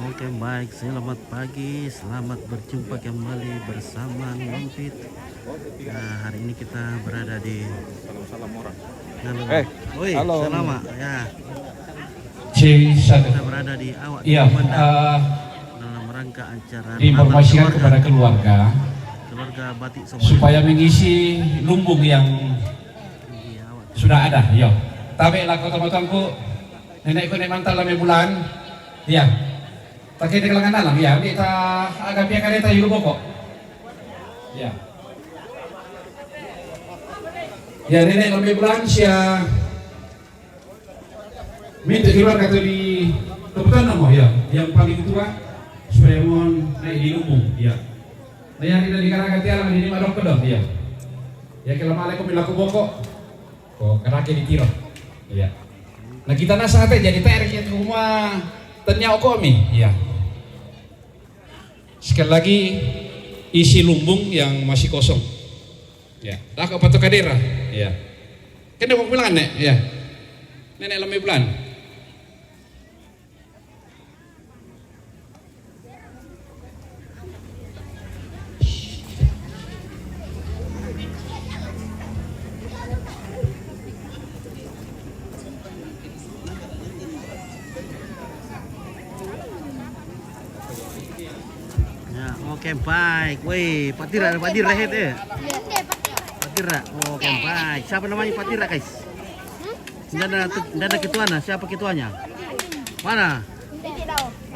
Oke baik, selamat pagi, selamat berjumpa kembali bersama Ngompit. Nah, hari ini kita berada di Salam orang. Halo. Woi, halo. selamat ya. C1. Kita berada di awak Iya, dalam rangka acara diinformasikan kepada keluarga batik supaya mengisi lumbung yang sudah ada. Yo, tapi lah kotong-kotongku nenekku nek mantal lama bulan. Iya. Pakai di kelangan dalam ya, kita agak pihak kereta yulu pokok. Ya. Ya nenek lama bulan sia minta keluar kata di kebetulan nama ya, yang paling tua supaya mohon naik di lumbung ya. Nah yang tidak dikarang tiara ini madok kedok ya. Ya assalamualaikum bilaku pokok. Kok kerake ditiro. Ya. Nah kita nasate jadi TR kita rumah tanya okomi ya. Sekali lagi isi lumbung yang masih kosong. Ya. Lah kok patok kadera. Ya. Kan mau bilang nek ya. Nenek lemah bulan. Oke baik, woi Patira rehet ya. Patira, oke baik. Siapa namanya Patira guys? Tidak ada ketuanya, siapa ketuanya? Mana?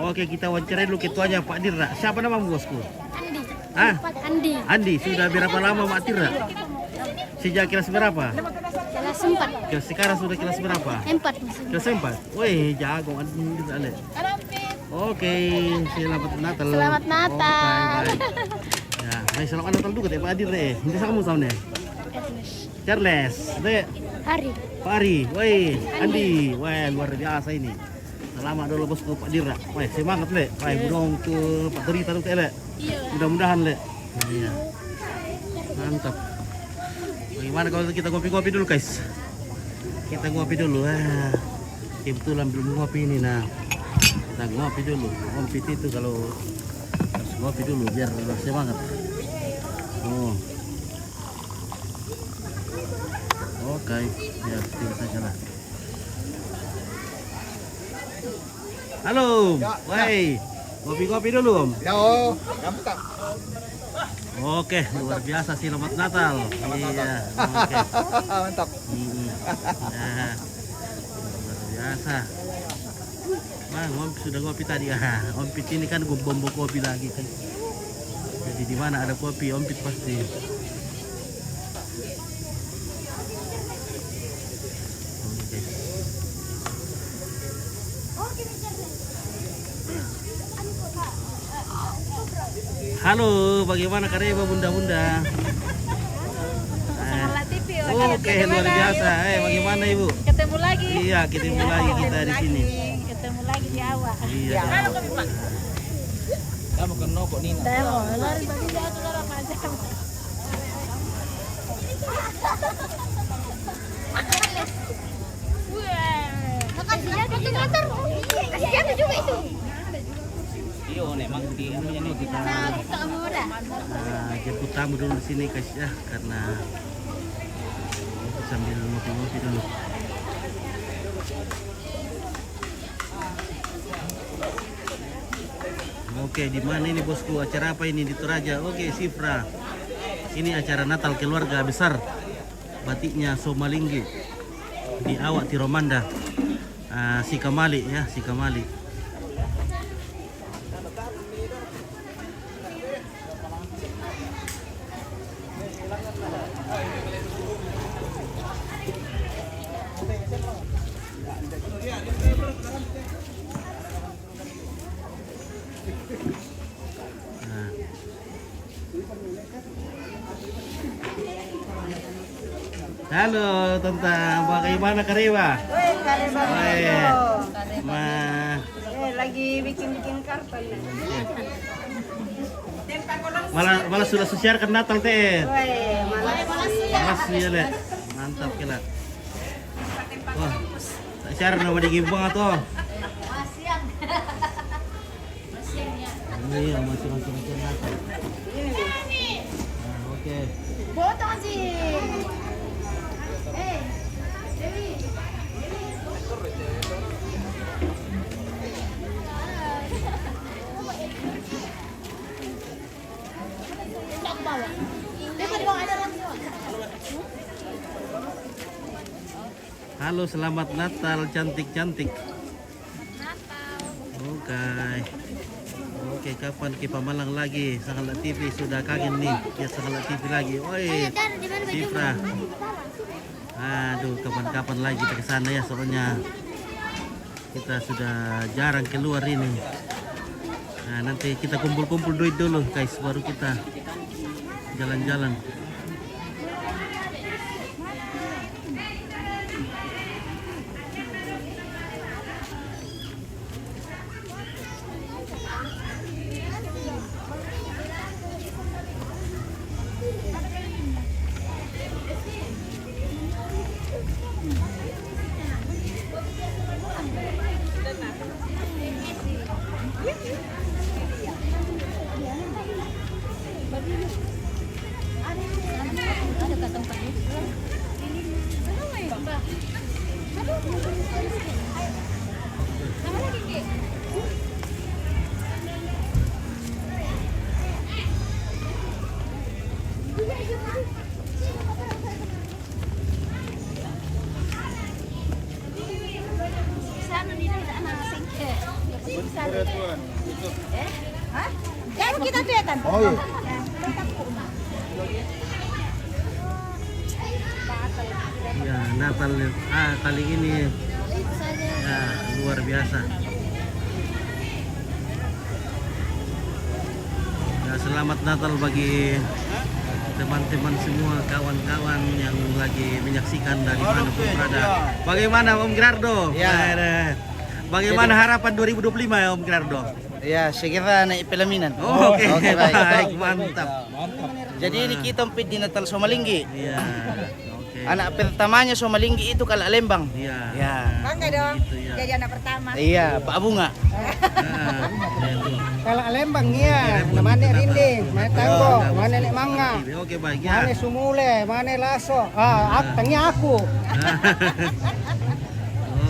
Oke kita wawancarai dulu ketuanya Pak Dira. Siapa nama bosku? Andi. Hah? Andi. Andi, sudah berapa lama Pak Dira? Sejak kelas berapa? Kelas 4. Sekarang sudah kelas berapa? 4 Kelas 4. Wih jago Andi Ale. Oke, selamat Natal. Selamat Natal. Oke, baik. Ya, baik selamat Natal juga Pak Adir deh. Ini kamu soundnya. Charles, deh. Hari. Pak Ari, woi, Andi, wah luar biasa ini. Selamat dulu bosku Pak Dira. Wah semangat le. Wah burung ke Pak Derita tuh le. Mudah-mudahan le. Iya. Mantap. Bagaimana kalau kita ngopi-ngopi dulu guys? Kita ngopi dulu. Wah, kebetulan belum ngopi ini nah. Kita ngopi dulu. Ngopi itu kalau harus ngopi dulu biar semangat. Oh. Oke, ya tinggal saja lah. Halo, woi, ngopi-ngopi dulu om. Ya, oh, kamu tak. Oke, luar biasa sih selamat Natal. Iya, oke. Mantap. Ya, luar biasa. Bang, om sudah ngopi tadi ya. Ompit ini kan bombo kopi lagi kan. Jadi di mana ada kopi, ompit pasti. Halo, bagaimana Kareba bunda-bunda? Oke, luar biasa. Bagaimana Ibu? Ketemu lagi. Iya, ketemu lagi kita di sini. Ketemu lagi di awak. Iya. Kamu kena kok Nina. Demo, lari bagi dia tuh orang macam. Kasih jatuh motor. Kasih jatuh juga itu. Iyo, memang di anunya nih kita. Jemput tamu dulu di sini guys ya, karena sambil ngopi-ngopi dulu. Oke, di mana ini bosku? Acara apa ini di Toraja? Oke, Sifra. Ini acara Natal keluarga besar. Batiknya Somalinggi di awak Tiromanda. Si Kamali ya, si Kamali. Halo Tentang, bagaimana Karewa? Woi, Kareba. Lagi bikin-bikin karton. Malah sudah siarkan Natal teh. Woi, Malas ya le. Mantap kira. Wah, tak siaran nama di gimbong atau? Iya, masih macam-macam Natal. Nah, oke. Foto sih. Dewi. Tak bawa. Dia kan bawa ada langsung. Halo, selamat Natal cantik-cantik. Oke, kapan ke Pamalang lagi? Sangalat TV sudah kangen nih. Ya Sangalat TV lagi. Oi, Cifra. Aduh, kapan-kapan lagi kita ke sana ya, soalnya kita sudah jarang keluar ini. Nah, nanti kita kumpul-kumpul duit dulu, guys, baru kita jalan-jalan. Kan kita kelihatan. Oh iya. Ya, Natal kali ini ya luar biasa. Ya, selamat Natal bagi teman-teman semua, kawan-kawan yang lagi menyaksikan dari mana pun berada. Bagaimana Om Gerardo? Ya. Bagaimana harapan 2025 ya Om Gerardo? Ya, segera naik pelaminan. Oh, oke, baik. baik, mantap. Jadi ini kita umpit di Natal Somalinggi. Iya, oke. Anak pertamanya Somalinggi itu Kalak Lembang. Iya. Ya. Bangga dong. Gitu, ya. Jadi anak pertama. Iya, Pak Bunga. Nah, itu. Kalau Lembang iya, namanya Rinding, mana Tanggo, mana Nek Mangga, Oke, baik mana ya. Sumule, mana Laso. Tengnya aku.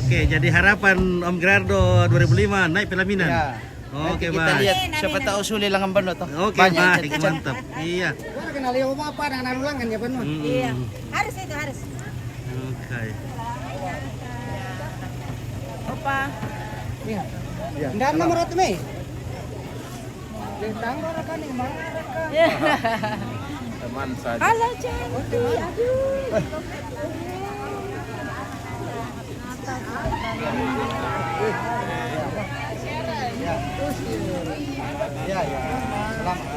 Oke, jadi harapan Om Gerardo 2005 naik pelaminan. Ya. Oke, Nanti kita baik. lihat siapa tahu Sule Langan Bando toh. Oke, Banyak baik, chat-chat. mantap. Iya. Wah kenal lihat apa dengan narulangan ya benar. Iya. Harus itu harus. Oke. Opa. Iya. Nggak nomor itu nih. Tanggo rekan yang mana rekan? Teman saja. Halo cantik. Aduh. Ya, ya. Selamat.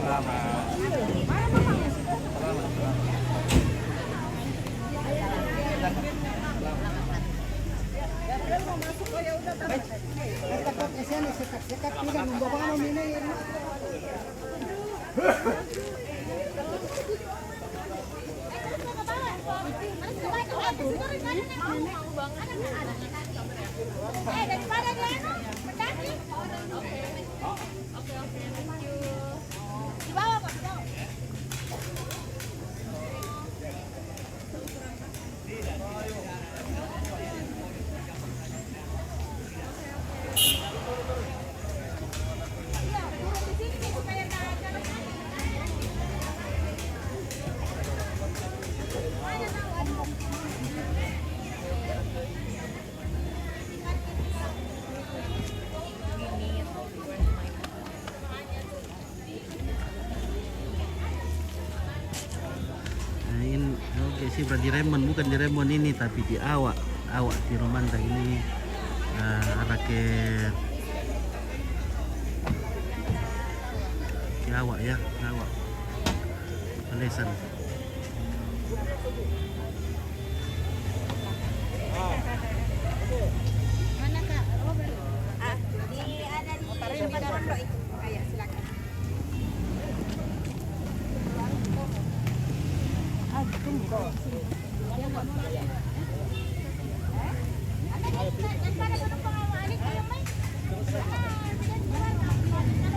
Takut SN sekat-sekat tidak membawa kamu ini. Daripada dia mendaki. Oke. Di bawah, Pak. Di bawah. Nah, ini oke sih di Remon, bukan di Remon ini tapi di Awak di Romanda ini arah ke Awak ya, Awak Pelesan. Mana Kak? Ada di pada Rondo itu. Kayak silakan.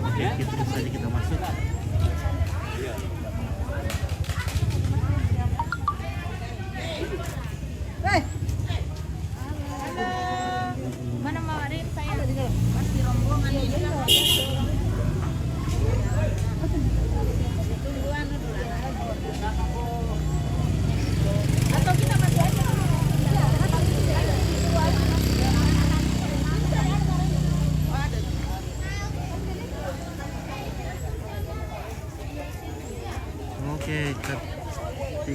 Oke, kita saja Oke,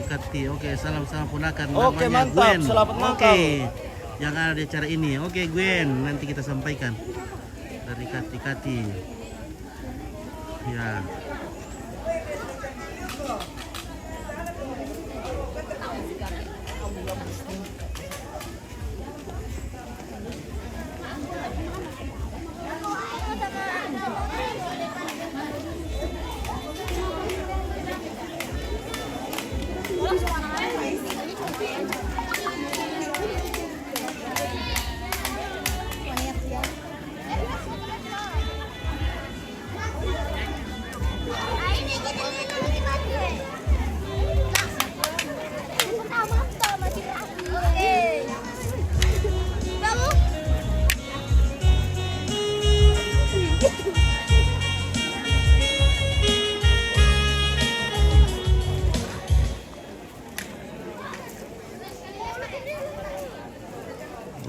Kati. Oke, salam-salam ponakan. Oke, Namanya mantap. Gwen. Selamat malam. Oke. Yang ada di acara ini. Oke, Gwen. Nanti kita sampaikan dari Kati. Ya.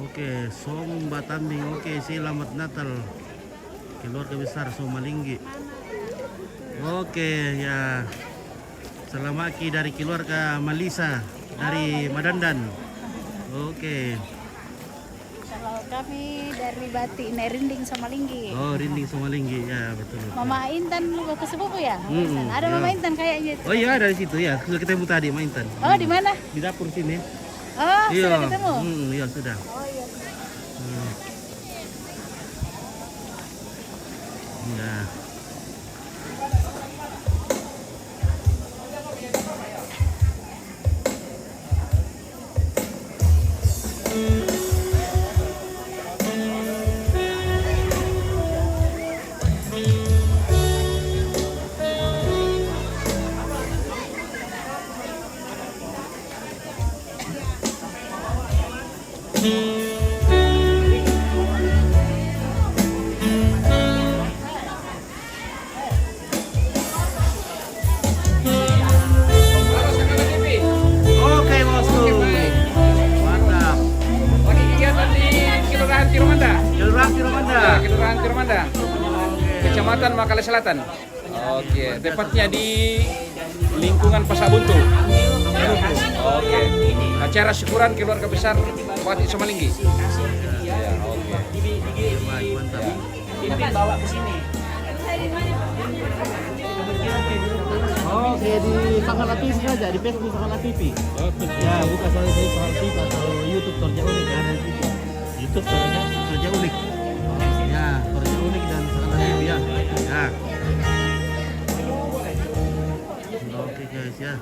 Oke, Som Batambing. Oke, selamat Natal keluarga besar Somalinggi. Oke, ya. Selamaki dari keluarga Malisa dari Madandan. Oke. Kalau kami dari Bati, Rinding sama Linggi. Oh, Rinding Somalinggi. Ya, betul. Mama Intan ke sepupu ya? Ada ya. Mama Intan kayaknya. Oh iya, dari situ ya. Sudah ketemu tadi Mama Intan. Oh, di mana? Di dapur sini. Oh, Iya. sudah ketemu. Iya, sudah. Oh iya. Ya. Oke, bosku. Mantap. Lagi kegiatan di Kelurahan Tiromanda. Kelurahan Tiromanda. Ya, Kelurahan Tiromanda. Kecamatan Makale Selatan. Oke, tepatnya di lingkungan Pasabuntu. Oke. Acara syukuran keluarga besar Bupati Somalinggi. Ya, oke. Baik, mantap. Pimpin bawa ke sini. Oke, di Sakala TV saja, di Facebook Sakala TV. Ya, buka saya Sakala TV atau YouTube Torja Unik ada di situ. YouTube Torja Unik. Ya, Torja Unik dan Sakala TV ya. Ya. Oke guys ya.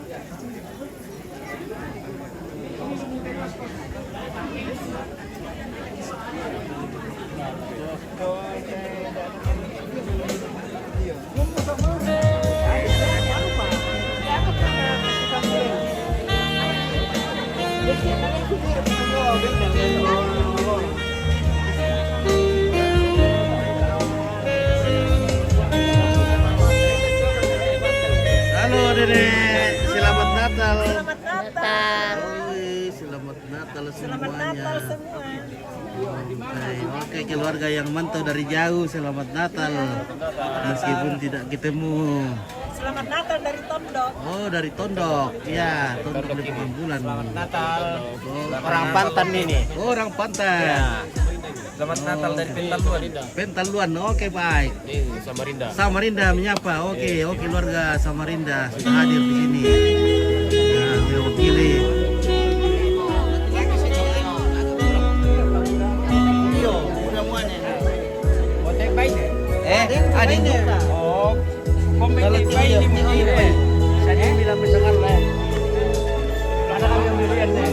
Halo Dedek, selamat Natal. Selamat Natal. Selamat Natal semuanya. Selamat Natal semua. Oke, keluarga yang mantau dari jauh, selamat Natal. Meskipun tidak ketemu. Selamat Natal dari Tondok. Oh, dari Tondok. Ya, Tondok di Pambulan. Selamat Natal. Oh, Orang Pantan ini. Oh, orang Pantan. Selamat Natal dari Pentaluan. Pentaluan. Oke, baik. Samarinda. Samarinda menyapa. Oke, keluarga Samarinda sudah hadir di sini. Ya, mewakili. Ada juga. Oh, Kalau kompetitif ini Saya bilang misalkan lah. Ada kami yang berian deh.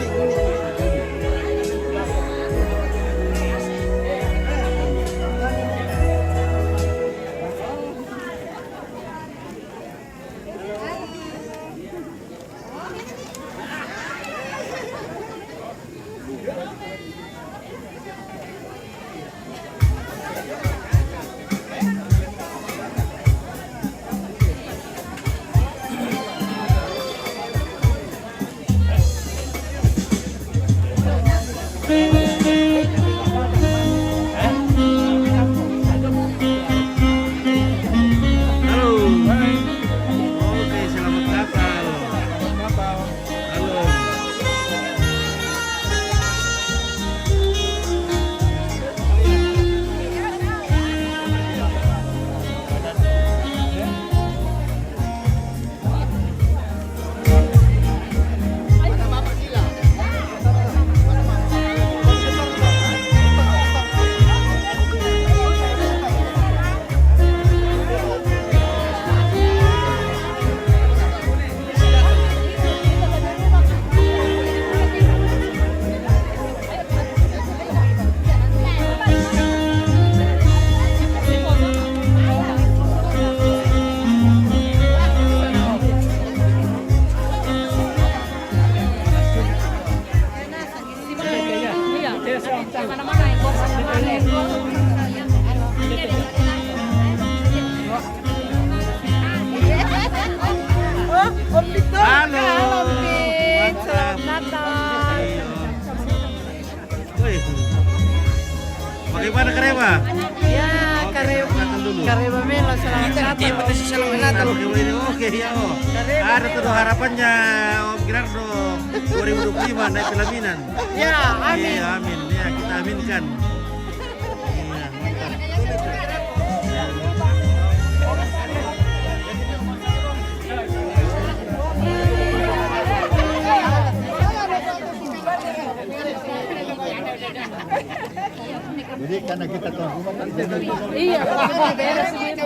Mama. Ya, karib Melo selamat Natal. Selamat Natal. Oke, ya. Ada tuh harapannya Om Gerardo 2025 naik pelaminan. Ya, amin. Iya, amin. Ya, kita aminkan. Iya, mantap. Jadi karena kita tuan rumah kan Iya, beres gitu.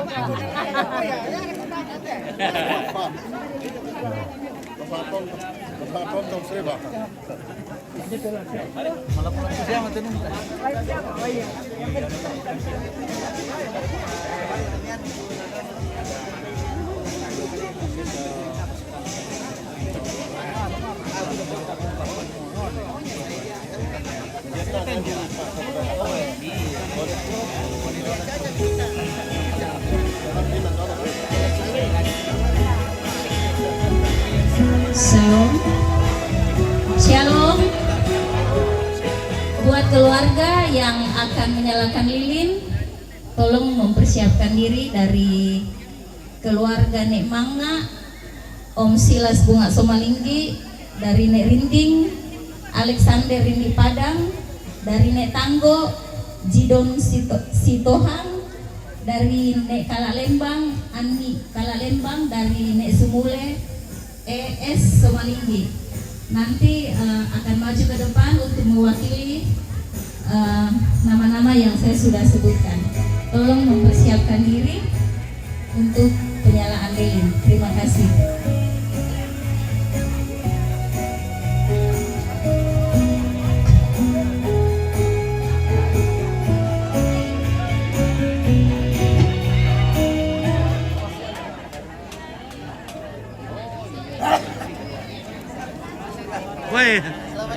Shalom. Shalom. Buat keluarga yang akan menyalakan lilin, tolong mempersiapkan diri dari keluarga Nek Mangna, Om Silas Bunga Somalinggi, dari Nek Rinding, Alexander Rini Padang, dari Nek Tanggo, Jidon Sitohang, dari Nek Kalalembang, Ani Kalalembang, dari Nek Sumule, ES Somalinggi. Nanti akan maju ke depan untuk mewakili nama-nama yang saya sudah sebutkan. Tolong mempersiapkan diri untuk penyalaan lilin. Terima kasih. Weh,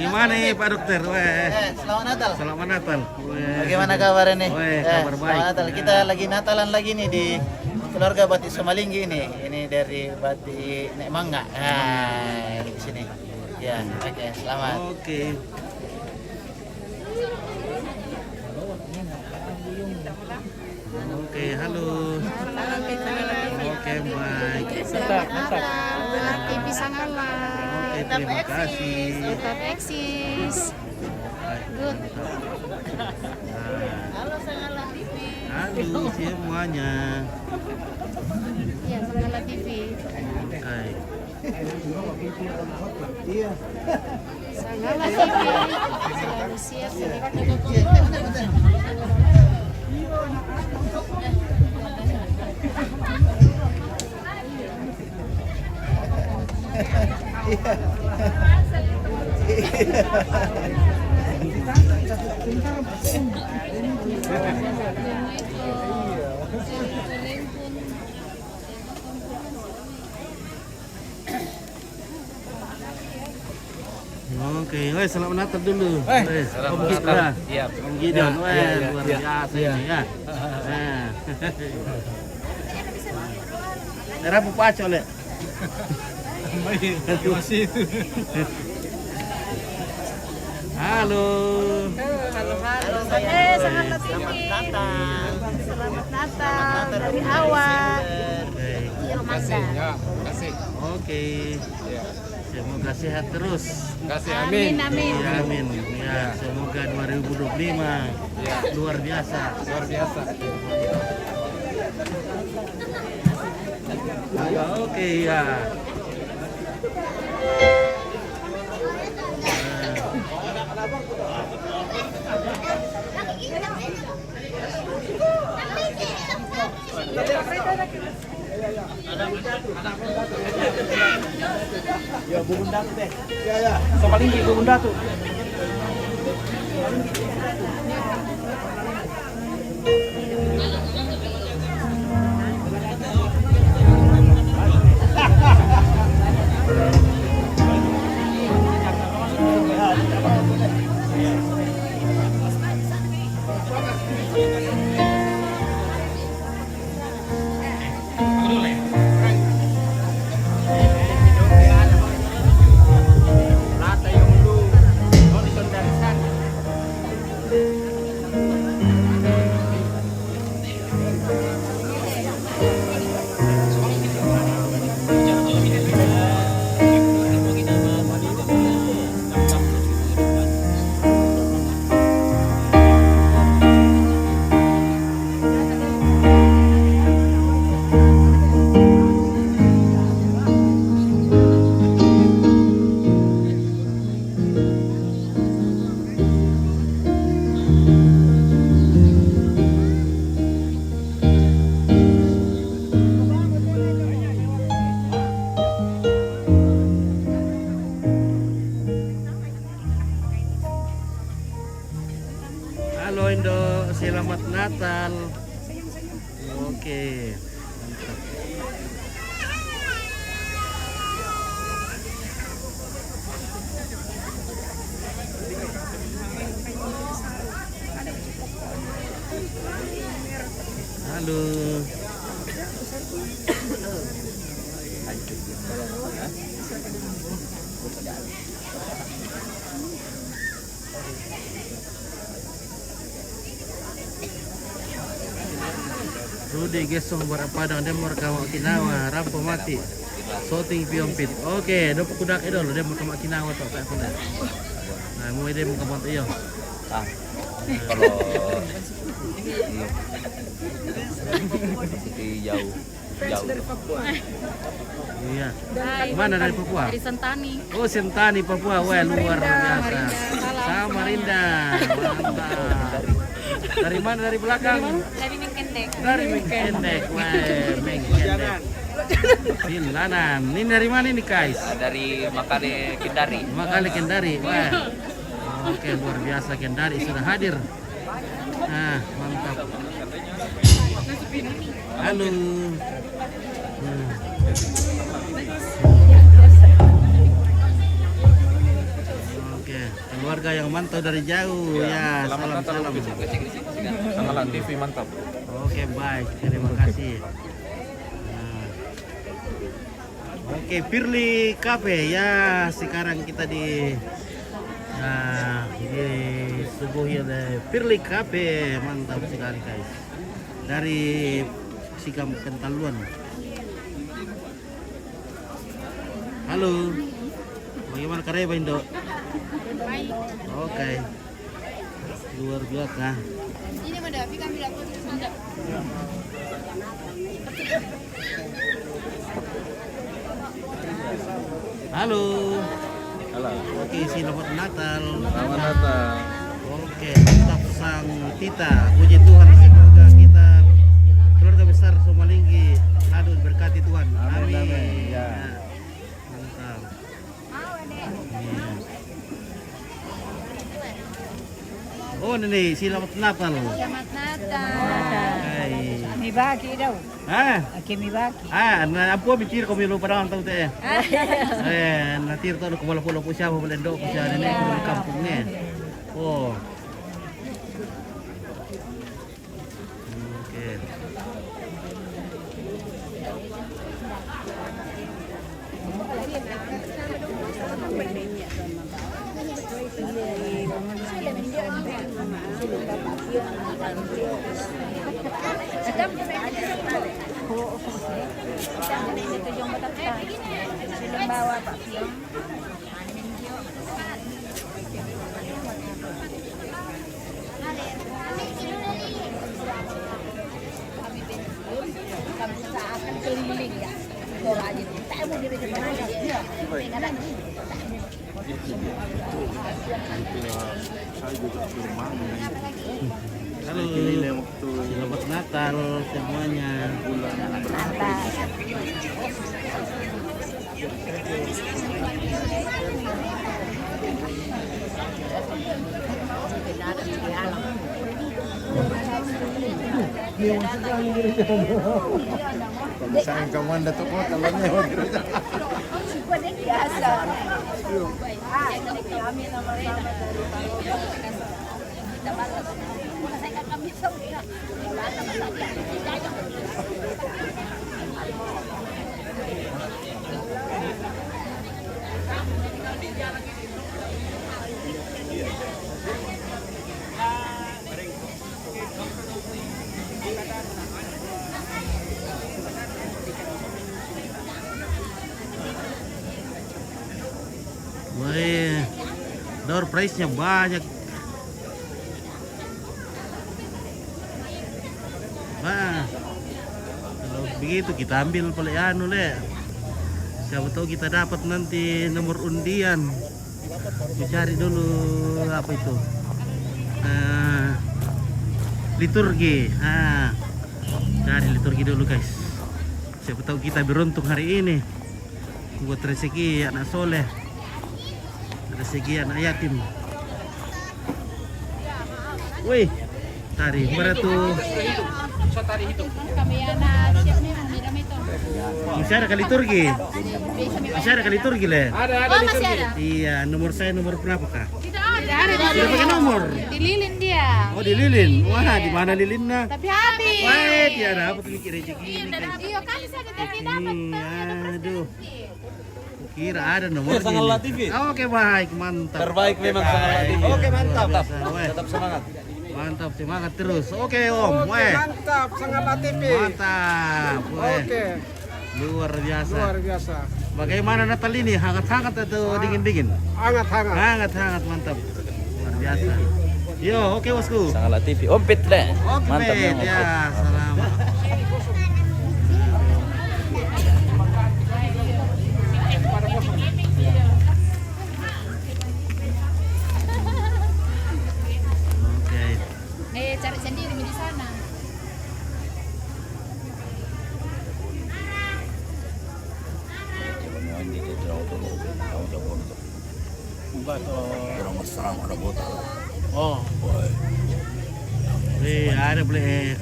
gimana nih Pak Dokter? Weh, Selamat Natal. selamat Natal. Weh. Bagaimana kabar ini? Weh, kabar baik. Selamat Natal. Kita lagi Natalan lagi nih di keluarga Batik Somalinggi ini. Ini dari Batik Nek Mangga. Nah, di sini. Ya, oke, selamat. Oke. Oke, halo. Oke, baik. Selamat Natal. TV Sangala. Oke, terima kasih. Tetap eksis. Good. Halo semuanya. Ya, Sangala TV. Hai. Sangala TV. Selalu siap. Oke, weh, selamat Natal dulu. Weh, Om Gidon. Iya. Om Gidon, weh, luar biasa ini ya. Nah. Era pupaco le. Halo. Selamat Natal. Selamat Natal dari awal. Oke. Semoga sehat terus. Amin, amin. Ya, amin. Ya, semoga 2025 luar biasa. Luar biasa. Oke ya. Ya, Bubunda tuh teh. Ya. Somalinggi Bubunda tuh. Natal. Oke. Mantap. Halo. Rudy Gesong Padang Demor Kamak Kinawa Rampo Mati Soting Piompit. Oke, dapat kudak itu loh, dia mau Kamak Kinawa tuh kayak apa. Nah, mau dia mau Kamak iyo. Kalau jauh. Iya. Mana dari Papua? Dari Sentani. Oh, Sentani Papua. Wah, luar biasa. Samarinda. Mantap. Dari mana? Dari belakang? Dari Mengkendek. Dari Mengkendek. Wah, Mengkendek. Silanan. Ini dari mana ini, guys? Dari Makale Kendari. Makale Kendari. Wah. Oke, luar biasa, Kendari sudah hadir. Nah, mantap. Halo. Oke, keluarga yang mantau dari jauh ya. Salam. Samalan TV mantap. Oke, baik. Terima kasih. Nah. Oke, Firly Cafe ya. Sekarang kita di subuhi oleh Firly Cafe. Mantap sekali, guys. Dari Sikam Kentaluan. Halo. Bagaimana Kareba Indo? Oke. Luar biasa. Ini mah Davi kami dapat Sunda. Halo. Halo. Oke, selamat Natal. Selamat Natal. Oke, tetap sang Tita. Puji Tuhan, semoga kita keluarga besar Somalinggi selalu berkati Tuhan. Amin. Ya. Mantap. Oh, ini selamat Natal. Selamat Natal. Oke. Kami bagi daw. Kami bagi. Ampo mikir ko milo parang tahu teh. Natir to ko wala po siya balendo ko siya ni ko kampung ni. Oh. Oke. Bawa Pak Piong. Kami akan keliling ya. Doa aja. Tak mau diri aja. Halo, selamat Natal semuanya. Misalnya kamu anda tuh kalau lewat biasa. Wah, door price-nya banyak. Nah, kalau begitu kita ambil pala anu le. Siapa tahu kita dapat nanti nomor undian. Cari dulu apa itu? Liturgi. Cari liturgi dulu guys. Siapa tahu kita beruntung hari ini. Buat rezeki anak soleh, rezeki anak yatim. Wih, tari. Baru tuh Kami anak siap nih mau miram itu. masih ada kali turki. Masih ada kali turki le. Oh, masih ada. Iya, nomor saya nomor berapa kak? Tidak ada. Sudah pakai nomor. Di lilin dia. Oh di lilin. Wah di mana lilinnya? Tapi habis. Wah dia dapat mikir rezeki ini kan. Iya kali saya tapi dapat. Aduh. Kira ada nomor. Sangat TV. Oke baik mantap. Terbaik memang Sangat TV. Oke mantap. Tetap semangat. Mantap semangat terus. Oke Om. Weh. Mantap, sangat TV. Mantap. Weh. Oke, Luar biasa. luar biasa. Bagaimana Natal ini? Hangat-hangat atau dingin-dingin? Hangat-hangat. Hangat-hangat mantap. Luar biasa. Yo, oke bosku. Sangat TV. Ompit le. Oke, Mantap Bet. memang. Ya, selamat. Oke. Cari sendiri di sana. Oh. Ada boleh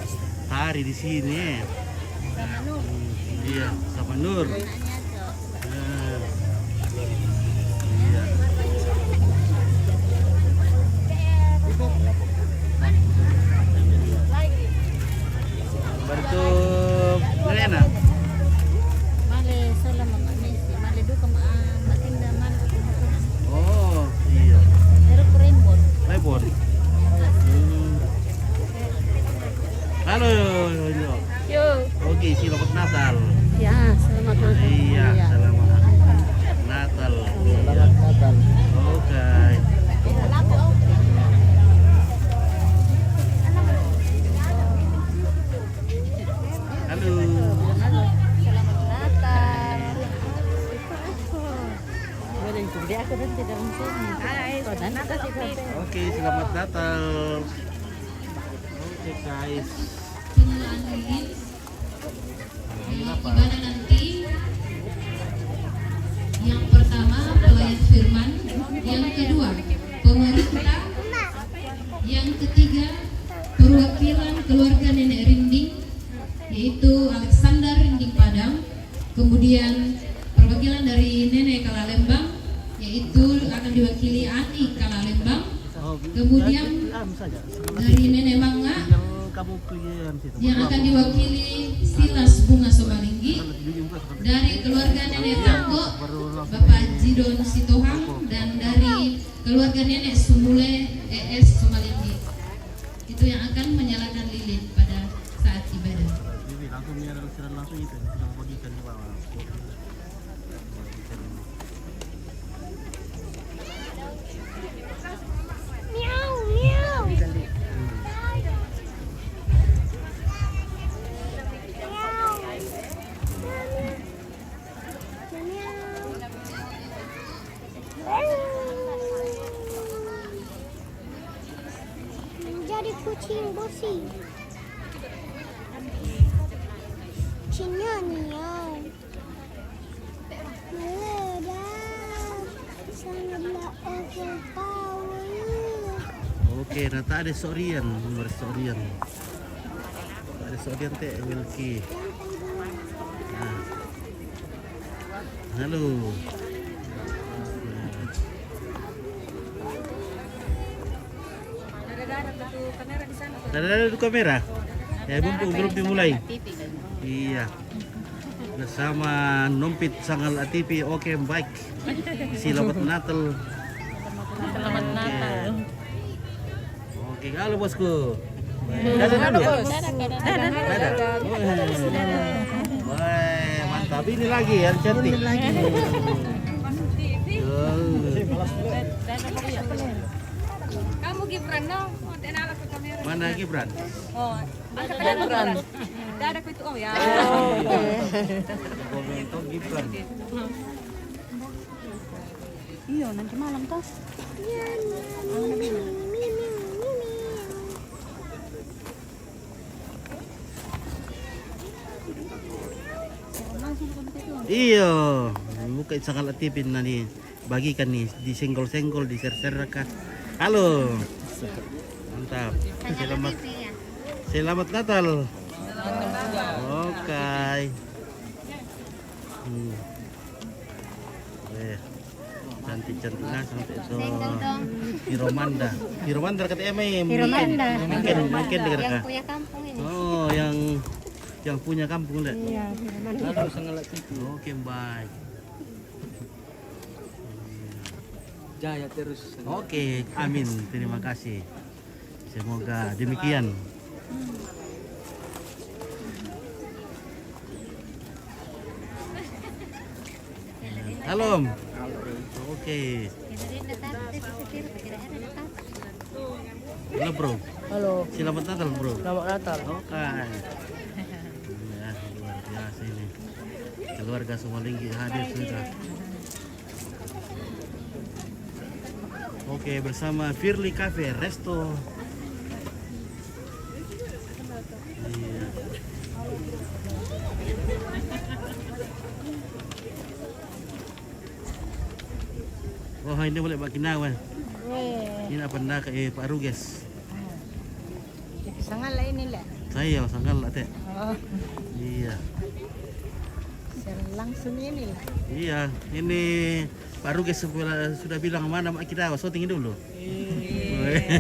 tari di sini. Iya, sama Nur. Nah. Iya. Bertu Lena. Male salam menganisi, male duka matinda male. Oh, iya. Pero rainbow. Lepon. Halo, Yo. Yo. Oke, selamat Natal. Ya, selamat Natal. Iya, selamat Natal. Selamat Natal. Oke. Halo. Selamat Natal. Oke, selamat Natal. Oke, guys. Pengenalan lilin ibadah nanti yang pertama pelayat firman, yang kedua pemerintah, yang ketiga perwakilan keluarga nenek Rinding yaitu Alexander Rinding Padang, kemudian perwakilan dari nenek Kalalembang yaitu akan diwakili Ani Kalalembang, kemudian dari nenek Mangga Kamu kelihatan situ. yang akan diwakili Silas Bunga Somalinggi, dari keluarga nenek Tanggo Bapak Jidon Sitohang, dan dari keluarga nenek Sumule ES Somalinggi. Itu yang akan menyalakan lilin pada saat ibadah. Bibi langsung menyerang langsung itu sedang bagikan di bawah. Miau, miau. Menjadi kucing bosi. Kucingnya miau. Meledak. Sangatlah overpower. Oke, nata ada Sorian, nomor Sorian. Ada Sorian teh Wilki. Nah. Halo. Ada kamera. Ya, belum dimulai. Iya. Bersama Nompit Sangal ATP. Oke, baik. Selamat Natal. Selamat Natal. Oke, halo bosku. Dadah dulu. Dadah. Wah, mantap. Ini lagi yang cantik. Ini lagi. Kamu Gibran dong. Tenala ke kamera. Mana Gibran? Oh, Gibran. Dadah itu oh ya. Komentar Gibran. Iya, nanti malam toh. Iya, buka sangat aktifin nih. Bagikan nih, disenggol-senggol, diser-ser kan. Halo. Mantap. Selamat Selamat Natal. Oke. Cantik-cantik nah sampai itu Hiromanda. Hiromanda kata Eme. Hiromanda. Mungkin dekat Yang kah? punya kampung ini. Oh, yang punya kampung le. Iya, Hiromanda. Oke, baik. Jaya terus. Oke, amin. Terima kasih. Semoga demikian. Halo. Oke. Halo bro. Halo, Selamat Natal bro. selamat Natal. Oke. Ya, luar biasa ini. Keluarga Somalinggi hadir sudah. Oke, bersama Firly Cafe Resto. Iya. Oh, ini boleh Pak Kinawa. Ini apa nak Pak Ruges? Sangat lah ini lah. Saya sangkal lah teh. Oh, Iya. langsung ini lah. Iya, ini Pak Ruges sudah bilang mana Mak Kinawa, syuting dulu. Iya.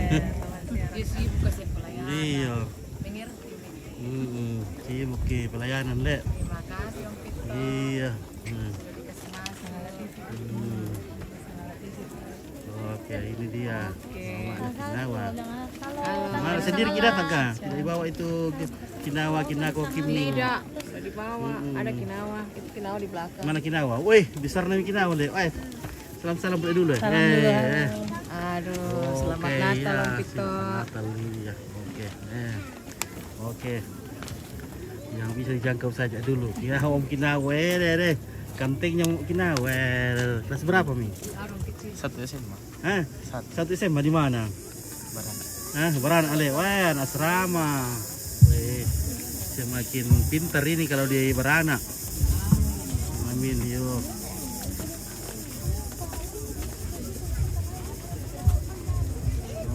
Sibuk ke pelayanan le. Terima kasih Om Pito. Iya. Oke, ini dia. Mama Kinawa. Mana sendiri kita datang kah? Dari bawah itu Kinawa, Kinako, Kimning. Tidak, di bawah ada Kinawa. Itu Kinawa di belakang. Mana Kinawa? Wih, besar nih Kinawa le. Salam-salam dulu. Salam dulu. Aduh, selamat Natal Om Pito. Selamat Natal ya. Oke. Oke. Yang bisa dijangkau saja dulu. Ya Om Kinawa deh. Kantingnya Om Kinawa. Kelas berapa Mi? 1 SMA. Hah? 1 SMA di mana? Barana. Barana Ale. Wah, asrama. Wih, semakin pintar ini kalau di Barana. Amin yuk.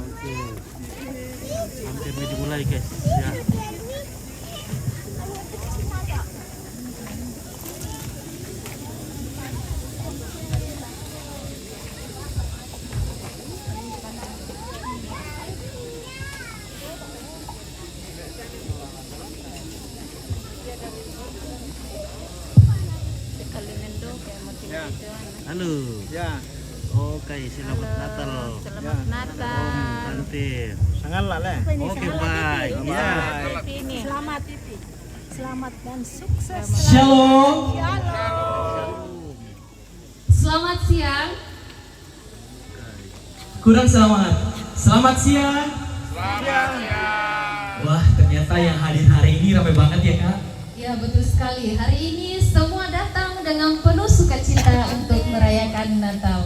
Oke. Hampir mau dimulai guys. Ya. Halo. Ya. Oke, selamat Natal. Selamat Natal. Om Tante. Sangat lah le. Oke, baik. Ya. Selamat. Selamat dan sukses. Shalom. Selamat siang. Kurang selamat. Selamat siang. Wah, ternyata yang hadir hari ini ramai banget ya Kak. Ya betul sekali. Hari ini semua datang dengan penuh sukacita untuk merayakan Natal.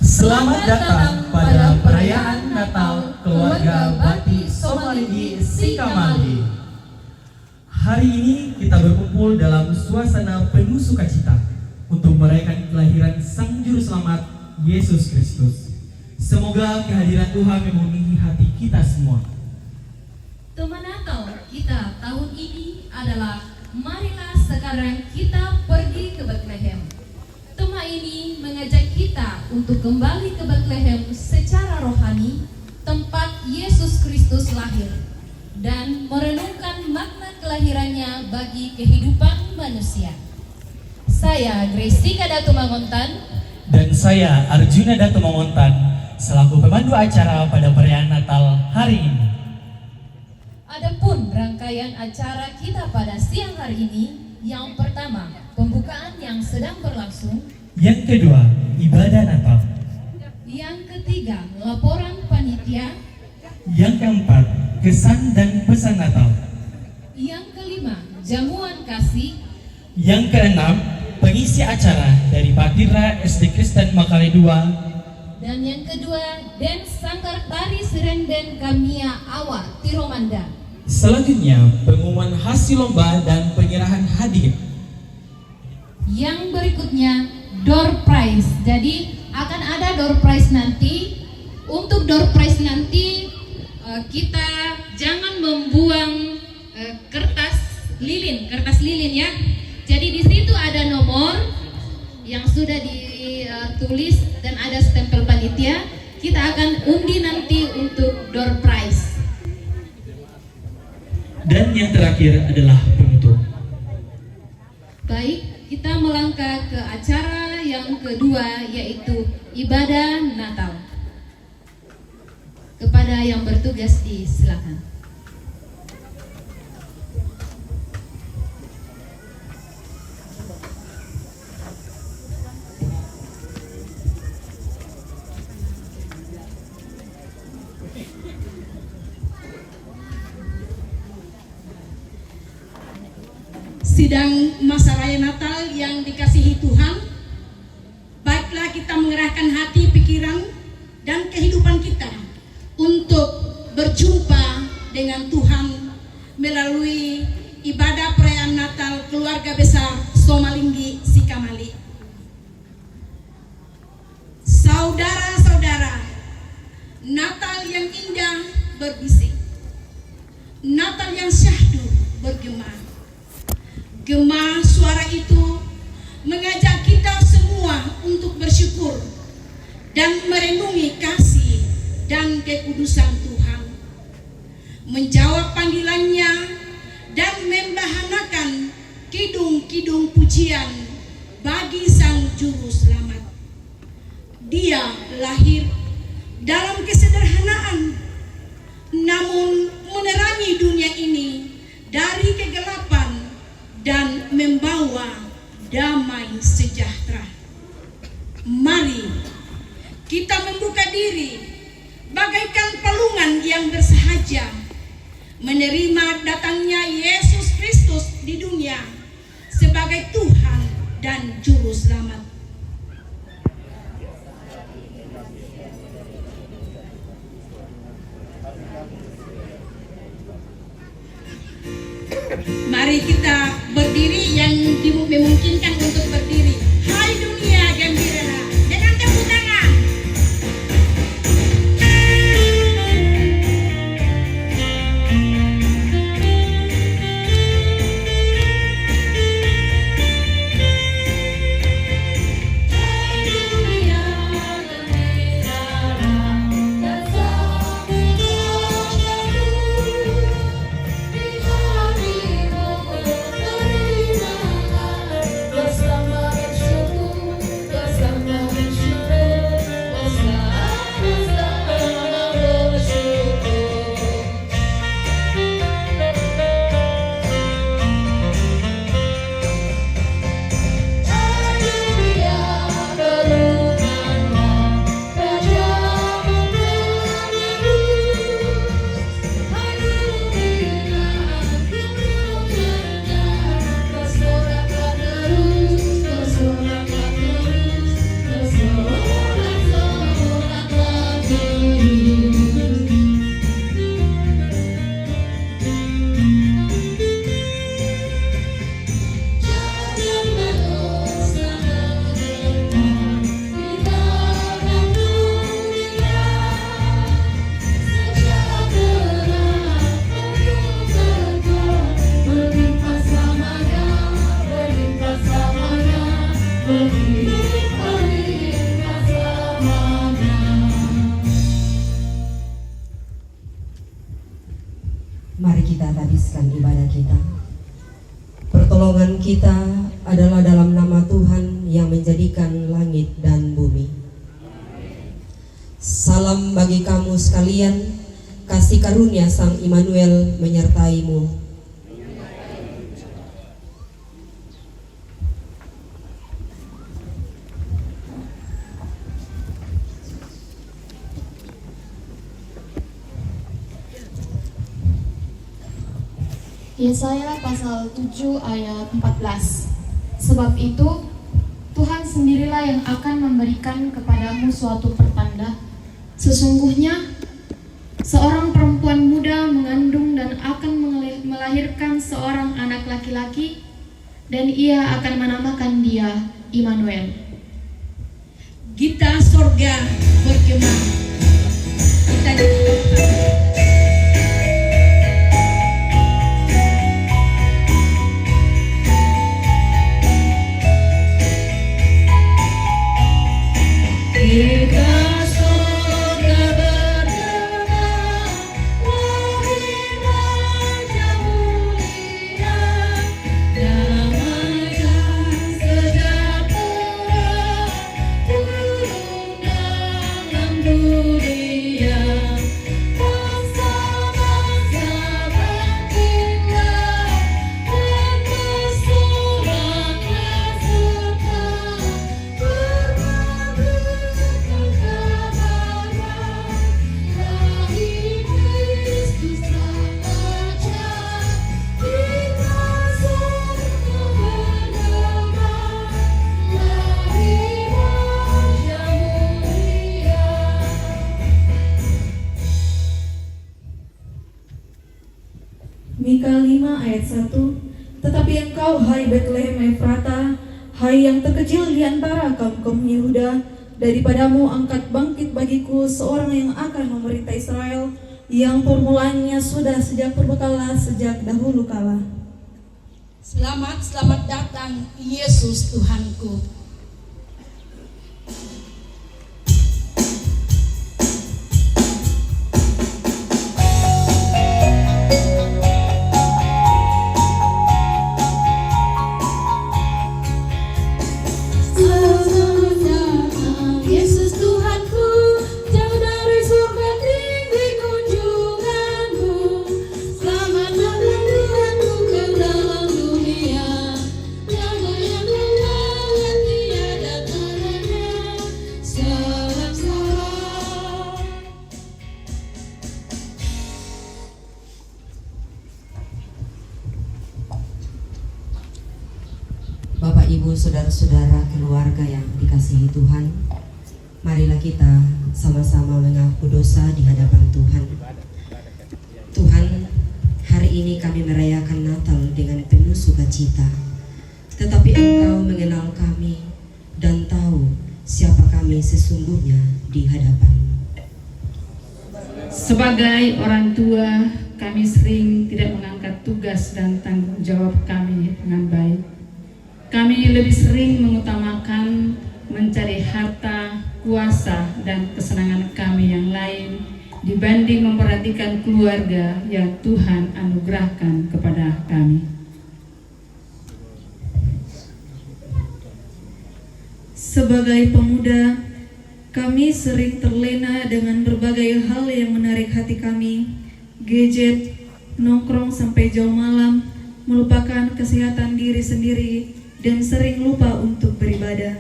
Selamat datang pada perayaan Natal keluarga Batik Somalinggi Sikamali. Hari ini kita berkumpul dalam suasana penuh sukacita untuk merayakan kelahiran Sang Juru Selamat Yesus Kristus. Semoga kehadiran Tuhan memenuhi hati kita semua. Tema Natal kita tahun ini adalah marilah sekarang kita pergi ke Bethlehem. Tema ini mengajak kita untuk kembali ke Bethlehem secara rohani, tempat Yesus Kristus lahir, dan merenungkan makna kelahirannya bagi kehidupan manusia. Saya Gracika Datu Mangontan Dan saya Arjuna Datu Mangontan selaku pemandu acara pada perayaan Natal hari ini. Adapun rangkaian acara kita pada siang hari ini, yang pertama, pembukaan yang sedang berlangsung. Yang kedua, ibadah Natal. Yang ketiga, laporan panitia. Yang keempat, kesan dan pesan Natal. Yang kelima, jamuan kasih. Yang keenam, pengisi acara dari Batira SD Kristen Makale 2. Dan yang kedua, dance sanggar tari Serenden Kamia Awa Tiromanda. Selanjutnya, pengumuman hasil lomba dan penyerahan hadiah. Yang berikutnya, door prize. Jadi akan ada door prize nanti. Untuk door prize nanti kita jangan membuang kertas lilin ya. Jadi di situ ada nomor yang sudah ditulis dan ada stempel panitia. Kita akan undi nanti untuk door prize. Dan yang terakhir adalah penutup. Baik, kita melangkah ke acara yang kedua, yaitu ibadah Natal. Kepada yang bertugas disilakan. Sidang masa raya Natal yang dikasihi Tuhan, baiklah kita mengerahkan hati, pikiran, dan kehidupan kita untuk berjumpa dengan Tuhan melalui ibadah perayaan Natal keluarga besar Somalinggi Sikamali. Saudara-saudara, Natal yang indah berbisik, Natal yang syahdu bergema. Gema suara itu mengajak kita semua untuk bersyukur dan merenungi kasih dan kekudusan Tuhan, menjawab panggilannya dan membahanakan kidung-kidung pujian bagi Sang Juru Selamat. Dia lahir dalam kesederhanaan, namun menerangi dunia ini dari kegelapan dan membawa damai sejahtera. Mari kita membuka diri bagaikan palungan yang bersahaja menerima datangnya Yesus Kristus di dunia sebagai Tuhan dan Juru Selamat. Mari kita berdiri, yang memungkinkan untuk berdiri. Hai dunia gembira dengan tepuk tangan. Mari kita habiskan ibadah kita. Pertolongan kita adalah dalam nama Tuhan yang menjadikan langit dan bumi. Salam bagi kamu sekalian, kasih karunia Sang Immanuel menyertaimu. Yesaya pasal 7 ayat 14. Sebab itu Tuhan sendirilah yang akan memberikan kepadamu suatu pertanda. Sesungguhnya seorang perempuan muda mengandung dan akan melahirkan seorang anak laki-laki, dan ia akan menamakan dia Immanuel. Gita sorga bergema. Kita 5 ayat 1. Tetapi engkau, hai Betlehem Efrata, hai yang terkecil di antara kaum-kaum Yehuda, daripadamu angkat bangkit bagiku seorang yang akan memerintah Israel, yang permulaannya sudah sejak purbakala, sejak dahulu kala. Selamat, selamat datang Yesus Tuhanku. Bapak, Ibu, saudara-saudara, keluarga yang dikasihi Tuhan, marilah kita sama-sama mengaku dosa di hadapan Tuhan. Tuhan, hari ini kami merayakan Natal dengan penuh sukacita, tetapi Engkau mengenal kami dan tahu siapa kami sesungguhnya di hadapan-Mu. Sebagai orang tua, kami sering tidak mengangkat tugas dan tanggung jawab kami dengan baik. Kami lebih sering mengutamakan mencari harta, kuasa, dan kesenangan kami yang lain dibanding memperhatikan keluarga yang Tuhan anugerahkan kepada kami. Sebagai pemuda, kami sering terlena dengan berbagai hal yang menarik hati kami, gadget, nongkrong sampai jauh malam, melupakan kesehatan diri sendiri, dan sering lupa untuk beribadah.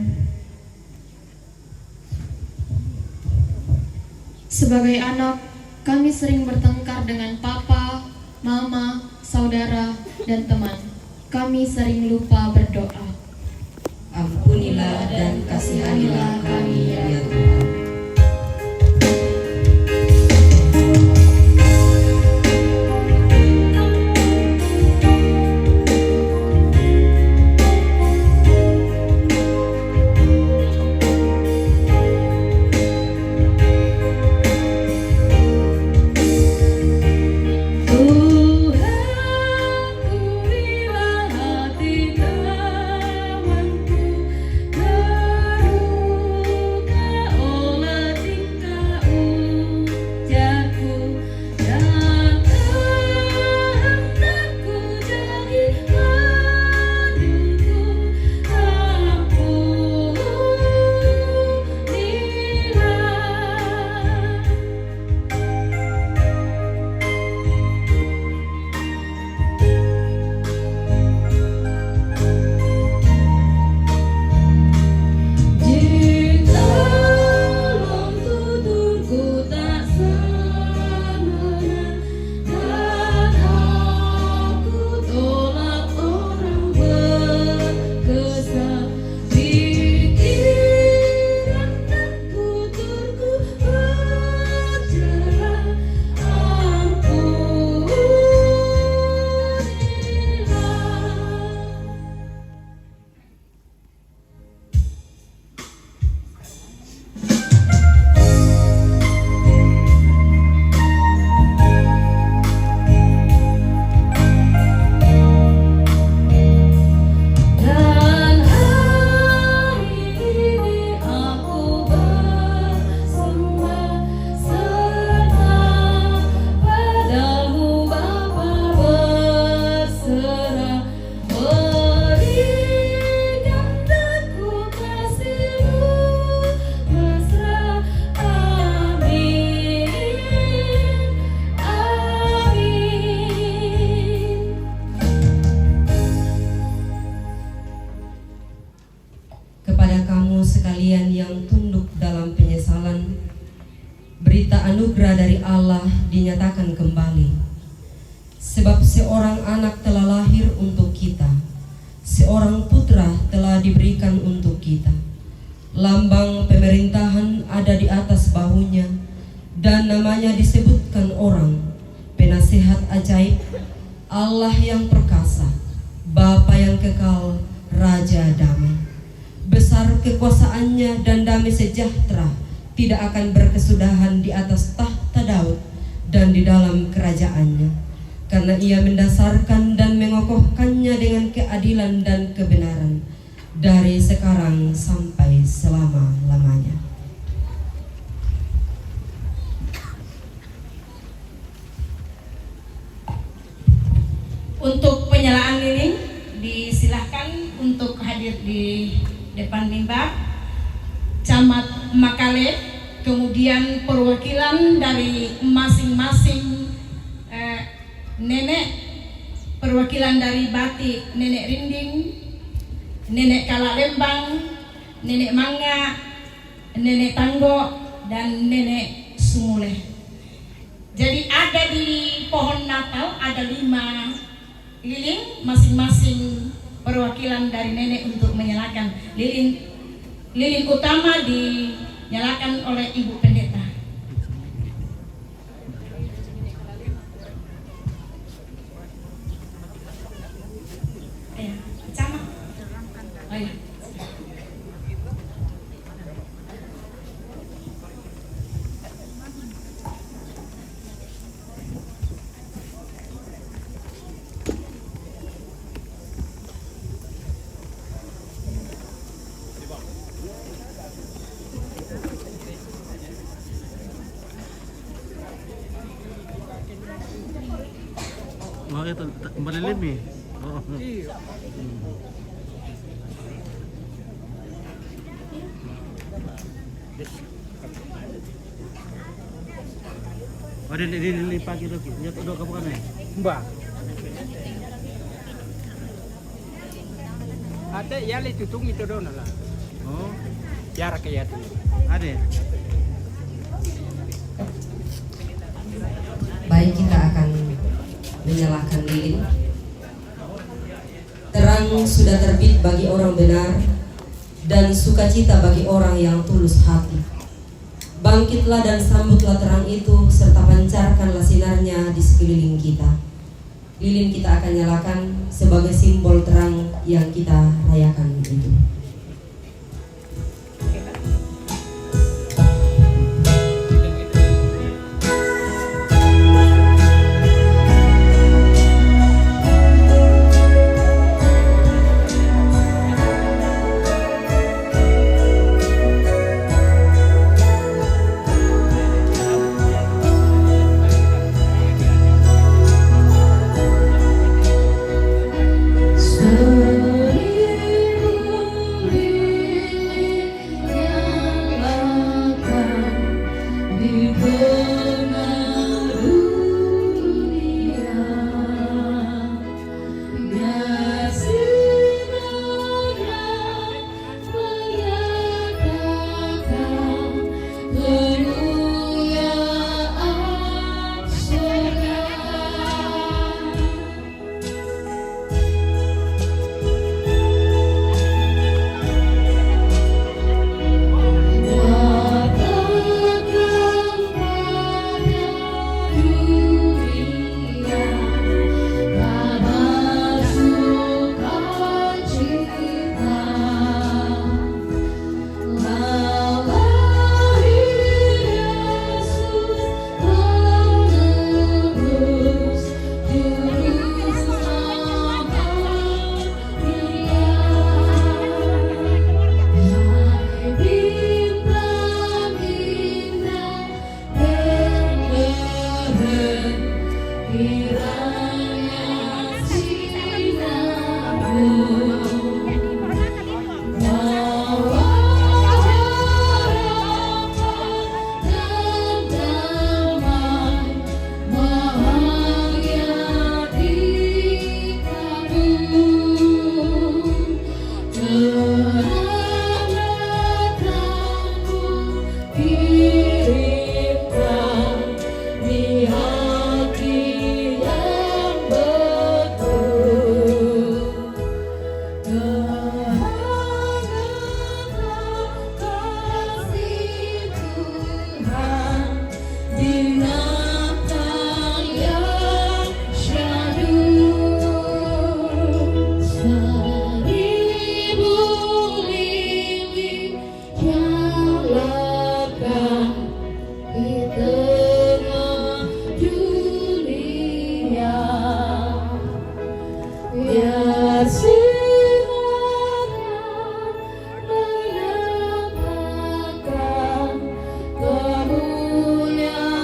Sebagai anak, kami sering bertengkar dengan papa, mama, saudara, dan teman. Kami sering lupa berdoa. Ampunilah dan kasihanilah kami, ya Tuhan. sekalian yang tunduk dalam penyesalan, berita anugerah dari Allah dinyatakan kembali. Sebab seorang anak telah lahir untuk kita, seorang putra telah diberikan untuk kita. Lambang pemerintahan ada di atas bahunya, dan namanya disebutkan orang, Penasehat Ajaib, Allah yang yang perkasa, Bapa yang kekal, Raja damai. Besar kekuasaannya dan damai sejahtera tidak akan berkesudahan di atas tahta Daud dan di dalam kerajaannya, karena ia mendasarkan dan mengokohkannya dengan keadilan dan kebenaran dari sekarang sampai selama-lamanya. Untuk penyalaan lilin disilahkan untuk hadir di depan mimbar Camat Makale, kemudian perwakilan dari masing-masing nenek, perwakilan dari Batik Nenek Rinding, Nenek Kalak Lembang, Nenek Mangga, Nenek Tanggo, dan Nenek Sumule. Jadi ada di pohon Natal ada 5 lilin, masing-masing perwakilan dari nenek untuk menyalakan lilin. Lilin utama dinyalakan oleh Ibu Pendeta. Sama. Oh ya. Oh itu melilim nih. Oh. Oh di pagi tu, ya tu kamu kan ni? Mbak. Ada yang ditutung itu dona lah. Oh. Jarak ya tu. Ada. Baik, kita akan menyalakan lilin. Terang sudah terbit bagi orang benar dan sukacita bagi orang yang tulus hati. Bangkitlah dan sambutlah terang itu serta pancarkanlah sinarnya di sekeliling kita. Lilin kita akan nyalakan sebagai simbol terang yang kita rayakan itu. Sorry. biar sinarnya menyatakan kemuliaan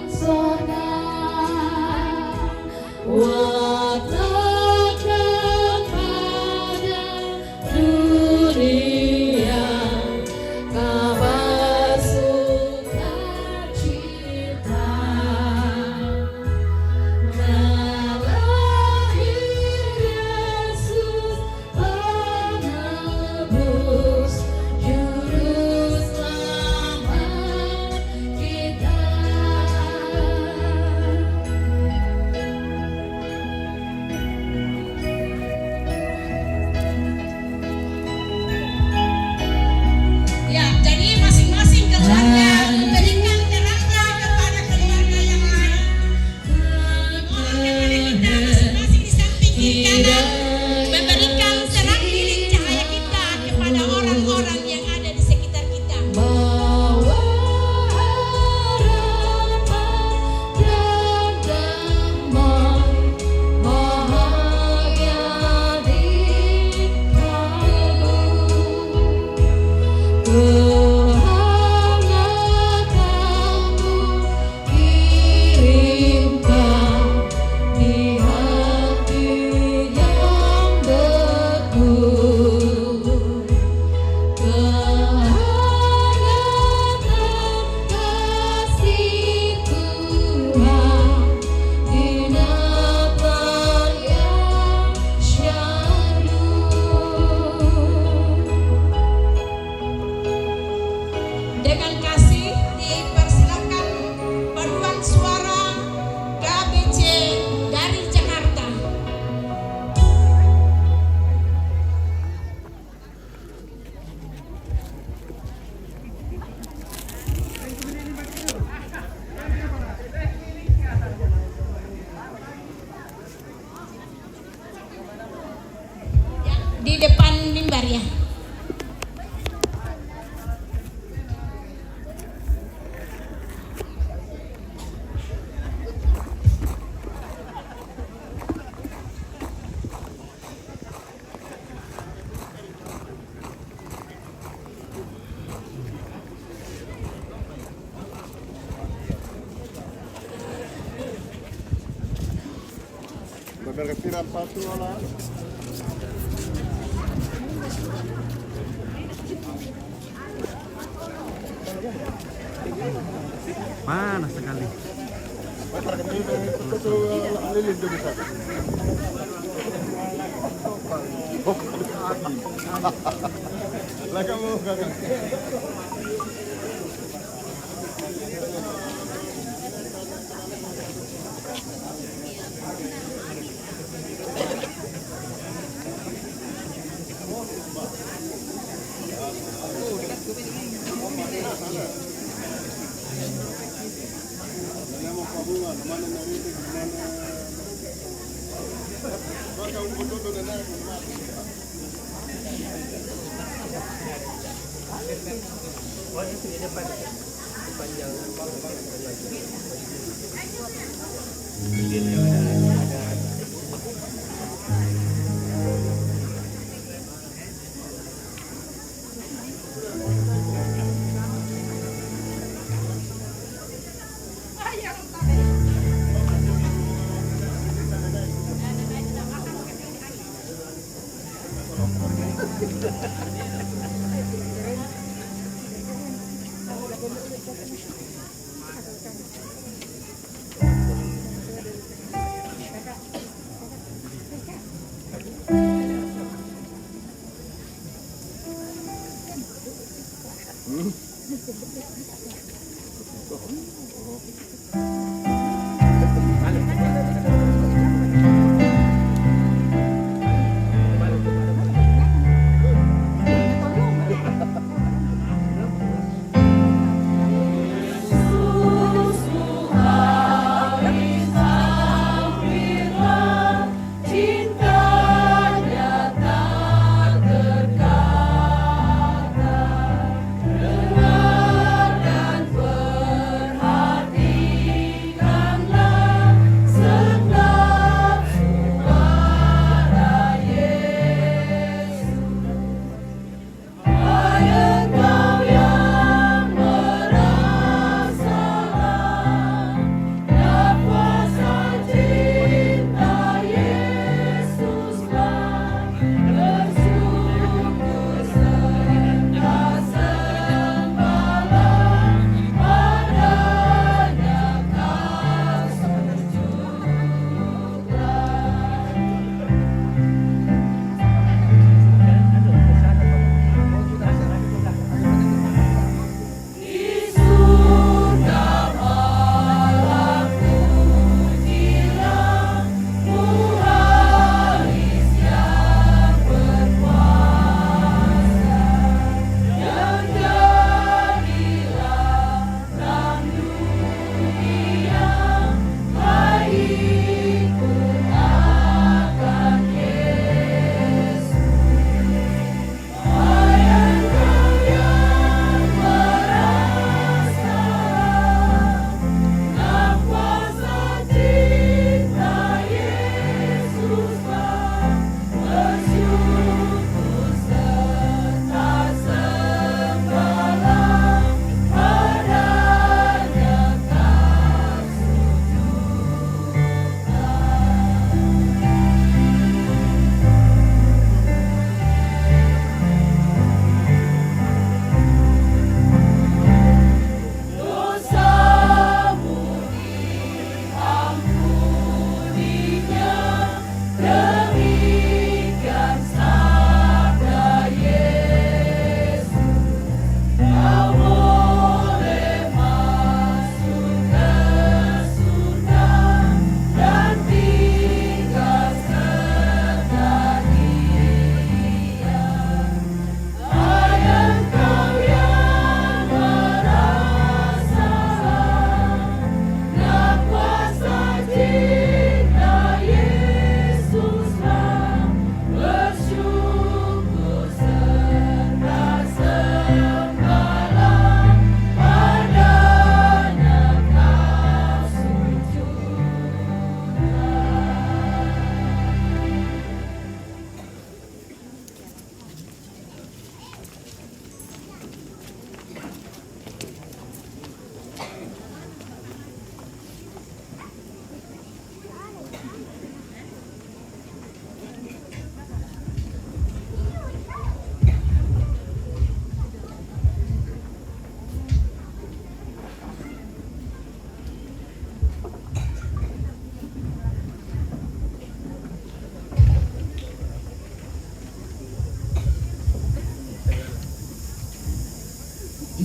surga. Watakan pada dunia kabar sukacita, melahir Yesus penebus juru selamat kita. Ya, jadi masing-masing keluarga memberikan terangnya kepada keluarga yang lain. Mohon kepada kita masing-masing di samping kiri kanan memberikan terang lilin cahaya kita kepada orang-orang yang ada di sekitar kita. Bawa harapan dan damai bahagia di kalbu. Kehangatanmu kirimkan di hati yang beku. Kehangatan kasih Tuhan binatang yang syahdu. Dengan kasih dipersilakan paduan suara KBC dari Jakarta. Di depan mimbar ya. Panas sekali. Dengar dan perhati.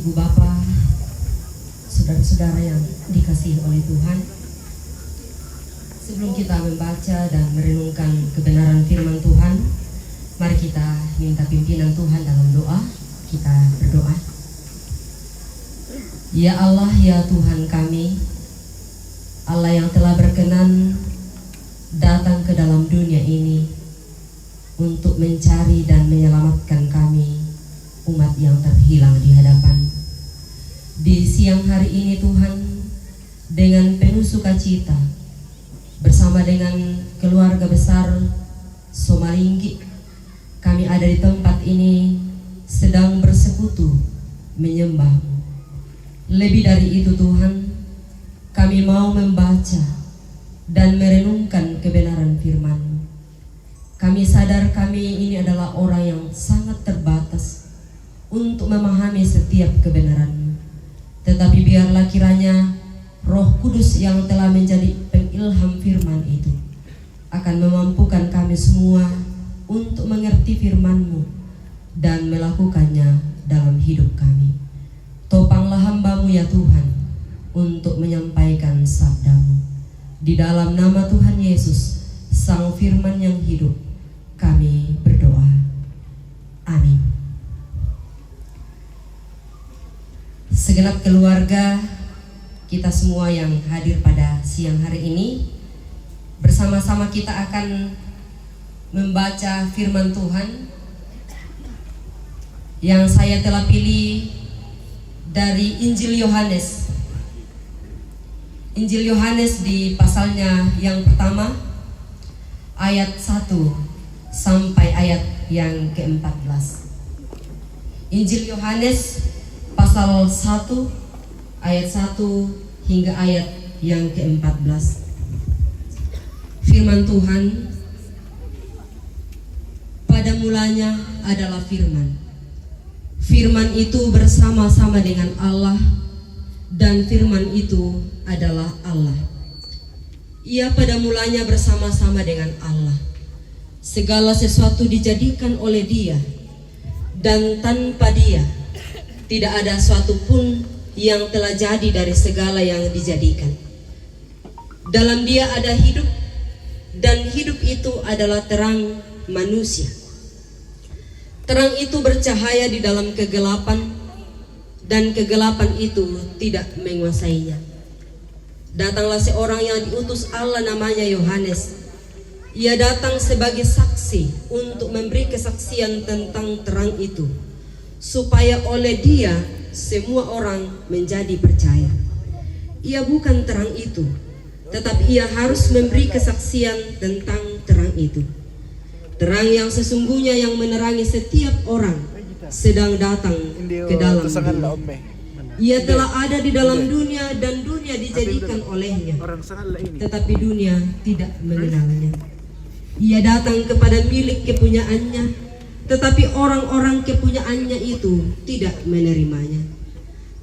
Ibu Bapak, saudara-saudara yang dikasihi oleh Tuhan, sebelum kita membaca dan merenungkan kebenaran firman Tuhan, mari kita minta pimpinan Tuhan dalam doa. Kita berdoa. Ya Allah, ya Tuhan kami, Allah yang telah berkenan datang ke dalam dunia ini untuk mencari dan menyelamatkan kami, umat yang terhilang di hadapan. Di siang hari ini Tuhan, dengan penuh sukacita, bersama dengan keluarga besar Somalinggi, kami ada di tempat ini sedang bersekutu menyembah. Lebih dari itu Tuhan, kami mau membaca dan merenungkan kebenaran firman-Mu. Kami sadar kami ini adalah orang yang sangat terbatas untuk memahami setiap kebenaran-Mu. Tetapi biarlah kiranya Roh Kudus yang telah menjadi pengilham firman itu akan memampukan kami semua untuk mengerti firman-Mu dan melakukannya dalam hidup kami. Topanglah hamba-Mu ya Tuhan untuk menyampaikan sabda-Mu. Di dalam nama Tuhan Yesus, Sang Firman yang hidup, kami berdoa. Amin. Segenap keluarga kita semua yang hadir pada siang hari ini, bersama-sama kita akan membaca firman Tuhan yang saya telah pilih dari Injil Yohanes. Injil Yohanes di pasalnya yang pertama, ayat 1 sampai ayat yang ke-14. Injil Yohanes pasal 1 ayat 1 hingga ayat yang ke-14. Firman Tuhan, pada mulanya adalah firman. Firman itu bersama-sama dengan Allah, dan firman itu adalah Allah. Ia pada mulanya bersama-sama dengan Allah. Segala sesuatu dijadikan oleh Dia, dan tanpa Dia tidak ada suatu pun yang telah jadi dari segala yang dijadikan. Dalam Dia ada hidup, dan hidup itu adalah terang manusia. Terang itu bercahaya di dalam kegelapan, dan kegelapan itu tidak menguasainya. Datanglah seorang yang diutus Allah, namanya Yohanes. Ia datang sebagai saksi untuk memberi kesaksian tentang terang itu, supaya oleh Dia semua orang menjadi percaya. Ia bukan terang itu, tetapi ia harus memberi kesaksian tentang terang itu. Terang yang sesungguhnya yang menerangi setiap orang sedang datang ke dalam dunia. Ia telah ada di dalam dunia, dan dunia dijadikan olehnya, tetapi dunia tidak mengenalnya. Ia datang kepada milik kepunyaannya, tetapi orang-orang kepunyaannya itu tidak menerimanya.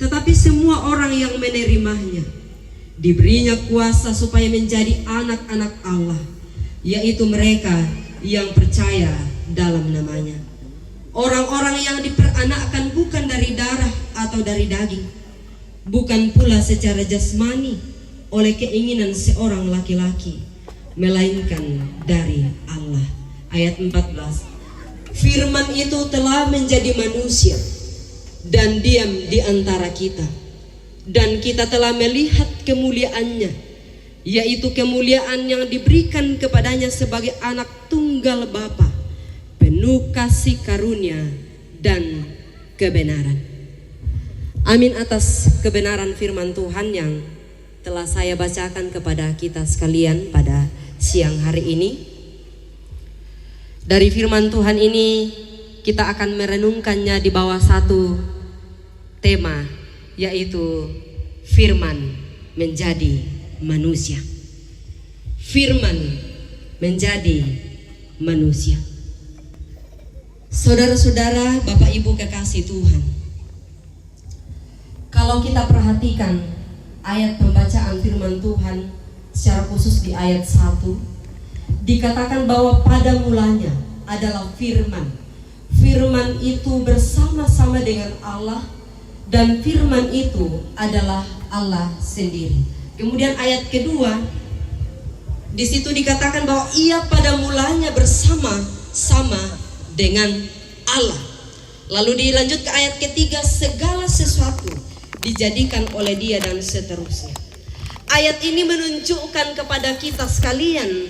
Tetapi semua orang yang menerimanya, diberinya kuasa supaya menjadi anak-anak Allah, yaitu mereka yang percaya dalam namanya. Orang-orang yang diperanakkan bukan dari darah atau dari daging, bukan pula secara jasmani oleh keinginan seorang laki-laki, melainkan dari Allah. Ayat 14. Firman itu telah menjadi manusia dan diam di antara kita, dan kita telah melihat kemuliaannya, yaitu kemuliaan yang diberikan kepadanya sebagai anak tunggal Bapa, penuh kasih karunia dan kebenaran. Amin atas kebenaran firman Tuhan yang telah saya bacakan kepada kita sekalian pada siang hari ini. Dari firman Tuhan ini kita akan merenungkannya di bawah satu tema, yaitu firman menjadi manusia. Firman menjadi manusia. Saudara-saudara, Bapak Ibu kekasih Tuhan, kalau kita perhatikan ayat pembacaan firman Tuhan secara khusus di ayat 1, dikatakan bahwa pada mulanya adalah firman. Firman itu bersama-sama dengan Allah, dan firman itu adalah Allah sendiri. Kemudian ayat kedua, di situ dikatakan bahwa ia pada mulanya bersama-sama dengan Allah. Lalu dilanjut ke ayat ketiga, segala sesuatu dijadikan oleh Dia dan seterusnya. Ayat ini menunjukkan kepada kita sekalian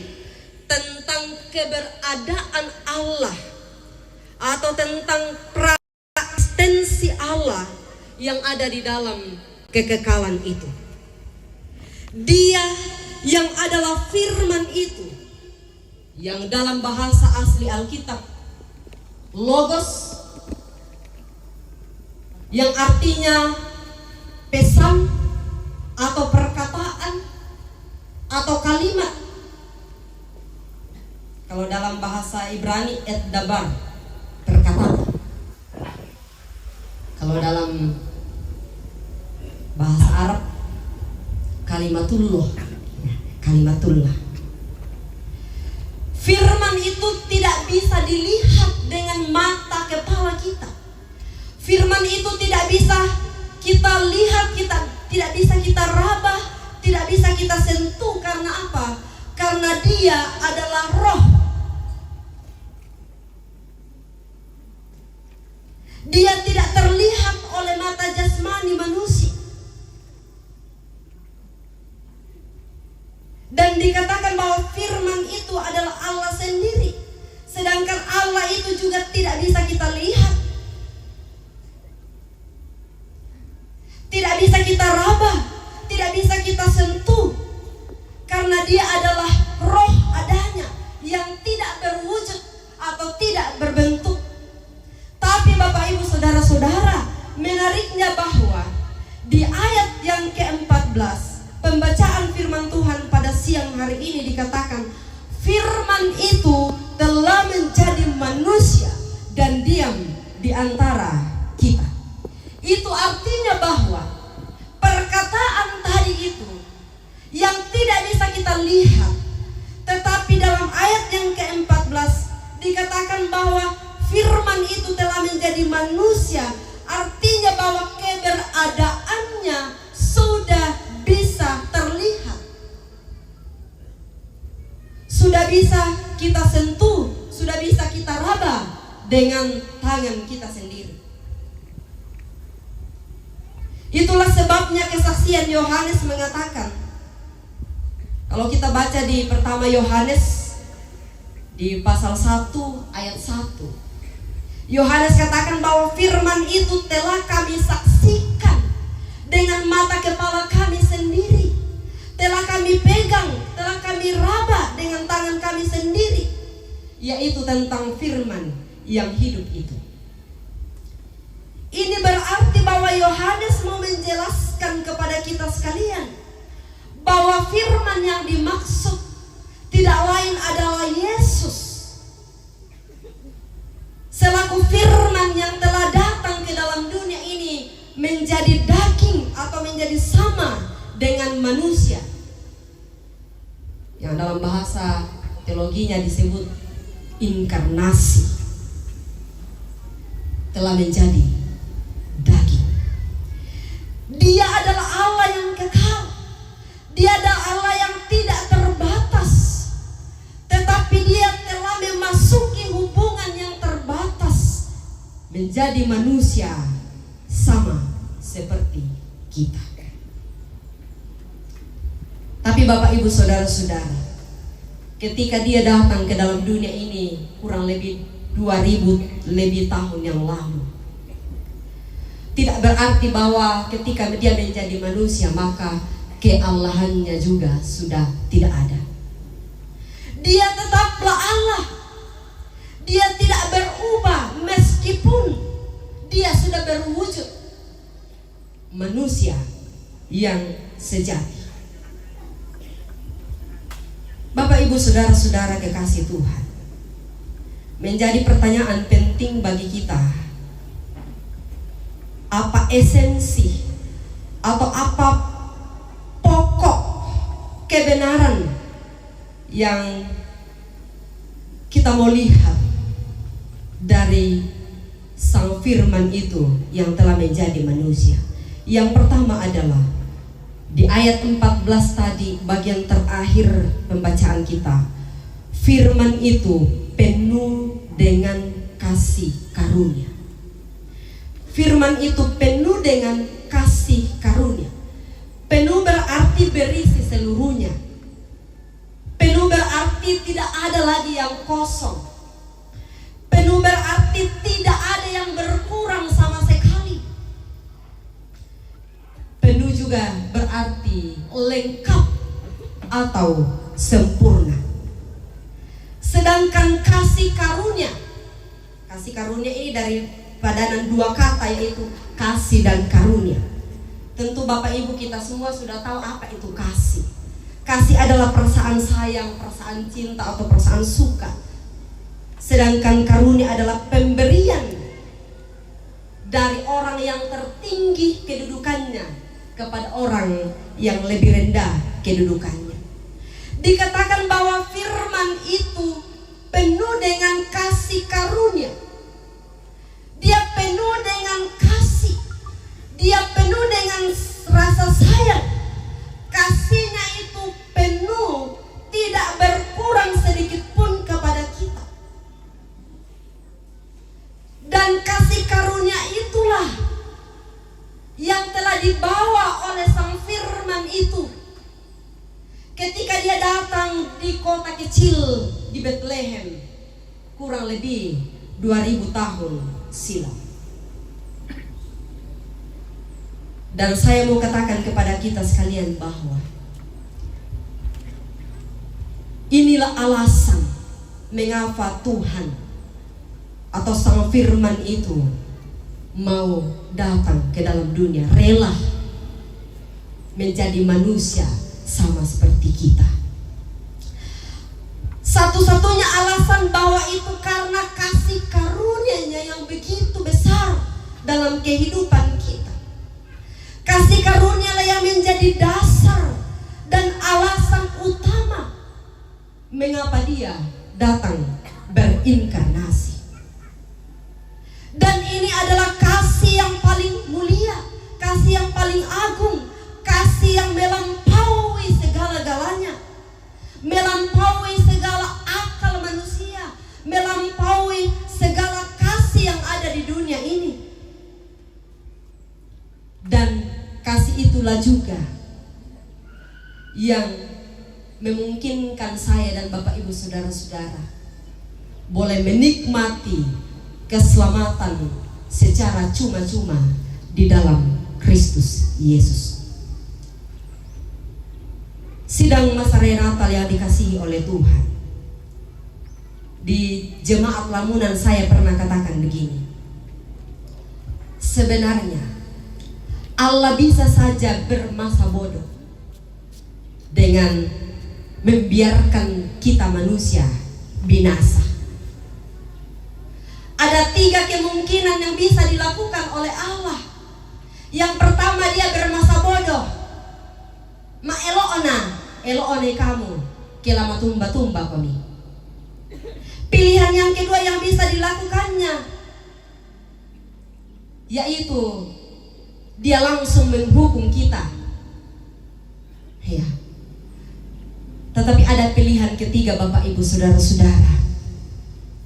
tentang keberadaan Allah atau tentang eksistensi Allah yang ada di dalam kekekalan itu. Dia yang adalah firman itu, yang dalam bahasa asli Alkitab logos, yang artinya pesan atau perkataan atau kalimat. Kalau dalam bahasa Ibrani dabar, perkataan. Kalau dalam bahasa Arab kalimatullah. Firman itu tidak bisa dilihat dengan mata kepala kita. Firman itu tidak bisa kita lihat, tidak bisa kita raba, tidak bisa kita sentuh. Karena apa? Karena Dia adalah roh. Dia tidak terlihat oleh mata jasmani manusia. Dan dikatakan bahwa firman itu adalah Allah sendiri. Sedangkan Allah itu juga tidak bisa kita lihat, tidak bisa kita raba, tidak bisa kita sentuh. Karena Dia adalah roh adanya yang tidak berwujud atau tidak berbentuk. Tapi Bapak Ibu Saudara-saudara, menariknya bahwa di ayat yang ke-14 pembacaan firman Tuhan pada siang hari ini dikatakan firman itu telah menjadi manusia dan diam di antara kita. Itu artinya bahwa perkataan tadi itu yang tidak bisa kita lihat, tetapi dalam ayat yang ke-14 dikatakan bahwa firman itu telah menjadi manusia. Artinya bahwa keberadaannya sudah bisa terlihat, sudah bisa kita sentuh, sudah bisa kita raba dengan tangan kita sendiri. Itulah sebabnya kesaksian Yohanes mengatakan, kalau kita baca di pertama Yohanes di pasal 1 ayat 1, Yohanes katakan bahwa firman itu telah kami saksikan dengan mata kepala kami sendiri, telah kami pegang, telah kami raba dengan tangan kami sendiri, yaitu tentang firman yang hidup itu. Ini berarti bahwa Yohanes mau menjelaskan kepada kita sekalian bahwa firman yang dimaksud tidak lain adalah Yesus selaku firman yang telah datang ke dalam dunia ini menjadi daging atau menjadi sama dengan manusia, yang dalam bahasa teologinya disebut inkarnasi, telah menjadi daging. Dia adalah Allah yang kekal. Dia adalah Allah yang tidak terbatas, tetapi Dia telah memasuki hubungan yang terbatas, menjadi manusia sama seperti kita. Tapi Bapak Ibu Saudara-saudara, ketika Dia datang ke dalam dunia ini kurang lebih 2000 lebih tahun yang lalu, tidak berarti bahwa ketika Dia menjadi manusia maka keallahannya juga sudah tidak ada. Dia tetaplah Allah. Dia tidak berubah meskipun Dia sudah berwujud manusia yang sejati. Bapak Ibu Saudara-saudara kekasih Tuhan, menjadi pertanyaan penting bagi kita, apa esensi atau apa pokok kebenaran yang kita mau lihat dari Sang Firman itu yang telah menjadi manusia. Yang pertama adalah di ayat 14 tadi, bagian terakhir pembacaan kita. Firman itu penuh dengan kasih karunia. Firman itu penuh dengan kasih karunia. Penuh berarti berisi seluruhnya. Penuh berarti tidak ada lagi yang kosong. Penuh berarti tidak ada yang berkurang sama sekali. Penuh juga berarti lengkap atau sempurna. Sedangkan kasih karunia ini dari padanan dua kata, yaitu kasih dan karunia. Tentu Bapak Ibu kita semua sudah tahu apa itu kasih. Kasih adalah perasaan sayang, perasaan cinta atau perasaan suka. Sedangkan karunia adalah pemberian dari orang yang tertinggi kedudukannya kepada orang yang lebih rendah kedudukannya. Dikatakan bahwa firman itu penuh dengan kasih karunia. Dia penuh dengan kasih. Dia penuh dengan rasa sayang. Kasihnya itu penuh, tidak berkurang sedikit pun kepada kita. Dan kasih karunia itulah yang telah dibawa oleh Sang Firman itu ketika dia datang di kota kecil di Bethlehem kurang lebih 2000 tahun silam. Dan saya mau katakan kepada kita sekalian bahwa inilah alasan mengapa Tuhan atau Sang Firman itu mau datang ke dalam dunia, rela menjadi manusia sama seperti kita. Satu-satunya alasan bahwa itu karena kasih karunia-Nya yang begitu besar dalam kehidupan kita. Kasih karunia-lah yang menjadi dasar dan alasan utama mengapa Dia datang berinkarnasi. Dan ini adalah kasih yang paling mulia, kasih yang paling agung, kasih yang melampaui segala-galanya, melampaui segala akal manusia, melampaui segala kasih yang ada di dunia ini. Dan kasih itulah juga yang memungkinkan saya dan Bapak Ibu saudara-saudara boleh menikmati keselamatan secara cuma-cuma di dalam Kristus Yesus. Sidang masa raya Natal yang dikasihi oleh Tuhan, di jemaat Lamunan saya pernah katakan begini: sebenarnya Allah bisa saja bermasa bodoh dengan membiarkan kita manusia binasa. Ada 3 kemungkinan yang bisa dilakukan oleh Allah. Yang pertama, Dia bermasa bodoh. Ma eloone kamu kelama tumba-tumba kami. Pilihan yang kedua yang bisa dilakukannya, yaitu Dia langsung menghukum kita. Ya. Tetapi ada pilihan ketiga Bapak Ibu saudara-saudara,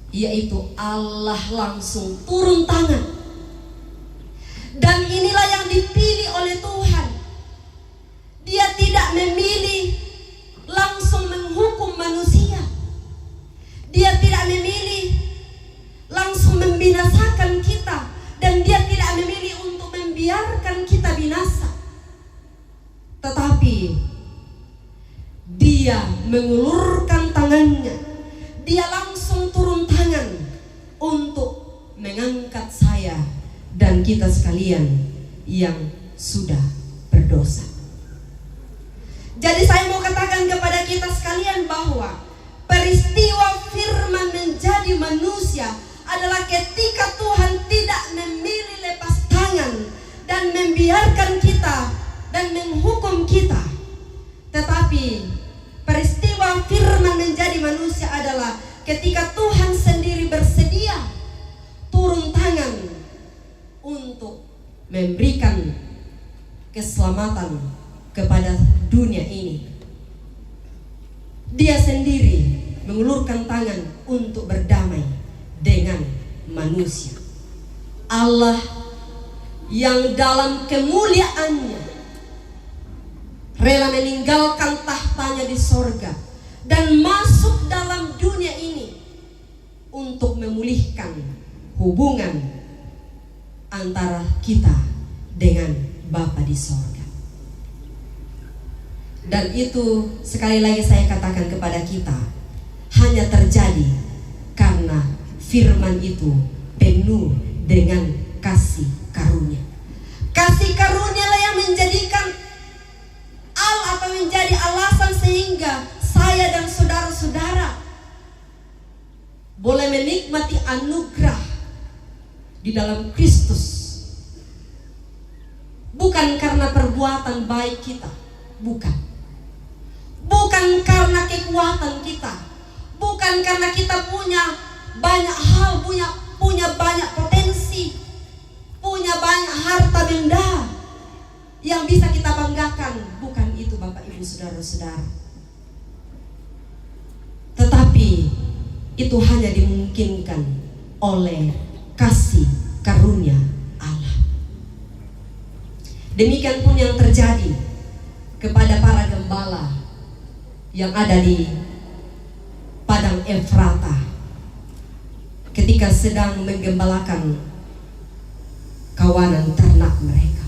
yaitu Allah langsung turun tangan. Dan inilah yang dipilih oleh Tuhan. Dia tidak memilih langsung menghukum manusia. Dia tidak memilih langsung membinasakan kita. Dan Dia tidak memilih untuk membiarkan kita binasa. Tetapi Dia mengulurkan tangannya. Dia langsung turun tangan untuk mengangkat saya dan kita sekalian yang sudah berdosa. Jadi saya mau katakan kepada kita sekalian bahwa peristiwa firman menjadi manusia adalah ketika Tuhan tidak memilih lepas tangan dan membiarkan kita dan menghukum kita. Tetapi peristiwa firman menjadi manusia adalah ketika Tuhan sendiri bersedia turun tangan memberikan keselamatan kepada dunia ini. Dia sendiri mengulurkan tangan untuk berdamai dengan manusia. Allah yang dalam kemuliaannya rela meninggalkan tahtanya di sorga dan masuk dalam dunia ini untuk memulihkan hubungan antara kita dengan Bapa di sorga. Dan itu sekali lagi saya katakan kepada kita, hanya terjadi karena firman itu penuh dengan kasih karunia. Kasih karunia lah yang menjadikan atau menjadi alasan sehingga saya dan saudara-saudara boleh menikmati anugerah di dalam Kristus. Bukan karena perbuatan baik kita, bukan karena kekuatan kita, bukan karena kita punya banyak hal, punya banyak potensi, punya banyak harta benda yang bisa kita banggakan. Bukan itu Bapak Ibu Saudara-saudara. Tetapi itu hanya dimungkinkan oleh kasih karunia Allah. Demikian pun yang terjadi kepada para gembala yang ada di padang Efrata ketika sedang menggembalakan kawanan ternak mereka.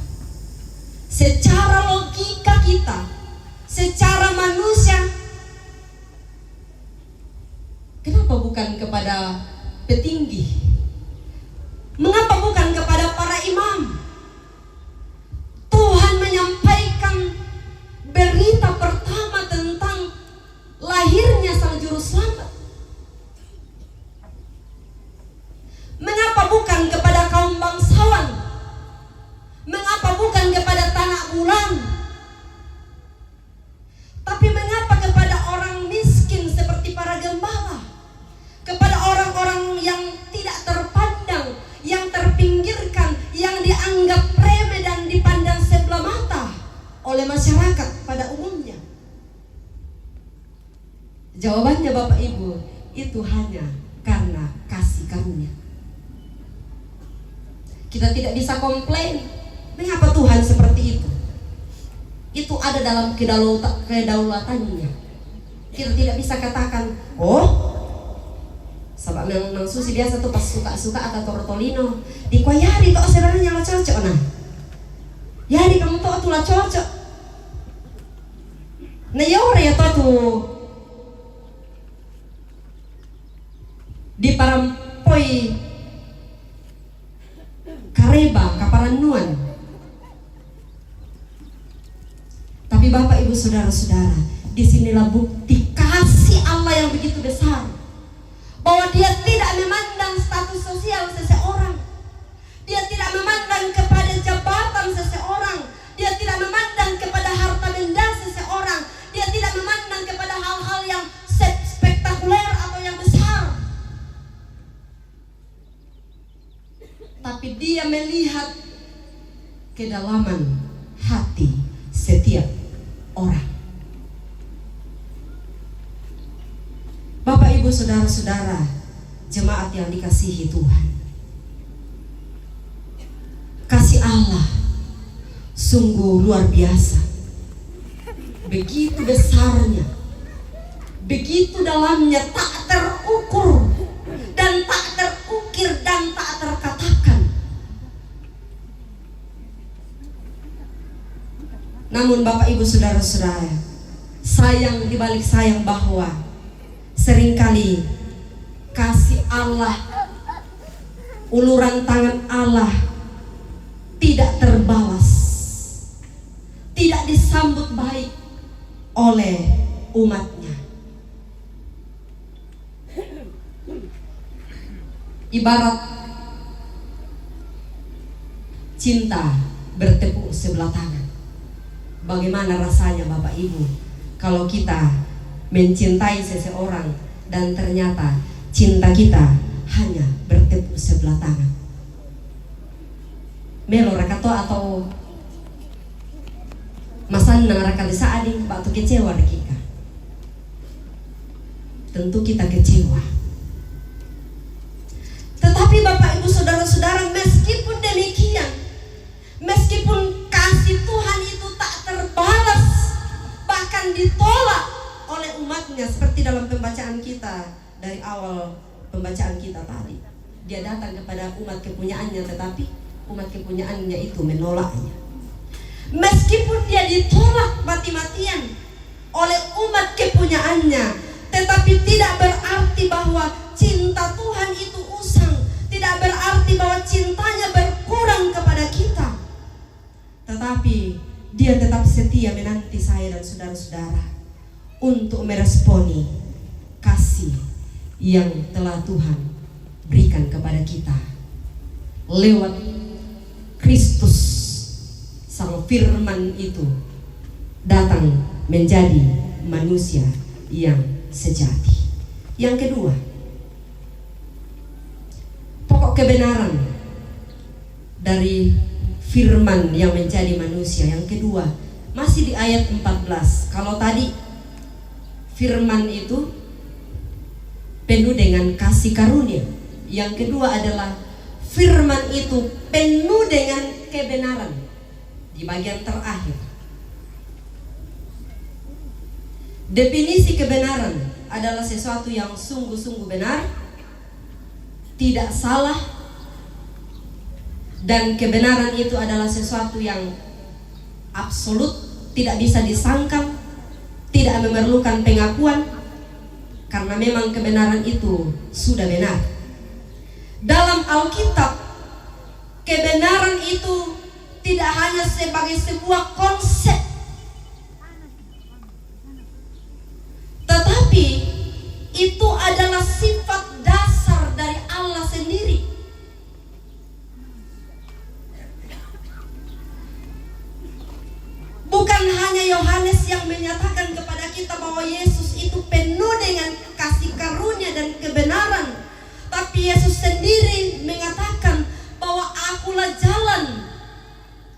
Secara logika kita, secara manusia, kenapa bukan kepada petinggi? Mengapa bukan kepada para imam? Tuhan menyampaikan berita pertama tentang lahirnya sang juru selamat. Mengapa bukan kepada kaum bangsawan? Mengapa bukan kepada tanah bulan? Tapi mengapa kepada orang miskin seperti para gembala? Kepada orang-orang yang tidak terpandang, yang terpinggirkan, yang dianggap remeh dan dipandang sebelah mata oleh masyarakat pada umumnya? Jawabannya Bapak Ibu, itu hanya karena kasih karunia. Kita tidak bisa komplain. Mengapa Tuhan seperti itu? Itu ada dalam kedaulatannya. Kita tidak bisa katakan, oh, sebab nang susi biasa tuh pas suka-suka atau tortolino di kuayari tuh sebenarnya lah cocok nah. Yari kamu tuh lah cocok. Nah yore ya tuh di parampoi kareba kaparanuan. Tapi Bapak Ibu Saudara-saudara, disinilah bukti kasih Allah yang begitu besar, bahwa Dia tidak memandang status sosial seseorang, Dia tidak memandang kepada jabatan seseorang, Dia tidak memandang kepada harta benda seseorang, Dia tidak memandang kepada hal-hal yang spektakuler atau yang besar. Tapi Dia melihat kedalaman hati setiap orang. Bapak Ibu Saudara-saudara, jemaat yang dikasihi Tuhan, kasih Allah sungguh luar biasa. Begitu besarnya, begitu dalamnya, tak terukur dan tak terukir dan tak terkatakan. Namun Bapak Ibu Saudara-saudara, sayang dibalik sayang bahwa seringkali kasih Allah, uluran tangan Allah tidak terbalas, tidak disambut baik oleh umatnya. Ibarat cinta bertepuk sebelah tangan. Bagaimana rasanya Bapak Ibu kalau kita mencintai seseorang dan ternyata cinta kita hanya bertepuk sebelah tangan? melo rakato atau masan nang rakali saading waktu kecewa rekika. Tentu kita kecewa. Tetapi Bapak Ibu Saudara-saudara, meskipun demikian, meskipun kasih Tuhan itu tak terbalas, bahkan ditolak oleh umatnya, seperti dalam pembacaan kita dari awal pembacaan kita tadi. Dia datang kepada umat kepunyaannya, tetapi umat kepunyaannya itu menolaknya. Meskipun dia ditolak mati-matian oleh umat kepunyaannya, tetapi tidak berarti bahwa cinta Tuhan itu usang, tidak berarti bahwa cintanya berkurang kepada kita. Tetapi dia tetap setia menanti saya dan saudara-saudara untuk meresponi kasih yang telah Tuhan berikan kepada kita lewat Kristus, Sang Firman itu datang menjadi manusia yang sejati. Yang kedua, pokok kebenaran dari firman yang menjadi manusia. Yang kedua, masih di ayat 14. Kalau tadi firman itu penuh dengan kasih karunia, yang kedua adalah firman itu penuh dengan kebenaran. Di bagian terakhir, definisi kebenaran adalah sesuatu yang sungguh-sungguh benar, tidak salah, dan kebenaran itu adalah sesuatu yang absolut, tidak bisa disangkal, tidak memerlukan pengakuan, karena memang kebenaran itu sudah benar. Dalam Alkitab, kebenaran itu tidak hanya sebagai sebuah konsep, tetapi itu adalah sifat dasar dari Allah sendiri. Bukan hanya Yohanes yang menyatakan kepada kita bahwa Yesus itu penuh dengan kasih karunia dan kebenaran, tapi Yesus sendiri mengatakan bahwa akulah jalan,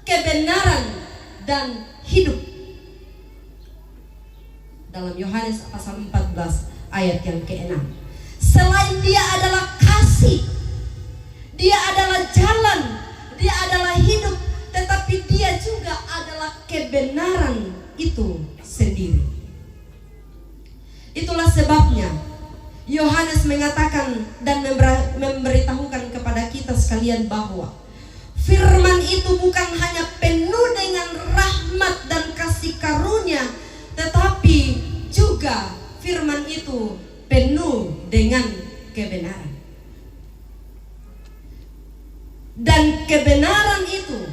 kebenaran, dan hidup. Dalam Yohanes pasal 14 ayat yang ke-6. Selain dia adalah kasih, dia adalah jalan, dia adalah hidup, tetapi dia juga adalah kebenaran itu sendiri. Itulah sebabnya Yohanes mengatakan dan memberitahukan kepada kita sekalian bahwa firman itu bukan hanya penuh dengan rahmat dan kasih karunia, tetapi juga firman itu penuh dengan kebenaran. Dan kebenaran itu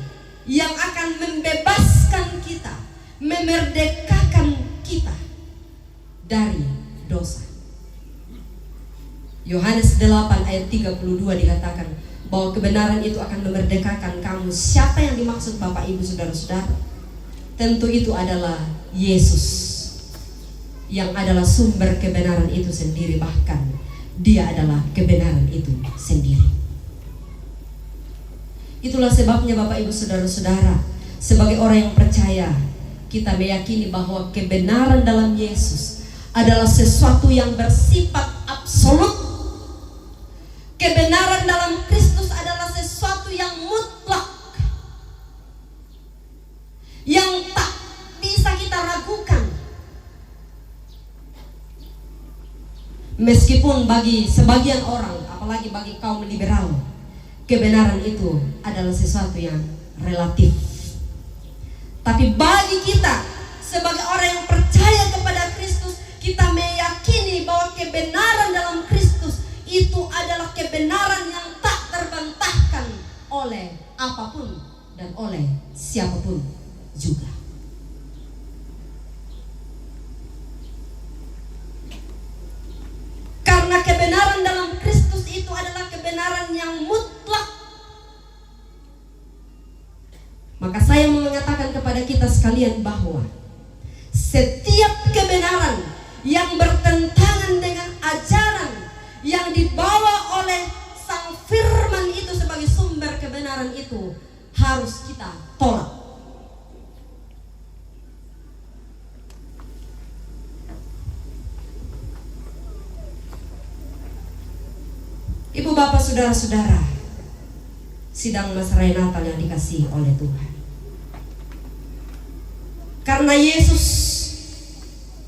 yang akan membebaskan kita, memerdekakan kita dari dosa. Yohanes 8 ayat 32 dikatakan bahwa kebenaran itu akan memerdekakan kamu. Siapa yang dimaksud Bapak Ibu Saudara-saudara? Tentu itu adalah Yesus, yang adalah sumber kebenaran itu sendiri. Bahkan dia adalah kebenaran itu sendiri. Itulah sebabnya Bapak Ibu Saudara-saudara, sebagai orang yang percaya, kita meyakini bahwa kebenaran dalam Yesus adalah sesuatu yang bersifat absolut. Kebenaran dalam Kristus adalah sesuatu yang mutlak, yang tak bisa kita ragukan. Meskipun bagi sebagian orang, apalagi bagi kaum liberal, kebenaran itu adalah sesuatu yang relatif. Tapi bagi kita sebagai orang yang percaya kepada Kristus, kita meyakini bahwa kebenaran dalam Kristus itu adalah kebenaran yang tak terbantahkan oleh apapun dan oleh siapapun juga. Karena kebenaran dalam Kristus itu adalah kebenaran yang mutlak, maka saya mengatakan kepada kita sekalian bahwa setiap kebenaran yang bertentangan dengan ajaran yang dibawa oleh Sang Firman itu sebagai sumber kebenaran itu harus kita tolak. Ibu bapak saudara-saudara, sidang masa raya Natal yang dikasihi oleh Tuhan. Karena Yesus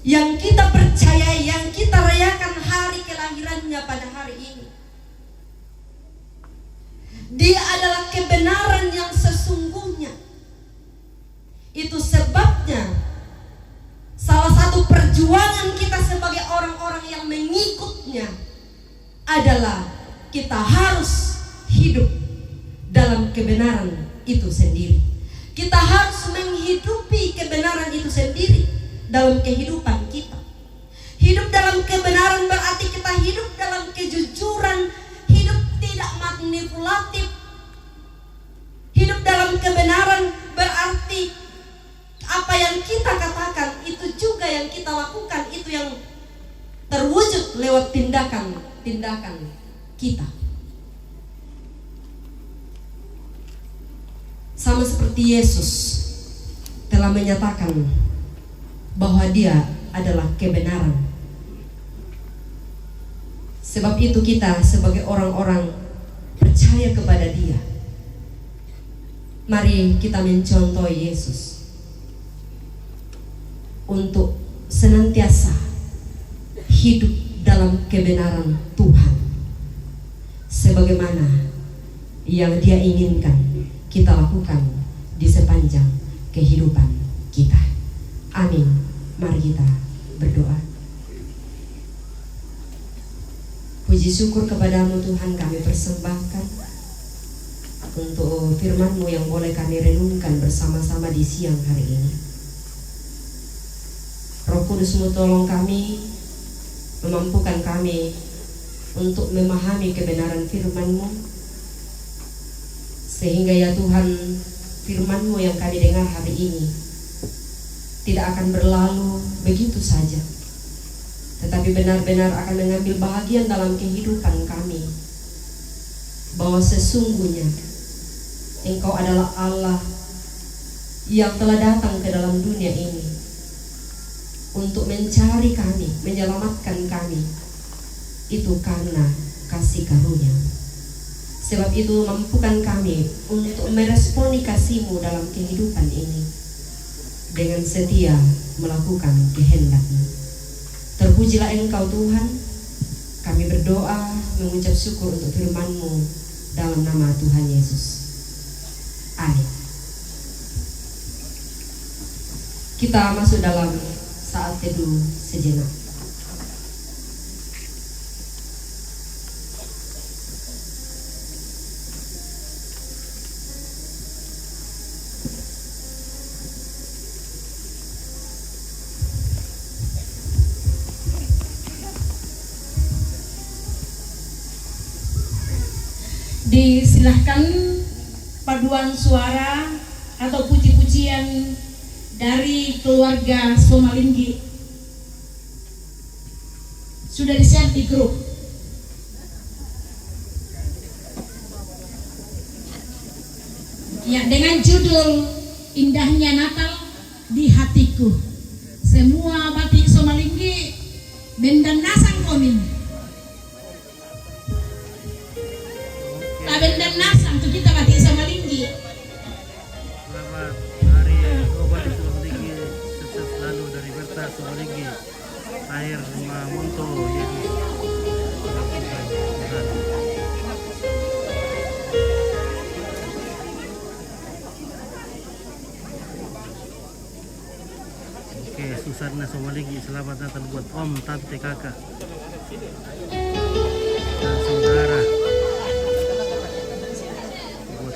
yang kita percayai, yang kita rayakan hari kelahirannya pada hari ini, Dia adalah kebenaran yang sesungguhnya. Itu sebabnya salah satu perjuangan kita sebagai orang-orang yang mengikutnya adalah kita harus hidup dalam kebenaran itu sendiri. Kita harus menghidupi kebenaran itu sendiri dalam kehidupan kita. Hidup dalam kebenaran berarti kita hidup dalam kejujuran, hidup tidak manipulatif. Hidup dalam kebenaran berarti apa yang kita katakan itu juga yang kita lakukan, itu yang terwujud lewat tindakan-tindakan kita. Sama seperti Yesus telah menyatakan bahwa Dia adalah kebenaran. Sebab itu kita sebagai orang-orang percaya kepada Dia, mari kita mencontoh Yesus untuk senantiasa hidup dalam kebenaran Tuhan, sebagaimana yang Dia inginkan kita lakukan di sepanjang kehidupan kita. Amin. Mari kita berdoa. Puji syukur kepadamu Tuhan, kami persembahkan untuk firman-Mu yang boleh kami renungkan bersama-sama di siang hari ini. Roh Kudus-Mu tolong kami, memampukan kami untuk memahami kebenaran firman-Mu, sehingga ya Tuhan, firman-Mu yang kami dengar hari ini tidak akan berlalu begitu saja, tetapi benar-benar akan mengambil bahagian dalam kehidupan kami, bahwa sesungguhnya Engkau adalah Allah yang telah datang ke dalam dunia ini untuk mencari kami, menyelamatkan kami, itu karena kasih karunia. Sebab itu mampukan kami untuk meresponi kasih-Mu dalam kehidupan ini dengan setia melakukan kehendak-Mu. Terpujilah Engkau Tuhan. Kami berdoa mengucap syukur untuk firman-Mu dalam nama Tuhan Yesus. Amin. Kita masuk dalam saat teduh sejenak. Disilahkan paduan suara atau puji-pujian dari keluarga Somalinggi. Sudah di-share di grup. Ya, dengan judul Indahnya Natal di Hatiku. Semua batik Somalinggi bendang nasang komin. Bendang nasang tuh kita batik Somalinggi. Selamat hari batik Somalinggi, sukses selalu dari Berta Somalinggi. Akhir Monto Yesus. Oke, Susanna Somalinggi, selamat Natal buat Om, Tante, Kakak dan saudara.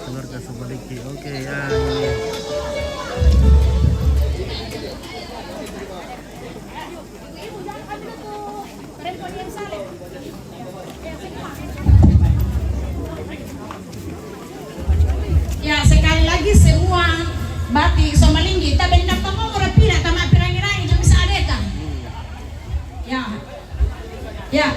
Keluarga Somalinggi. Oke, ya. Ya, sekali lagi semua batik Somalinggi kita benda pengomor pira tama pirangi-rangi cuma bisa adeka. Ya. Ya.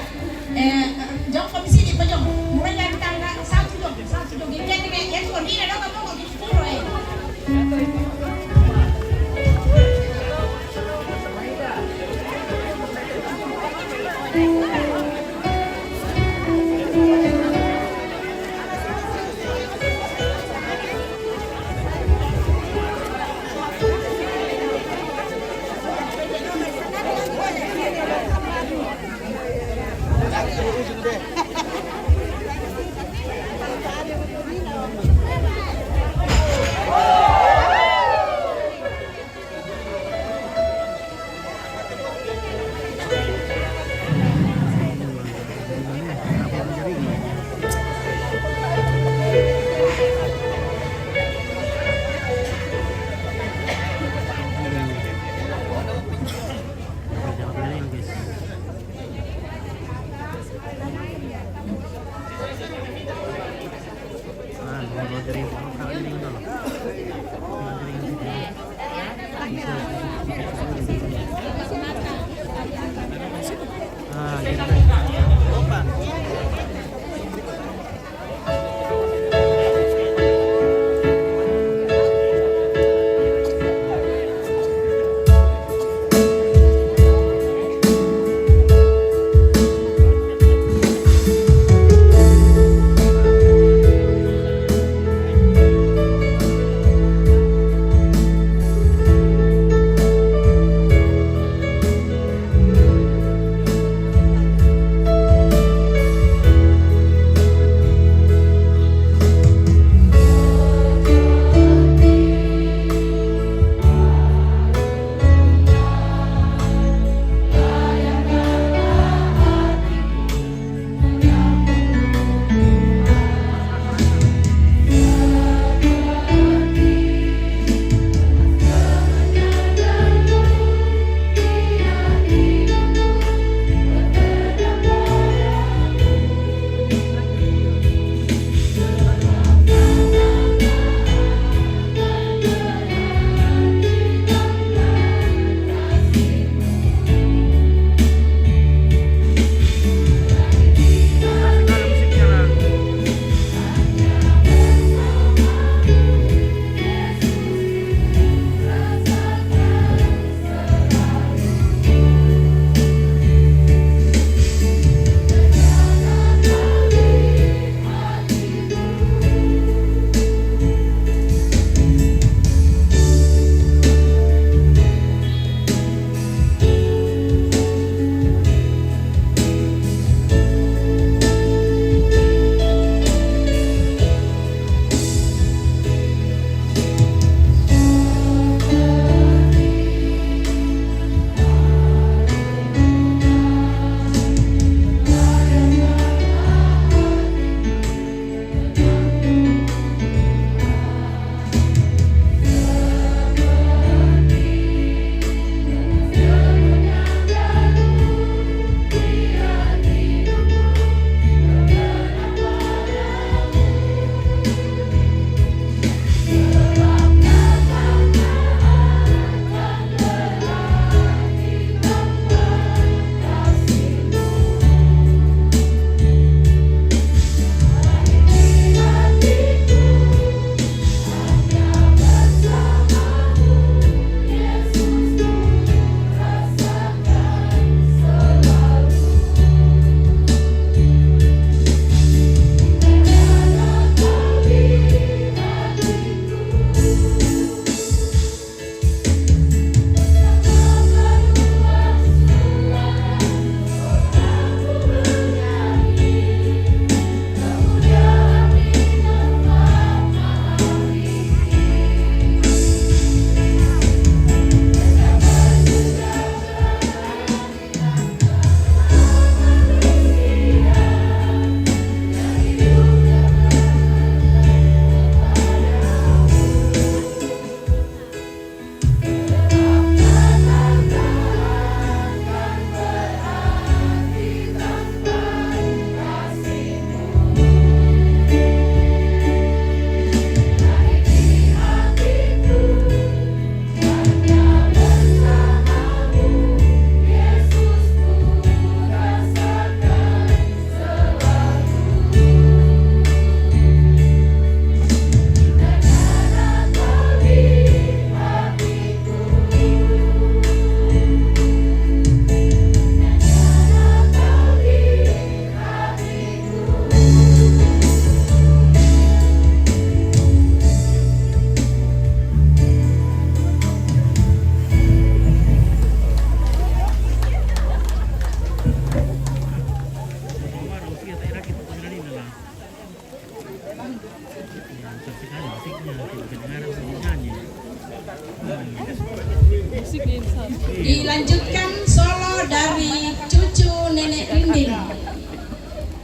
Dilanjutkan solo dari cucu Nenek Rinding.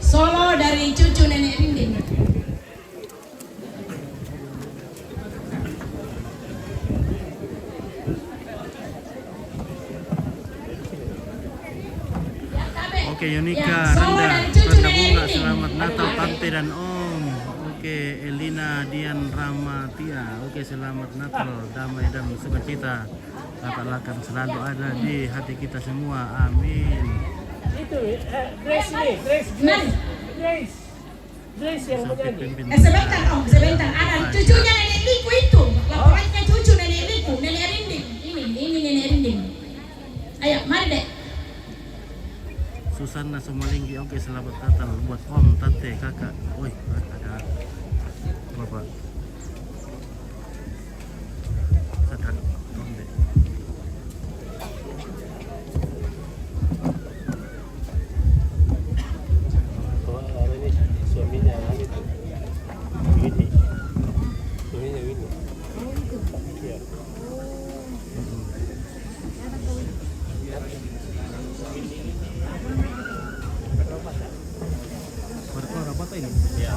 Solo dari cucu Nenek Rinding. Oke, Yunika, Ya, solo Randa, dari cucu Randa Nenek Bunga, Rinding. selamat Natal Tante dan Om. Oke, Elina Dian Ramatia. Oke, selamat Natal, damai dan sukacita. Natal akan selalu ada di hati kita semua. Amin. Itu Grace ini, Grace yang menyanyi. Sebentar Om, sebentar. Ada cucunya Nenek Liku itu. Laporannya cucu Nenek Liku, Nenek Rinding. Ini Nenek Rinding. Ayo, mari dek. Susana Somalinggi, oke, selamat Natal buat Om, Tante, Kakak. Woi, ada Bapak. Sadrak, Om deh. Suaminya itu Winnie. Suaminya Winnie. Iya. Apa ini? Ya.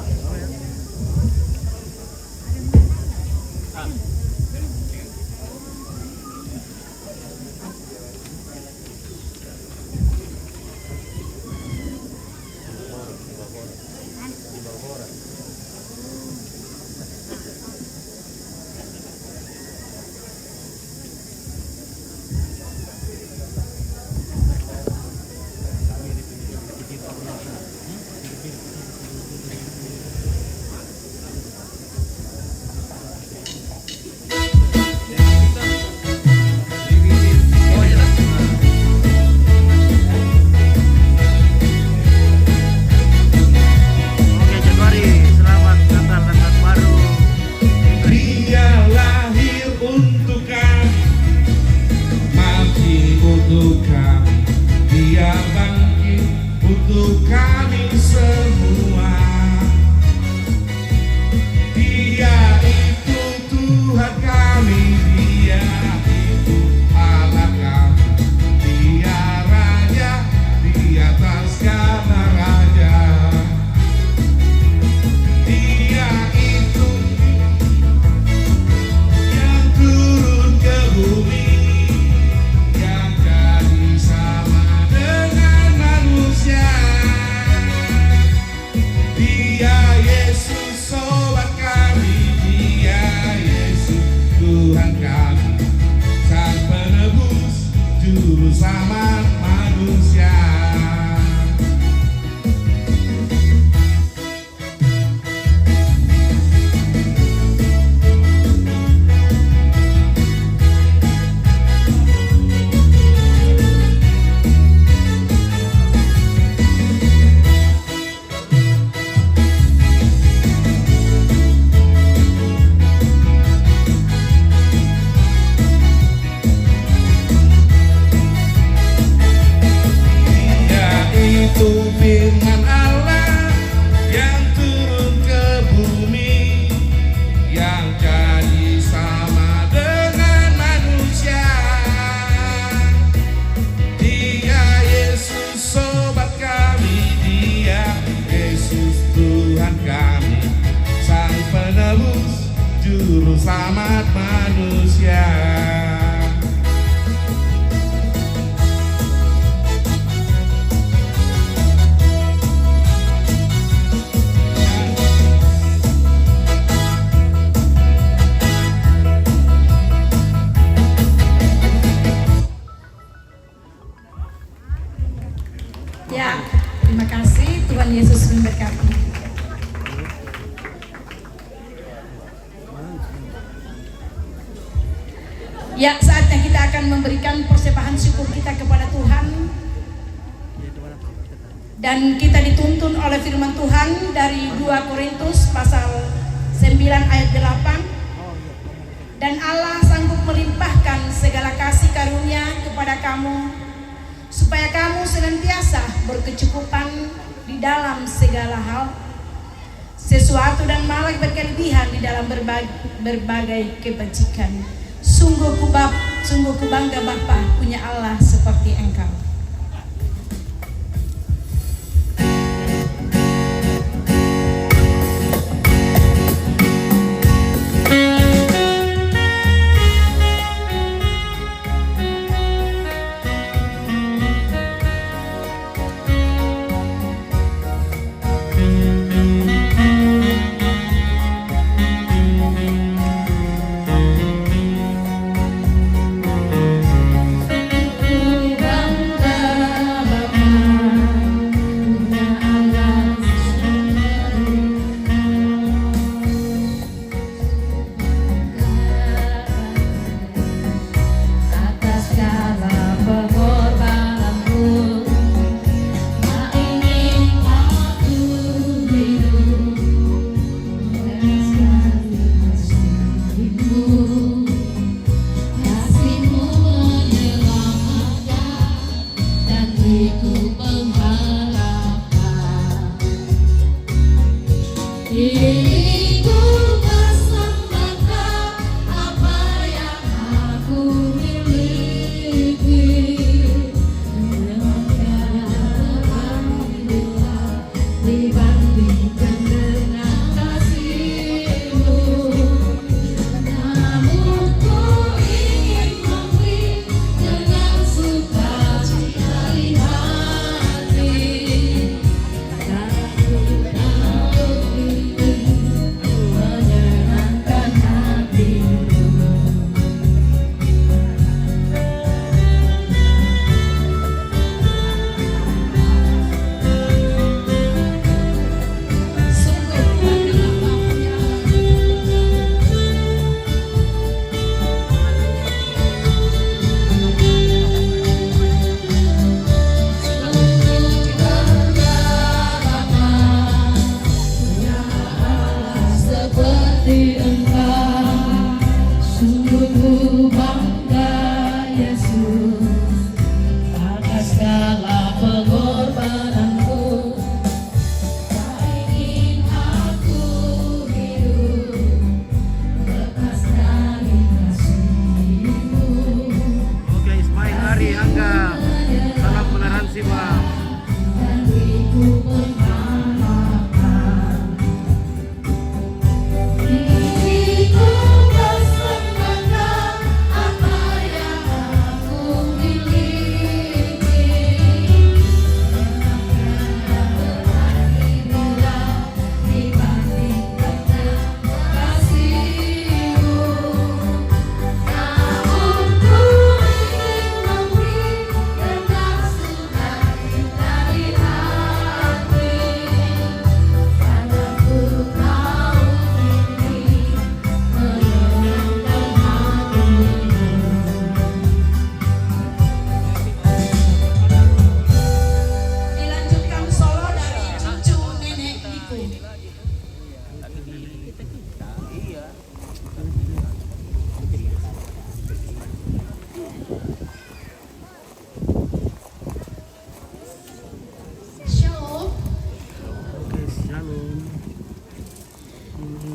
selamat manusia. Ya, terima kasih. Tuhan Yesus memberkati. Ya, saatnya kita akan memberikan persembahan syukur kita kepada Tuhan. Dan kita dituntun oleh firman Tuhan dari 2 Korintus pasal 9 ayat 8. Dan Allah sanggup melimpahkan segala kasih karunia kepada kamu, supaya kamu senantiasa berkecukupan di dalam segala hal, sesuatu dan malah berkelebihan di dalam berbagai kebajikan. Sungguh Sungguh ku bangga Bapa punya Allah seperti Engkau.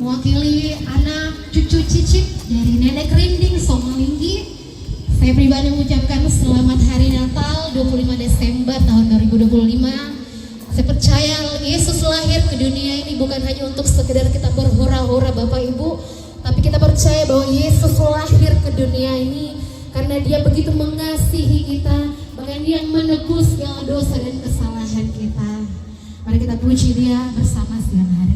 Mewakili anak cucu cicit dari Nenek Rinding Somalinggi, saya pribadi mengucapkan selamat Hari Natal 25 Desember tahun 2025. Saya percaya Yesus lahir ke dunia ini bukan hanya untuk sekedar kita berhora-hora Bapak Ibu, tapi kita percaya bahwa Yesus lahir ke dunia ini karena Dia begitu mengasihi kita, bahkan Dia menebus segala dosa dan kesalahan kita. Mari kita puji Dia bersama siang hari.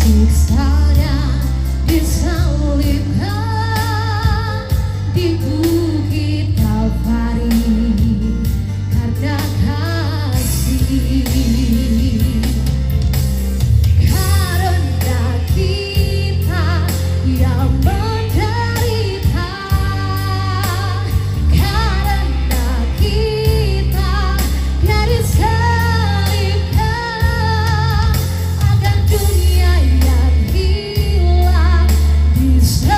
disiksa dan disalibkan di bukit Kalvari karena kasih. Karena kita yang menderita, karena kita yang disalibkan, agar dunia yang hilang diselamatkan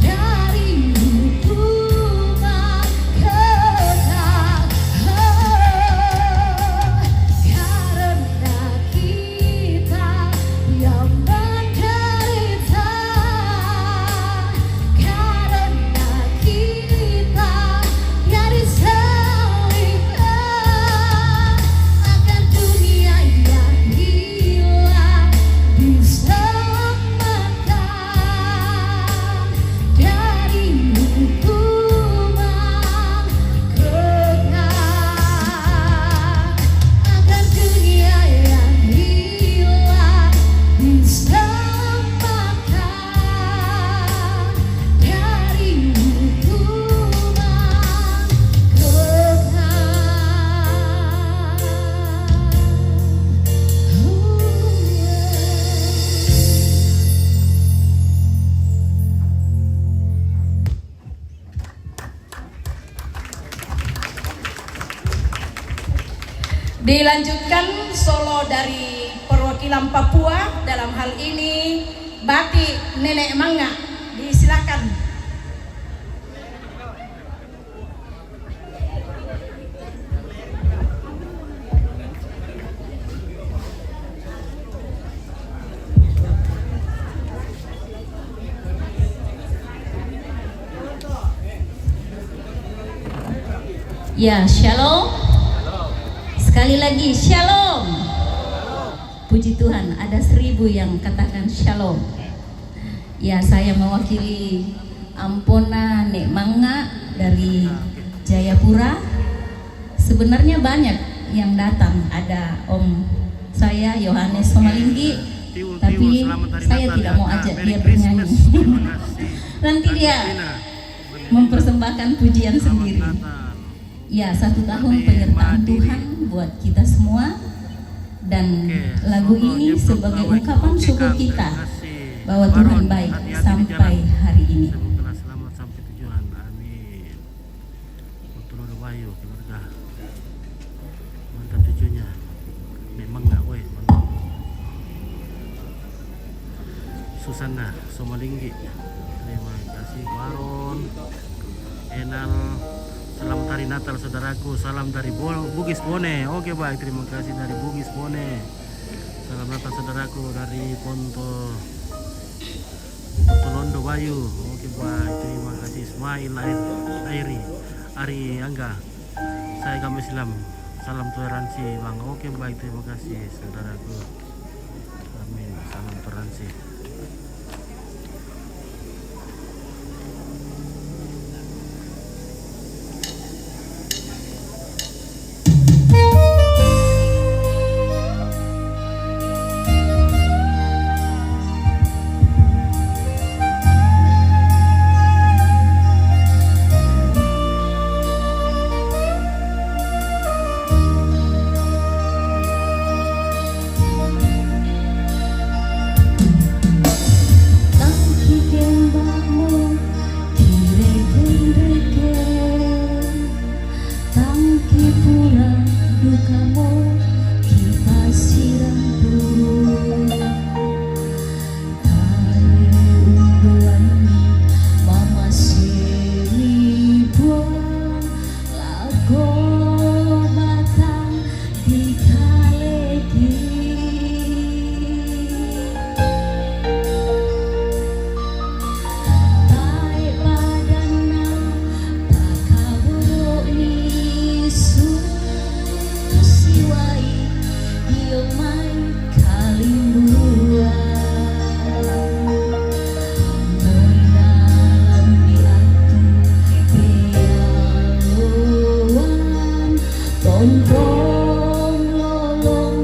dari hukuman kekal. Karena kita yang menderita, karena kita yang disalibkan, agar dunia yang hilang diselamatkan dari hukuman kekal. Agar dunia yang hilang diselamatkan dari hukuman Dilanjutkan solo dari perwakilan Papua, dalam hal ini Batik Nenek Mangga. Disilakan. Ya, shalom. Sekali lagi shalom. Puji Tuhan, ada 1000 yang katakan shalom. Ya, saya mewakili Ampona Nek Mangga dari Jayapura. Sebenarnya banyak yang datang, ada Om saya Yohanes Somalinggi, tapi saya tidak mau ajak dia bernyanyi. Nanti dia mempersembahkan pujian sendiri. Ya, 1 tahun penyertaan Tuhan buat kita semua, dan lagu ini sebagai ungkapan syukur kita bahwa Tuhan baik sampai hari ini. Semoga selamat sampai tujuan. Amin. Untuk Bayu keluarga, mantap cucunya. Memang nggak, woi. Susana Somalinggi, terima kasih. Baron Enal, selamat hari Natal saudaraku. Salam dari Bugis Bone. Oke baik, terima kasih dari Bugis Bone. Salam Natal saudaraku dari Ponto Londo Bayu. Oke baik, terima kasih. Ismail Ari Angga. Saya kami Islam. Salam toleransi bang. Oke baik, terima kasih saudaraku. Amin. Salam toleransi. Lolong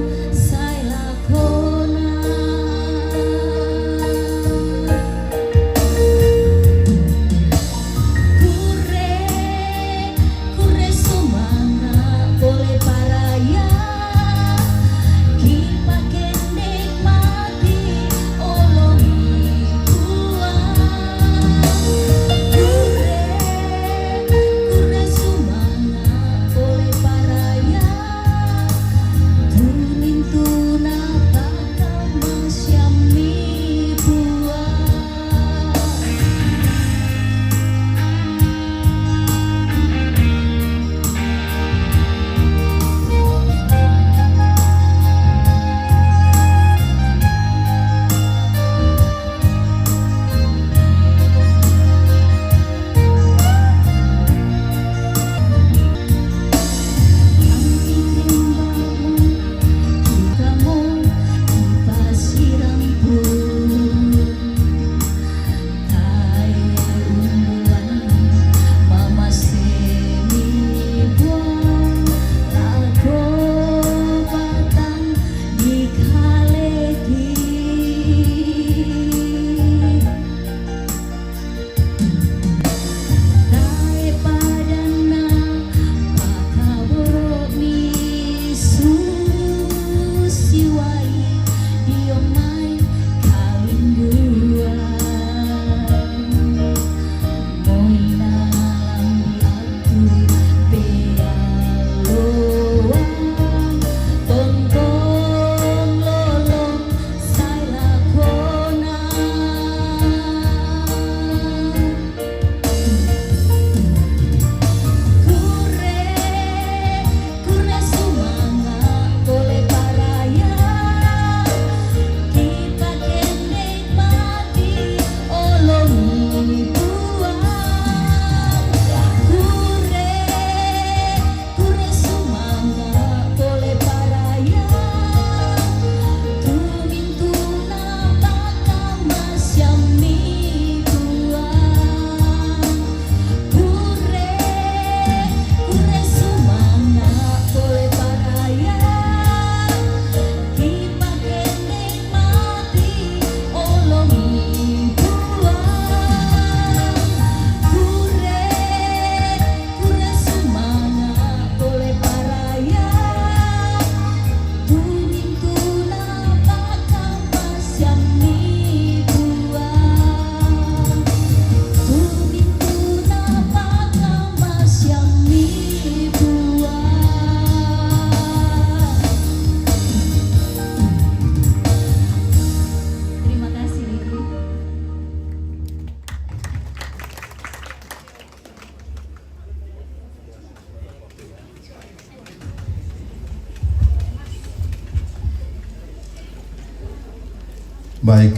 Baik,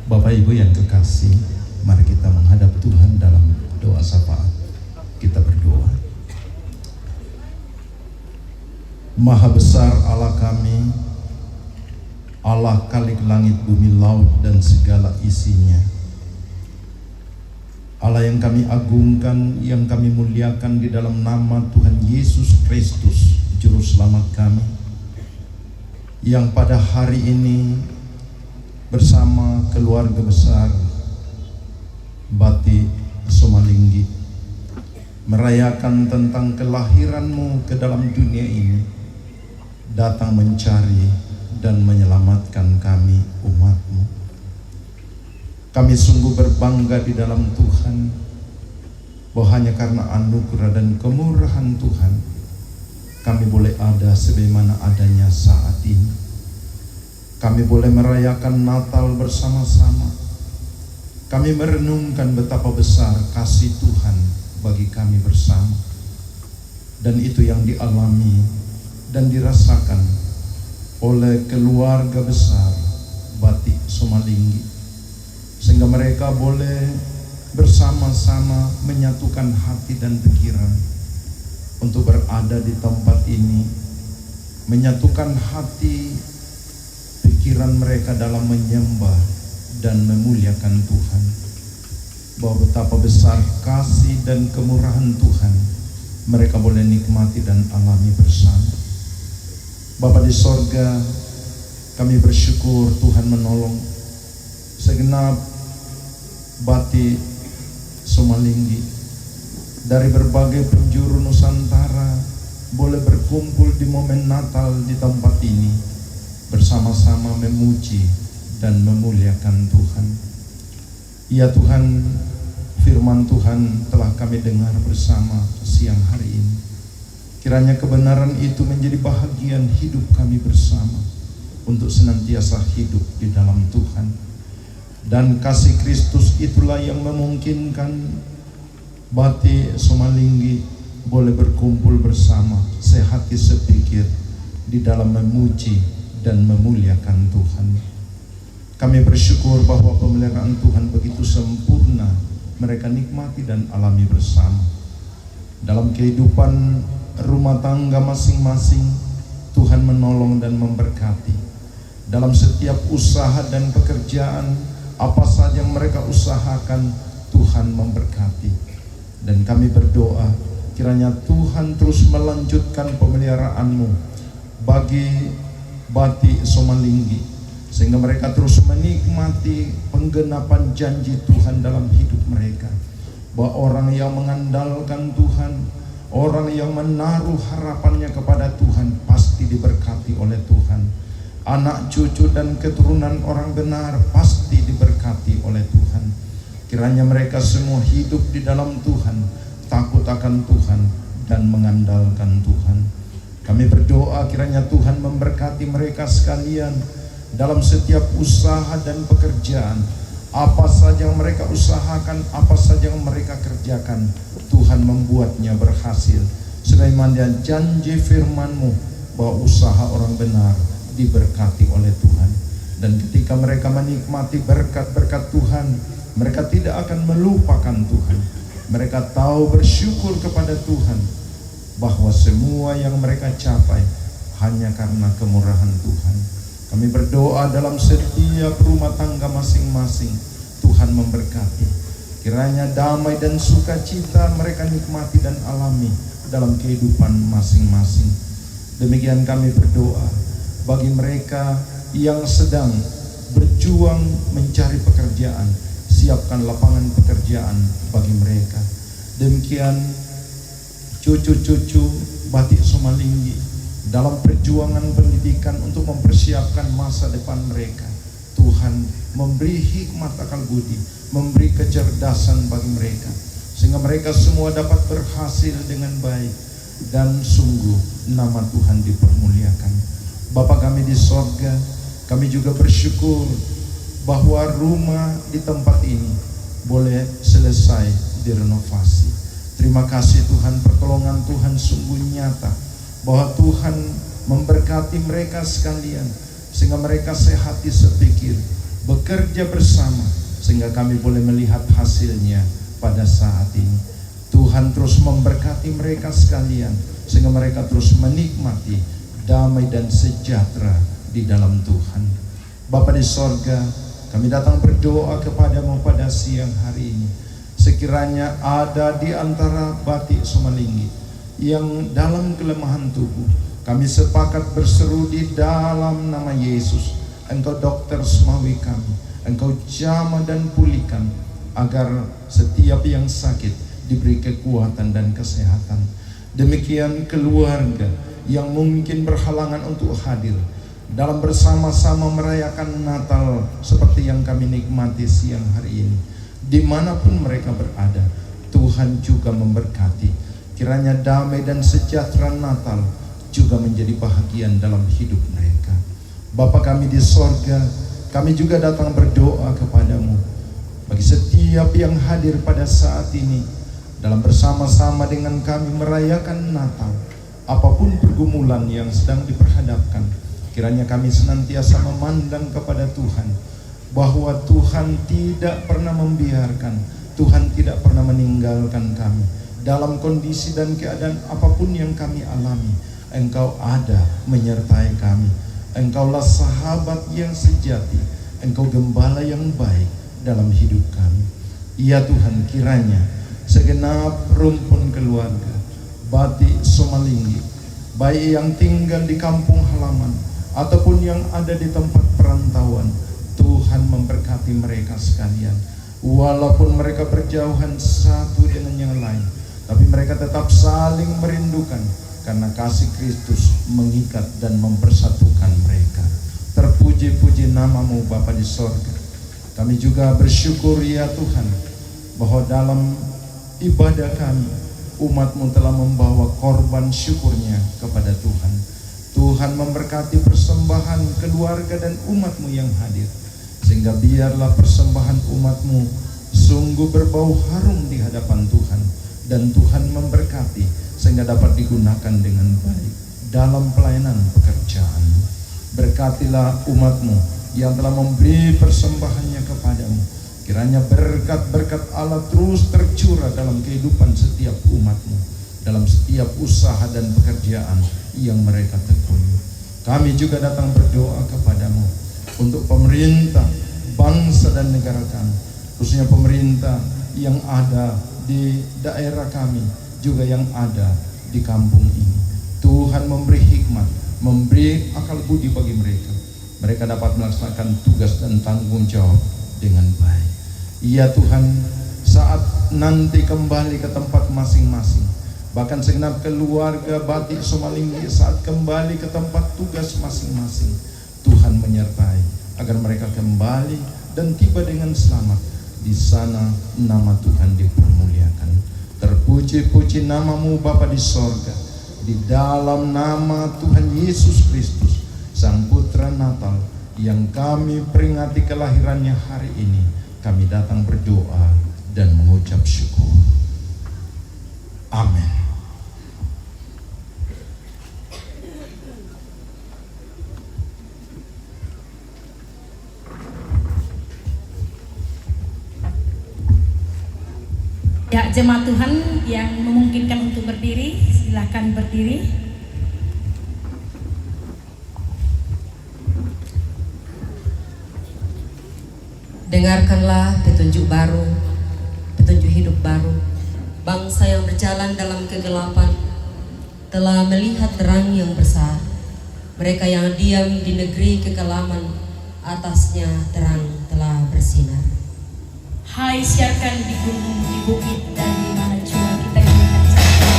Bapak Ibu yang kekasih, mari kita menghadap Tuhan dalam doa syafaat. Kita berdoa. Maha besar Allah kami, Allah Khalik langit bumi laut dan segala isinya. Allah yang kami agungkan, yang kami muliakan di dalam nama Tuhan Yesus Kristus, Juru Selamat kami, yang pada hari ini bersama keluarga besar Bati Somalinggi merayakan tentang kelahiranmu ke dalam dunia ini, datang mencari dan menyelamatkan kami umatmu. Kami sungguh berbangga di dalam Tuhan, bahwa hanya karena anugerah dan kemurahan Tuhan kami boleh ada sebagaimana adanya saat ini. Kami boleh merayakan Natal bersama-sama. Kami merenungkan betapa besar kasih Tuhan bagi kami bersama. Dan itu yang dialami dan dirasakan oleh keluarga besar Bati Somalinggi, sehingga mereka boleh bersama-sama menyatukan hati dan pikiran untuk berada di tempat ini, menyatukan hati pikiran mereka dalam menyembah dan memuliakan Tuhan, bahwa betapa besar kasih dan kemurahan Tuhan mereka boleh nikmati dan alami bersama. Bapa di sorga, kami bersyukur Tuhan menolong segenap Bati Somalinggi dari berbagai penjuru Nusantara boleh berkumpul di momen Natal di tempat ini, bersama-sama memuji dan memuliakan Tuhan. Ya Tuhan, firman Tuhan telah kami dengar bersama siang hari ini. Kiranya kebenaran itu menjadi bahagian hidup kami bersama untuk senantiasa hidup di dalam Tuhan. Dan kasih Kristus itulah yang memungkinkan Bati Somalinggi boleh berkumpul bersama sehati sepikir di dalam memuji dan memuliakan Tuhan. Kami bersyukur bahwa pemeliharaan Tuhan begitu sempurna mereka nikmati dan alami bersama. Dalam kehidupan rumah tangga masing-masing, Tuhan menolong dan memberkati. Dalam setiap usaha dan pekerjaan, apa saja yang mereka usahakan, Tuhan memberkati. Dan kami berdoa, kiranya Tuhan terus melanjutkan pemeliharaan-Mu bagi Bati Somalinggi, sehingga mereka terus menikmati penggenapan janji Tuhan dalam hidup mereka, bahwa orang yang mengandalkan Tuhan, orang yang menaruh harapannya kepada Tuhan pasti diberkati oleh Tuhan. Anak cucu dan keturunan orang benar pasti diberkati oleh Tuhan. Kiranya mereka semua hidup di dalam Tuhan, takut akan Tuhan dan mengandalkan Tuhan. Kami berdoa kiranya Tuhan memberkati mereka sekalian dalam setiap usaha dan pekerjaan. Apa saja yang mereka usahakan, apa saja yang mereka kerjakan, Tuhan membuatnya berhasil. Sebagaimana janji firman-Mu bahwa usaha orang benar diberkati oleh Tuhan. Dan ketika mereka menikmati berkat-berkat Tuhan, mereka tidak akan melupakan Tuhan. Mereka tahu bersyukur kepada Tuhan, bahwa semua yang mereka capai hanya karena kemurahan Tuhan. Kami berdoa dalam setiap rumah tangga masing-masing, Tuhan memberkati. Kiranya damai dan sukacita mereka nikmati dan alami dalam kehidupan masing-masing. Demikian kami berdoa bagi mereka yang sedang berjuang mencari pekerjaan, siapkan lapangan pekerjaan bagi mereka. Demikian cucu-cucu Bati Somalinggi dalam perjuangan pendidikan untuk mempersiapkan masa depan mereka. Tuhan memberi hikmat akal budi, memberi kecerdasan bagi mereka, sehingga mereka semua dapat berhasil dengan baik, dan sungguh nama Tuhan dipermuliakan. Bapa kami di sorga, kami juga bersyukur bahwa rumah di tempat ini boleh selesai direnovasi. Terima kasih Tuhan, pertolongan Tuhan sungguh nyata, bahwa Tuhan memberkati mereka sekalian sehingga mereka sehati sepikir, bekerja bersama, sehingga kami boleh melihat hasilnya pada saat ini. Tuhan terus memberkati mereka sekalian, sehingga mereka terus menikmati damai dan sejahtera di dalam Tuhan. Bapa di sorga, kami datang berdoa kepadamu pada siang hari ini. Sekiranya ada di antara Batik Somalinggi yang dalam kelemahan tubuh, kami sepakat berseru di dalam nama Yesus, Engkau dokter semawi kami, Engkau jamah dan pulihkan, agar setiap yang sakit diberi kekuatan dan kesehatan. Demikian keluarga yang mungkin berhalangan untuk hadir dalam bersama-sama merayakan Natal seperti yang kami nikmati siang hari ini, dimanapun mereka berada, Tuhan juga memberkati. Kiranya damai dan sejahtera Natal juga menjadi bahagian dalam hidup mereka. Bapa kami di sorga, kami juga datang berdoa kepadamu bagi setiap yang hadir pada saat ini dalam bersama-sama dengan kami merayakan Natal. Apapun pergumulan yang sedang diperhadapkan, kiranya kami senantiasa memandang kepada Tuhan, bahwa Tuhan tidak pernah membiarkan, Tuhan tidak pernah meninggalkan kami. Dalam kondisi dan keadaan apapun yang kami alami, Engkau ada menyertai kami. Engkaulah sahabat yang sejati, Engkau gembala yang baik dalam hidup kami. Ya Tuhan, kiranya segenap rumpun keluarga Batik Somalinggi, baik yang tinggal di kampung halaman ataupun yang ada di tempat perantauan, Tuhan memberkati mereka sekalian. Walaupun mereka berjauhan satu dengan yang lain, tapi mereka tetap saling merindukan, karena kasih Kristus mengikat dan mempersatukan mereka. Terpuji-puji namamu Bapa di sorga. Kami juga bersyukur ya Tuhan, bahwa dalam ibadah kami, umat-Mu telah membawa korban syukurnya kepada Tuhan. Tuhan memberkati persembahan keluarga dan umat-Mu yang hadir, sehingga biarlah persembahan umat-Mu sungguh berbau harum di hadapan Tuhan, dan Tuhan memberkati sehingga dapat digunakan dengan baik dalam pelayanan pekerjaan. Berkatilah umat-Mu yang telah memberi persembahannya kepadamu. Kiranya berkat-berkat Allah terus tercurah dalam kehidupan setiap umat-Mu, dalam setiap usaha dan pekerjaan yang mereka tekuni. Kami juga datang berdoa kepadamu untuk pemerintah, bangsa dan negara kami, khususnya pemerintah yang ada di daerah kami, juga yang ada di kampung ini. Tuhan memberi hikmat, memberi akal budi bagi mereka. Mereka dapat melaksanakan tugas dan tanggung jawab dengan baik. Ya Tuhan, saat nanti kembali ke tempat masing-masing, bahkan segenap keluarga Batik Somalinggi saat kembali ke tempat tugas masing-masing, Tuhan menyertai agar mereka kembali dan tiba dengan selamat. Di sana nama Tuhan dipermuliakan. Terpuji-puji namamu Bapa di sorga. Di dalam nama Tuhan Yesus Kristus, Sang Putra Natal, yang kami peringati kelahirannya hari ini, kami datang berdoa dan mengucap syukur. Amin. Ya, jemaat Tuhan yang memungkinkan untuk berdiri, silakan berdiri. Dengarkanlah petunjuk baru, petunjuk hidup baru. Bangsa yang berjalan dalam kegelapan telah melihat terang yang besar. Mereka yang diam di negeri kekelaman, atasnya terang telah bersinar. Hai, siarkan di gunung, di bukit, dan di mana jua kita inginkan saja.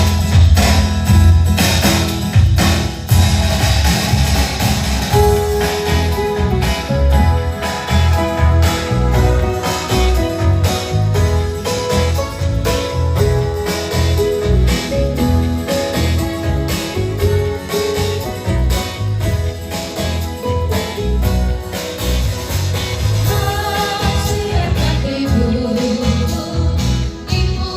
Ibu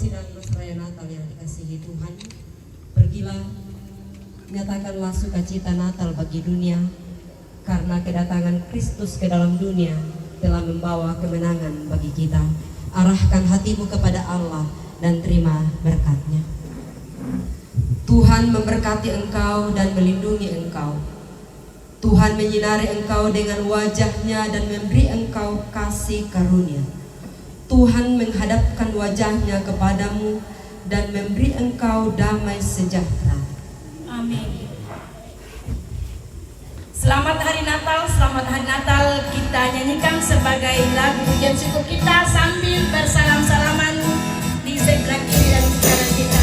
sidang Masa Raya Natal yang dikasihi Tuhan, pergilah, nyatakanlah sukacita Natal bagi dunia, karena kedatangan Kristus ke dalam dunia telah membawa kemenangan bagi kita. Arahkan hatimu kepada Allah dan terima berkat-Nya. Tuhan memberkati engkau dan melindungi engkau. Tuhan menyinari engkau dengan wajah-Nya dan memberi engkau kasih karunia. Tuhan menghadapkan wajah-Nya kepadamu dan memberi engkau damai sejahtera. Amin. Selamat Hari Natal, selamat Hari Natal kita nyanyikan sebagai lagu pujian syukur kita sambil bersalam-salaman di sebelah kiri dan kanan kita.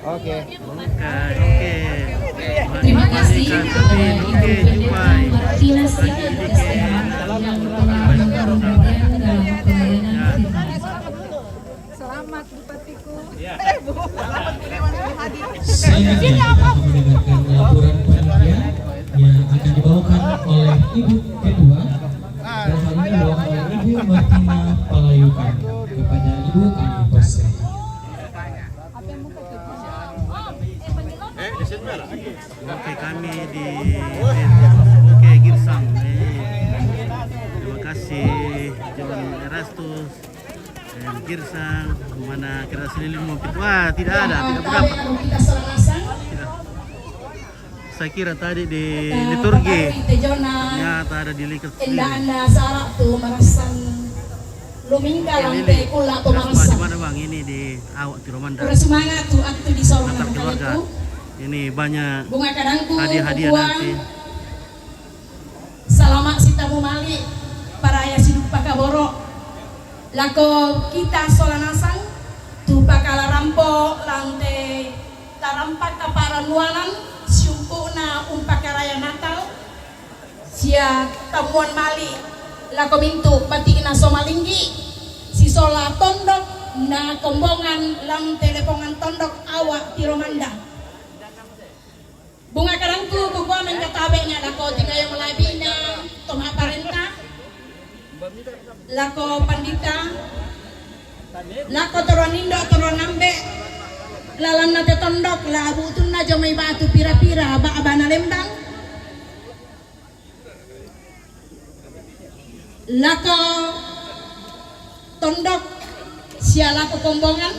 Oke. Terima kasih kepada Ibu Pendeta Martina Sita Esteban yang telah memberikan dalam pelayanan firman. Selamat Bupatiku. Selanjutnya kita akan mendengarkan laporan panitia yang akan dibawakan oleh Ibu Ketua dan hal ini dibawakan oleh Ibu Martina Palayukan. Kepada Ibu kami persilakan. Oke, kami di Girsang. Terima kasih John Erastus dan Girsang, mana kira selilin mau wah tidak ada, tidak berdapat. Tidak. Saya kira tadi di liturgi ternyata ada di liturgi. Anda sarak tuh merasan lumingka lantai kula tuh merasan. Mana bang ini di awak di Romanda. Udah semangat tuh aktu di Sorong keluarga. Ini banyak bunga kadangku, hadiah-hadiah nanti. Selamat sitamu mali para ayah siduk pakaboro. Lako kita solanasang tu pakala rampo lantai tarampak kaparan nuanan siumpuna umpakaraya Natal sia tamuan mali lako mintu batik na somalinggi si sola tondok na kombongan lam telepongan tondok awak tiromanda. Bunga karangku kukwa menkatabe nga lako tingay malabina toma parenta lako pandita lako toronindo toronambe lalan na te tondok la butun na jomay batu pira-pira aba na lembang lako tondok siala ko kombongan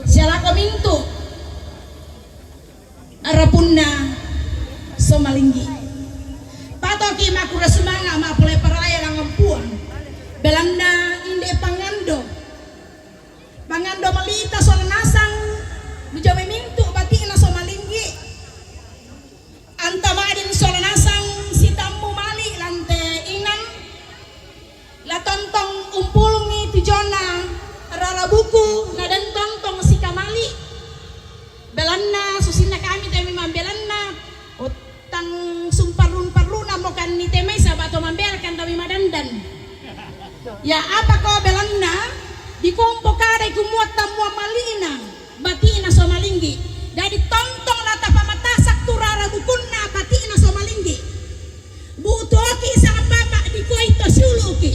siala ko mintu arapunna somalinggi patoki makura sumanga mapule paraya langampuan belanda inde pangando malita soal nasang bujawe mintu bati na somalinggi antamadin soal nasang sitammu mali lante inan la tontong umpulungi tujona rara buku na dan tontong si kamali belanna susina kami temi mambelanna utang sumparun-paruna mo kan ni temay sabato mambel kan kami madandan ya apa ko belanna dikompo kare kumuat tamua malina batina somalinggi jadi tontong lata pamatasak turara bukunna batina somalinggi butoki sang papa dikuaito suluki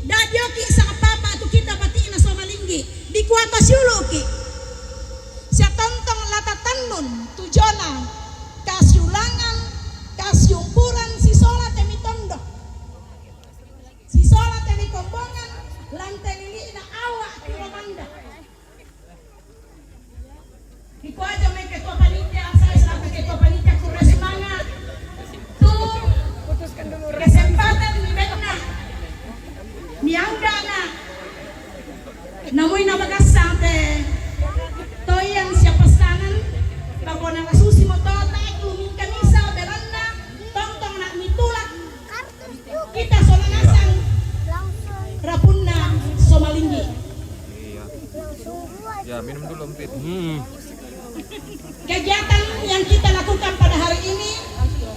dadyoki sang papa tu kita batina somalinggi dikuato suluki sia tontong lata tanun tujona kasiulangan kasiumpuran si sola temi tondok si sola temi kombongan lantai lili na awak kiromanda iko aja may ketua panitia saya selaku ketua panitia kurang semangat tuh kesempatan ni betna miangga namoy na magasang te toyan siya pasanan bago na kasusi mo to taek luming kamisa belanda tongtong na mitulak kita solanasang rapunna somalinggi ya minum dulu empit. Kegiatan yang kita lakukan pada hari ini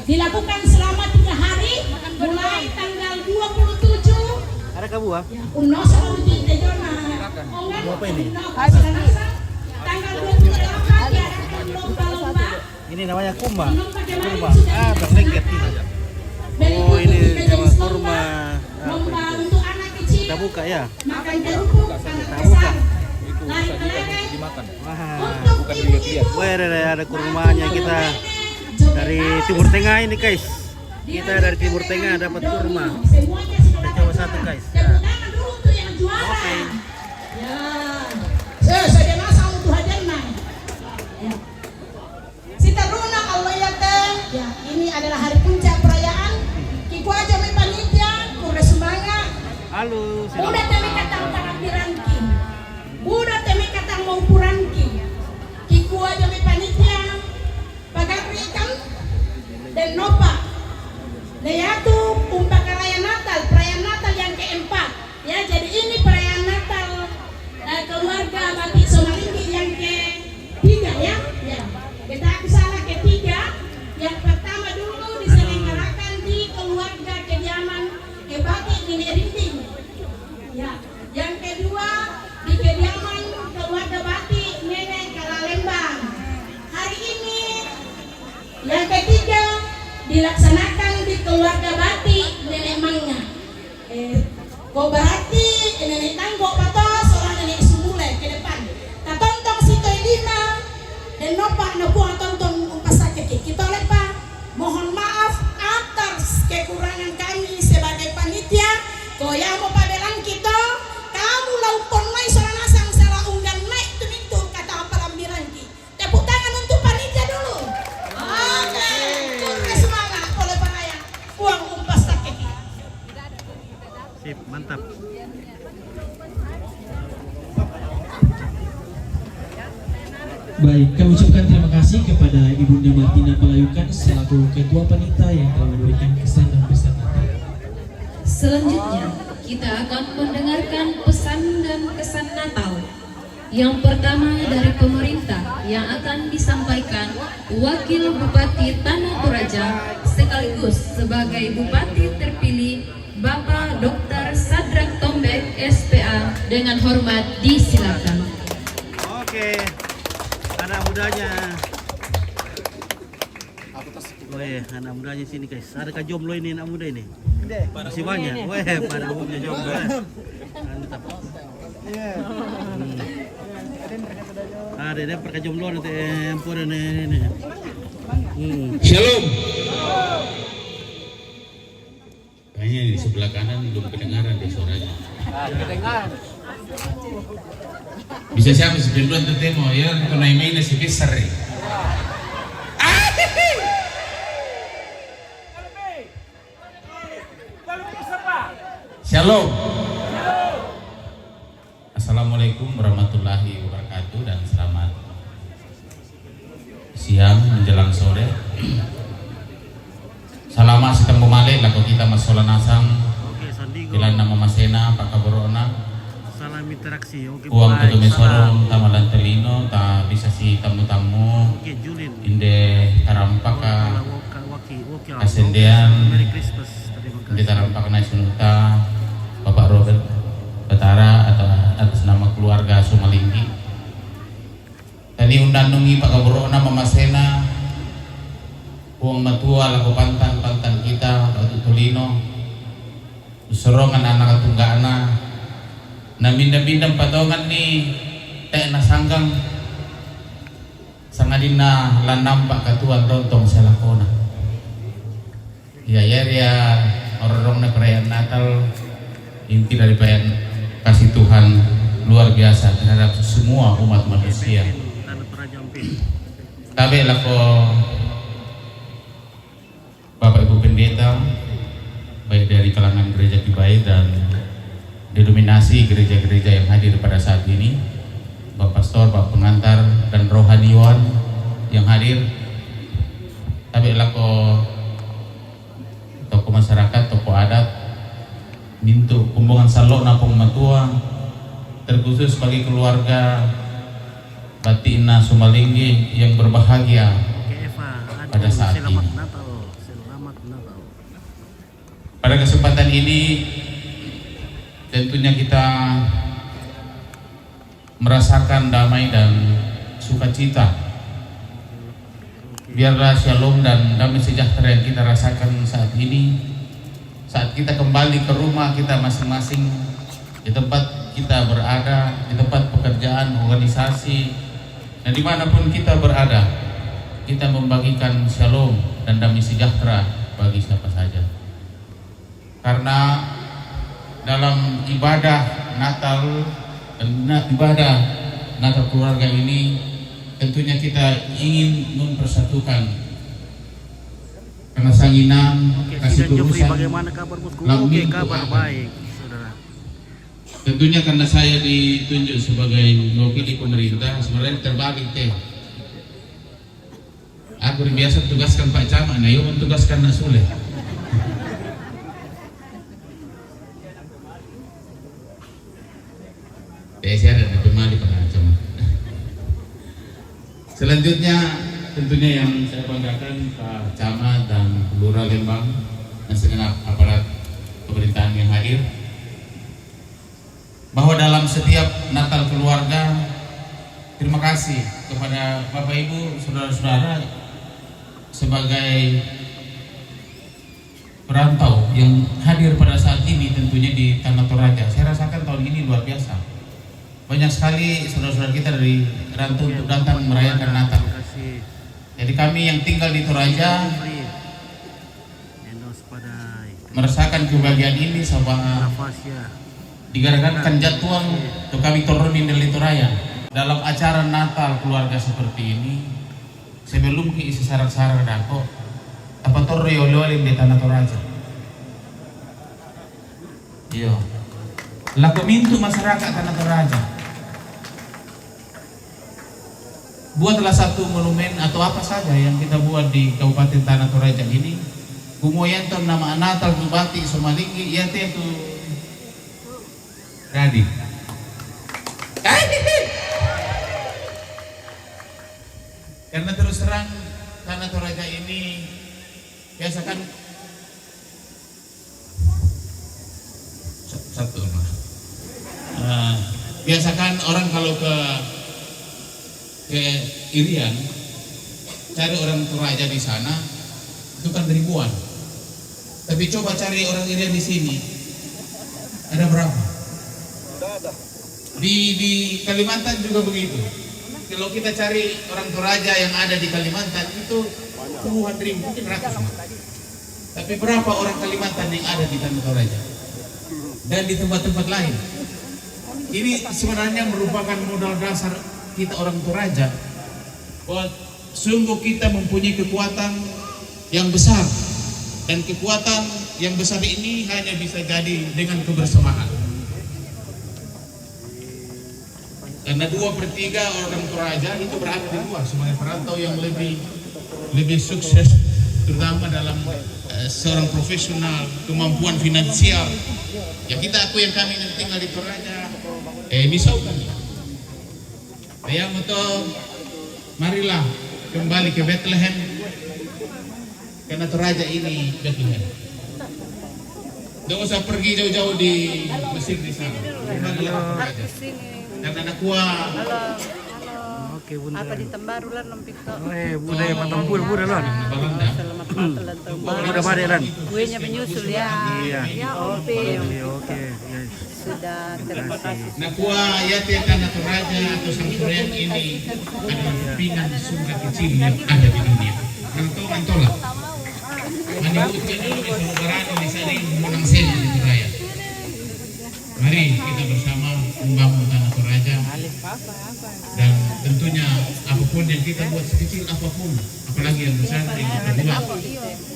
dilakukan selama 3 hari mulai tanggal 27 ada kabu ah Unos Tejona apa ini tanggal 28 diadakan lomba-lomba ini namanya kurma berlengket ini oh ini nama kurma lomba untuk anak kecil kita buka ya makan kerupuk kita buka lari kelereng Dimakan. bukan dilihat-lihat. wah ada kurmanya kita dari Timur Tengah ini guys kita dari Timur Tengah dapat kurma kita coba satu guys ya. Oke. Ya, saya nasa untuk hajarna. Ya. Sita runa Allah ya teh. Ya, ini adalah hari puncak perayaan. Kiku aja me panitia, kure semangat. Halo, Udah temi katang takbiranki. Udah temi katang mau puranki. Kiku aja me panitia. Pagapri ikan dan nopa. Yaitu umpak perayaan Natal yang keempat. Ya, jadi ini perayaan Natal keluarga Batik Somalinggi yang ketiga ya. Ya. Kita kesana ketiga. Yang pertama dulu diselenggarakan di keluarga kediaman Batik di Nerinding. Ya. Yang kedua di kediaman keluarga Batik Nenek Kalalembang. Hari ini yang ketiga dilaksanakan di keluarga Batik Nenek Mangga. Kau berarti nenek tanggo patos orang nenek sumule ke depan. Katontong si Toydina dan nopak nopuang tonton umpas sakit kita lepa. Mohon maaf atas kekurangan kami sebagai panitia. Kau yang mau pabelan kita, kamu laupon mai soal nasang salah unggan naik tumintu kata apa lambiran ki. Tepuk tangan untuk panitia dulu. Oke, kurang semangat oleh paraya. Uang umpas sakit. Sip, mantap. Baik, kami ucapkan terima kasih kepada Ibunda Martina Palayukan selaku Ketua Panitia yang telah memberikan kesan dan pesan Natal. Selanjutnya, kita akan mendengarkan pesan dan kesan Natal. Yang pertama dari pemerintah yang akan disampaikan Wakil Bupati Tanah Toraja sekaligus sebagai Bupati terpilih Bapak Dr. Sadrak Tombek, SPA, Dengan hormat disilakan. Oke, anak mudanya. Weh, anak mudanya sini guys. Adakah jomblo ini anak muda ini? Masih banyak. Weh, pada umumnya jomblo. Mantap. Ada deh perka jomblo nanti empur ini. Shalom. Kayaknya di sebelah kanan belum kedengaran deh suaranya. Kedengaran. Bisa siapa sih duluan tuh temo ya? Kalau mainnya si besar. Shalom. Assalamualaikum warahmatullahi wabarakatuh dan selamat siang menjelang sore. Salama sitang bumalik laku kita masola nasang. Bilang nama Masena Pak Kaborona. Salam interaksi. Uang kutu mesorong tamalan telino ta bisa si tamu-tamu. Inde tarampaka asendean. Inde tarampaka naisunta. Bapak Robert Betara atau atas nama keluarga Sumalinggi. Tadi undang nungi Pak Kaborona Mama Sena. Uang matua laku pantan kita Pak Tutulino. Sorongan anak tunggana. Na bindam patongan ni tek na sanggang. Sangadina lanam Pak Katuan tontong selakona. Ya orang na perayaan Natal. Inti dari perayaan kasih Tuhan luar biasa terhadap semua umat manusia. Tabe lako Bapak Ibu Pendeta, baik dari kalangan gereja Kibai dan denominasi gereja-gereja yang hadir pada saat ini, Bapak Pastor, Bapak Pengantar dan rohaniwan yang hadir. Tabe lako tokoh masyarakat, tokoh adat. Mintu kumbungan salok napong matua terkhusus bagi keluarga Batina Sumalinggi yang berbahagia pada saat ini. Pada kesempatan ini tentunya kita merasakan damai dan sukacita. Biarlah shalom dan damai sejahtera yang kita rasakan saat ini, saat kita kembali ke rumah kita masing-masing, di tempat kita berada, di tempat pekerjaan, organisasi, dan dimanapun kita berada, kita membagikan shalom dan damai sejahtera bagi siapa saja. Karena dalam ibadah Natal dan ibadah Natal keluarga ini, tentunya kita ingin mempersatukan. Karena sanginan kasih turusan. Bagaimana kabar bosku? Oke, kabar baik, saudara. Tentunya karena saya ditunjuk sebagai mewakili pemerintah, sebenarnya terbalik teh. Aku biasa tugaskan Pak Camat, nah yuk mentugaskan Nak Sule. Saya ada kembali Pak Camat. Selanjutnya tentunya yang saya banggakan Pak Camat dan Lurah Lembang dan segenap aparat pemerintahan yang hadir, bahwa dalam setiap Natal keluarga, terima kasih kepada Bapak Ibu, saudara-saudara sebagai perantau yang hadir pada saat ini tentunya di Tanah Toraja. Saya rasakan tahun ini luar biasa. Banyak sekali saudara-saudara kita dari rantau untuk datang merayakan Natal. Jadi kami yang tinggal di Toraja merasakan kebahagiaan ini sama digarakan jadwal untuk kami turunin dari Toraja dalam acara Natal keluarga seperti ini. Sebelum ke isi sarak-sarak dako apa torreololin di Tanah Toraja. Iya. Laku mintu masyarakat Tanah Toraja. Buatlah satu monumen atau apa saja yang kita buat di Kabupaten Tanah Toraja ini. Kumuyan ton nama Natal Bupati Sumalinggi, ya itu Radi. Karena terus terang Tanah Toraja ini biasa kan satu mah. biasakan orang kalau ke Irian cari orang Toraja di sana itu kan ribuan. Tapi coba cari orang Irian di sini, ada berapa? Di Kalimantan juga begitu. Kalau kita cari orang Toraja yang ada di Kalimantan itu puluhan ribu, mungkin ratusan. Tapi berapa orang Kalimantan yang ada di Tanah Toraja dan di tempat-tempat lain? Ini sebenarnya merupakan modal dasar kita orang Toraja bahwa sungguh kita mempunyai kekuatan yang besar, dan kekuatan yang besar ini hanya bisa jadi dengan kebersamaan. Karena 2/3 orang Toraja itu berada di luar sebagai perantau yang lebih sukses, terutama dalam seorang profesional, kemampuan finansial. Ya kita akui yang kami yang tinggal di Toraja, misalkan ya betul, marilah kembali ke Bethlehem, karena Toraja ini Bethlehem. Tidak usah pergi jauh-jauh di Mesir di sana. Kembalilah ke Toraja. Dan anak kuah. Oke, bunda. Apa di Tembaru lah nampik to. Budaya Patampul bunda lan. Selamat malam lan Tembaru. Udah pada lan. Kuenya menyusul ya. Iya. Ya, oke. Oke. Sudah, terima kasih. Nah kuah ya tanah Toraja atau Sangkuriang ini adalah pingan surga kecil yang ada di dunia. Mantola. Menyebutkan Indonesia Barat di sini menang seni di Toraja. Mari kita bersama membangun tanah Toraja, dan tentunya apapun yang kita buat, sekecil apapun, apalagi yang besar yang kita buat,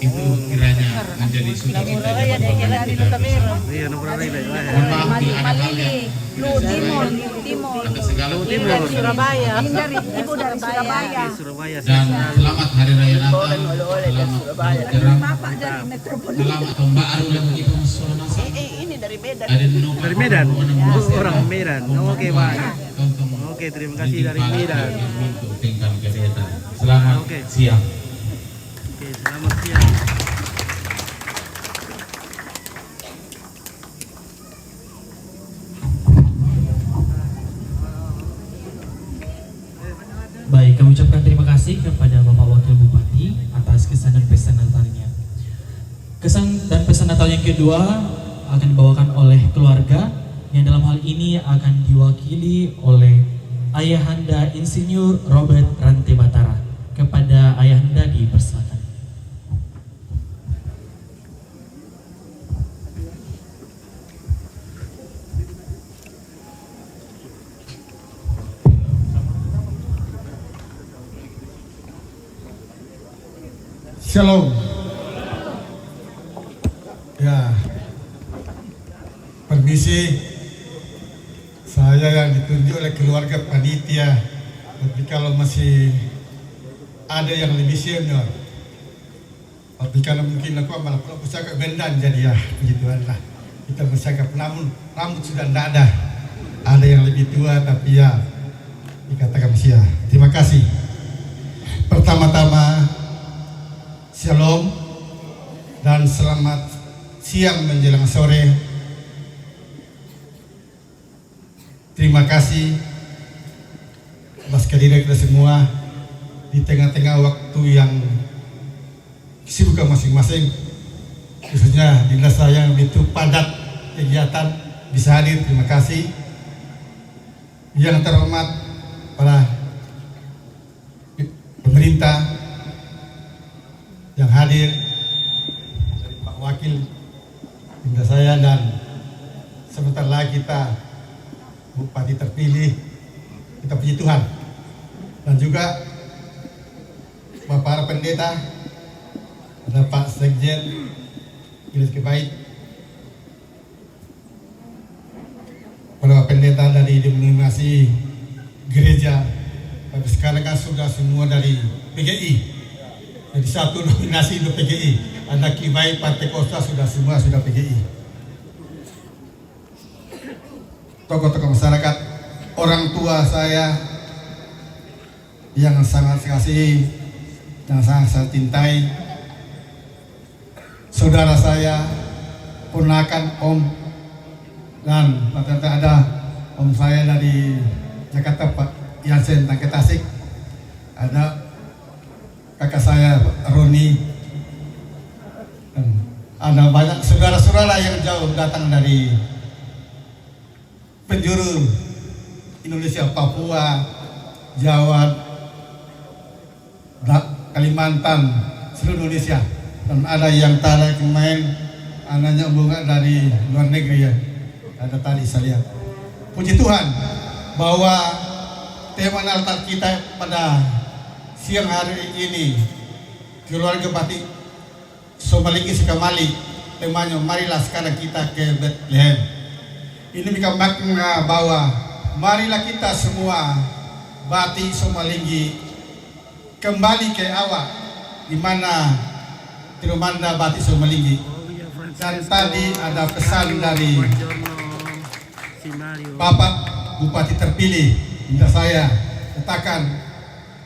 itu kiranya menjadi sukacita yang berbangga kita bersama. Mohon maaf bila ada hal yang atas segala Surabaya. dan selamat Hari Raya Natal, selamat Jeram, selamat Tahun Baru yang begitu sonasa. Ini dari Medan. Dari Medan. Orang Medan. Oke, Pak. Oke, terima kasih dari Medan. Selamat siang. Oke, selamat siang. Baik, kami ucapkan terima kasih kepada Bapak Wakil Bupati atas kesan dan pesan Natalnya. Kesan dan pesan Natal yang kedua akan dibawakan oleh keluarga yang dalam hal ini akan diwakili oleh Ayahanda Insinyur Robert Rante Batara. Kepada Ayahanda dipersilakan. Shalom. Ya, permisi, saya yang ditunjuk oleh keluarga panitia, tapi kalau masih ada yang lebih senior, tapi kalau mungkin aku malah pusaka bendan jadi ya begituan lah. Kita bercakap, namun rambut sudah tidak ada yang lebih tua tapi ya dikatakan masih ya. Terima kasih. Pertama-tama Shalom dan selamat siang menjelang sore. Terima kasih atas kehadiran kita semua di tengah-tengah waktu yang kesibukan masing-masing, khususnya di desa yang begitu padat kegiatan bisa hadir. Terima kasih. Yang terhormat para pemerintah yang hadir, dari Pak Wakil Pindah saya, dan sebentar lagi kita Bupati terpilih, kita puji Tuhan, dan juga Bapak Pendeta, ada Pak Sekjen Ilis Kebaik, para pendeta dari denominasi gereja, tapi sekarang kan sudah semua dari PGI. Jadi satu dominasi untuk PGI, ada Kibai, Partai Kosta sudah semua sudah PGI. Tokoh-tokoh masyarakat, orang tua saya yang sangat saya kasihi, yang sangat saya cintai, saudara saya, ponakan, om, dan ternyata ada om saya dari Jakarta Pak Yansen Tangke Tasik, ada kakak saya Roni, dan ada banyak saudara-saudara yang jauh datang dari penjuru Indonesia, Papua, Jawa, Kalimantan, seluruh Indonesia, dan ada yang tarik main anaknya bunga dari luar negeri ya, ada tadi saya lihat. Puji Tuhan bahwa tema Natal kita pada siang hari ini, keluarga Batik Somalinggi Sikamali, temanya marilah sekarang kita ke Bethlehem. Ini makna bahwa marilah kita semua Batik Somalinggi kembali ke awal, di mana Tirumanda Batik Somalinggi. Dan tadi ada pesan dari Bapak Bupati terpilih, minta saya katakan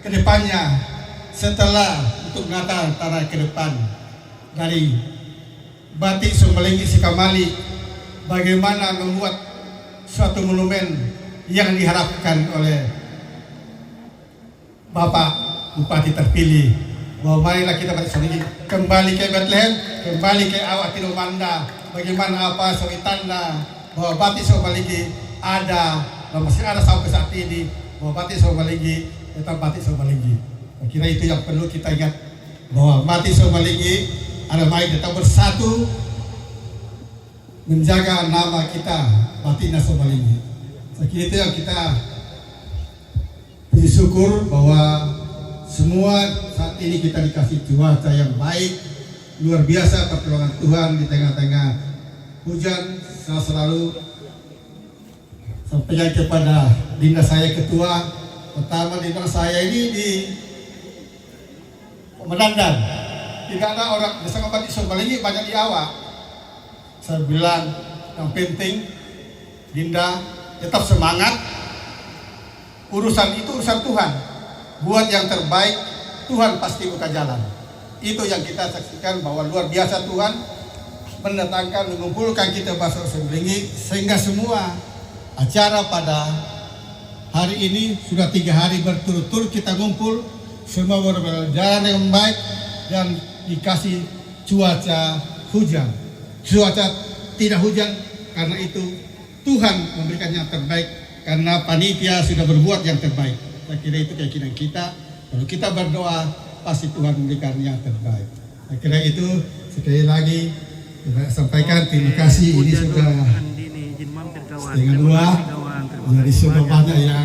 ke depannya setelah untuk Natal ke depan dari Batik Somalinggi Sikamali, bagaimana membuat suatu monumen yang diharapkan oleh Bapak Bupati terpilih, bahwa marilah kita Batik Somalinggi kembali ke Bethlehem, kembali ke awak Tirumanda, bagaimana apa sebagai tanda bahwa Batik Somalinggi ada dan masih ada sampai saat ini, bahwa Batik Somalinggi tetap Batik Somalinggi. Saya kira itu yang perlu kita ingat, bahwa Batik Somalinggi ada baik tetap bersatu menjaga nama kita Batik Somalinggi. Saya kira itu yang kita bersyukur bahwa semua saat ini kita dikasih cuaca yang baik, luar biasa pertolongan Tuhan di tengah-tengah hujan. Saya selalu sampaikan kepada dinda saya ketua, pertama dinda saya ini di Komandan, tidak ada orang bersama Batik Somalinggi banyak di awak. Saya bilang yang penting dinda tetap semangat, urusan itu urusan Tuhan, buat yang terbaik, Tuhan pasti buka jalan. Itu yang kita saksikan, bahwa luar biasa Tuhan mendatangkan, mengumpulkan kita Batik Somalinggi, sehingga semua acara pada hari ini sudah 3 hari berturut-turut kita ngumpul, semua berjalan dengan baik dan dikasih cuaca hujan, cuaca tidak hujan, karena itu Tuhan memberikan yang terbaik, karena panitia sudah berbuat yang terbaik. Saya kira itu keyakinan kita, kalau kita berdoa pasti Tuhan memberikan yang terbaik. Saya kira itu sekali lagi kita sampaikan terima kasih. Ini sudah setengah 2, jadi sudah banyak yang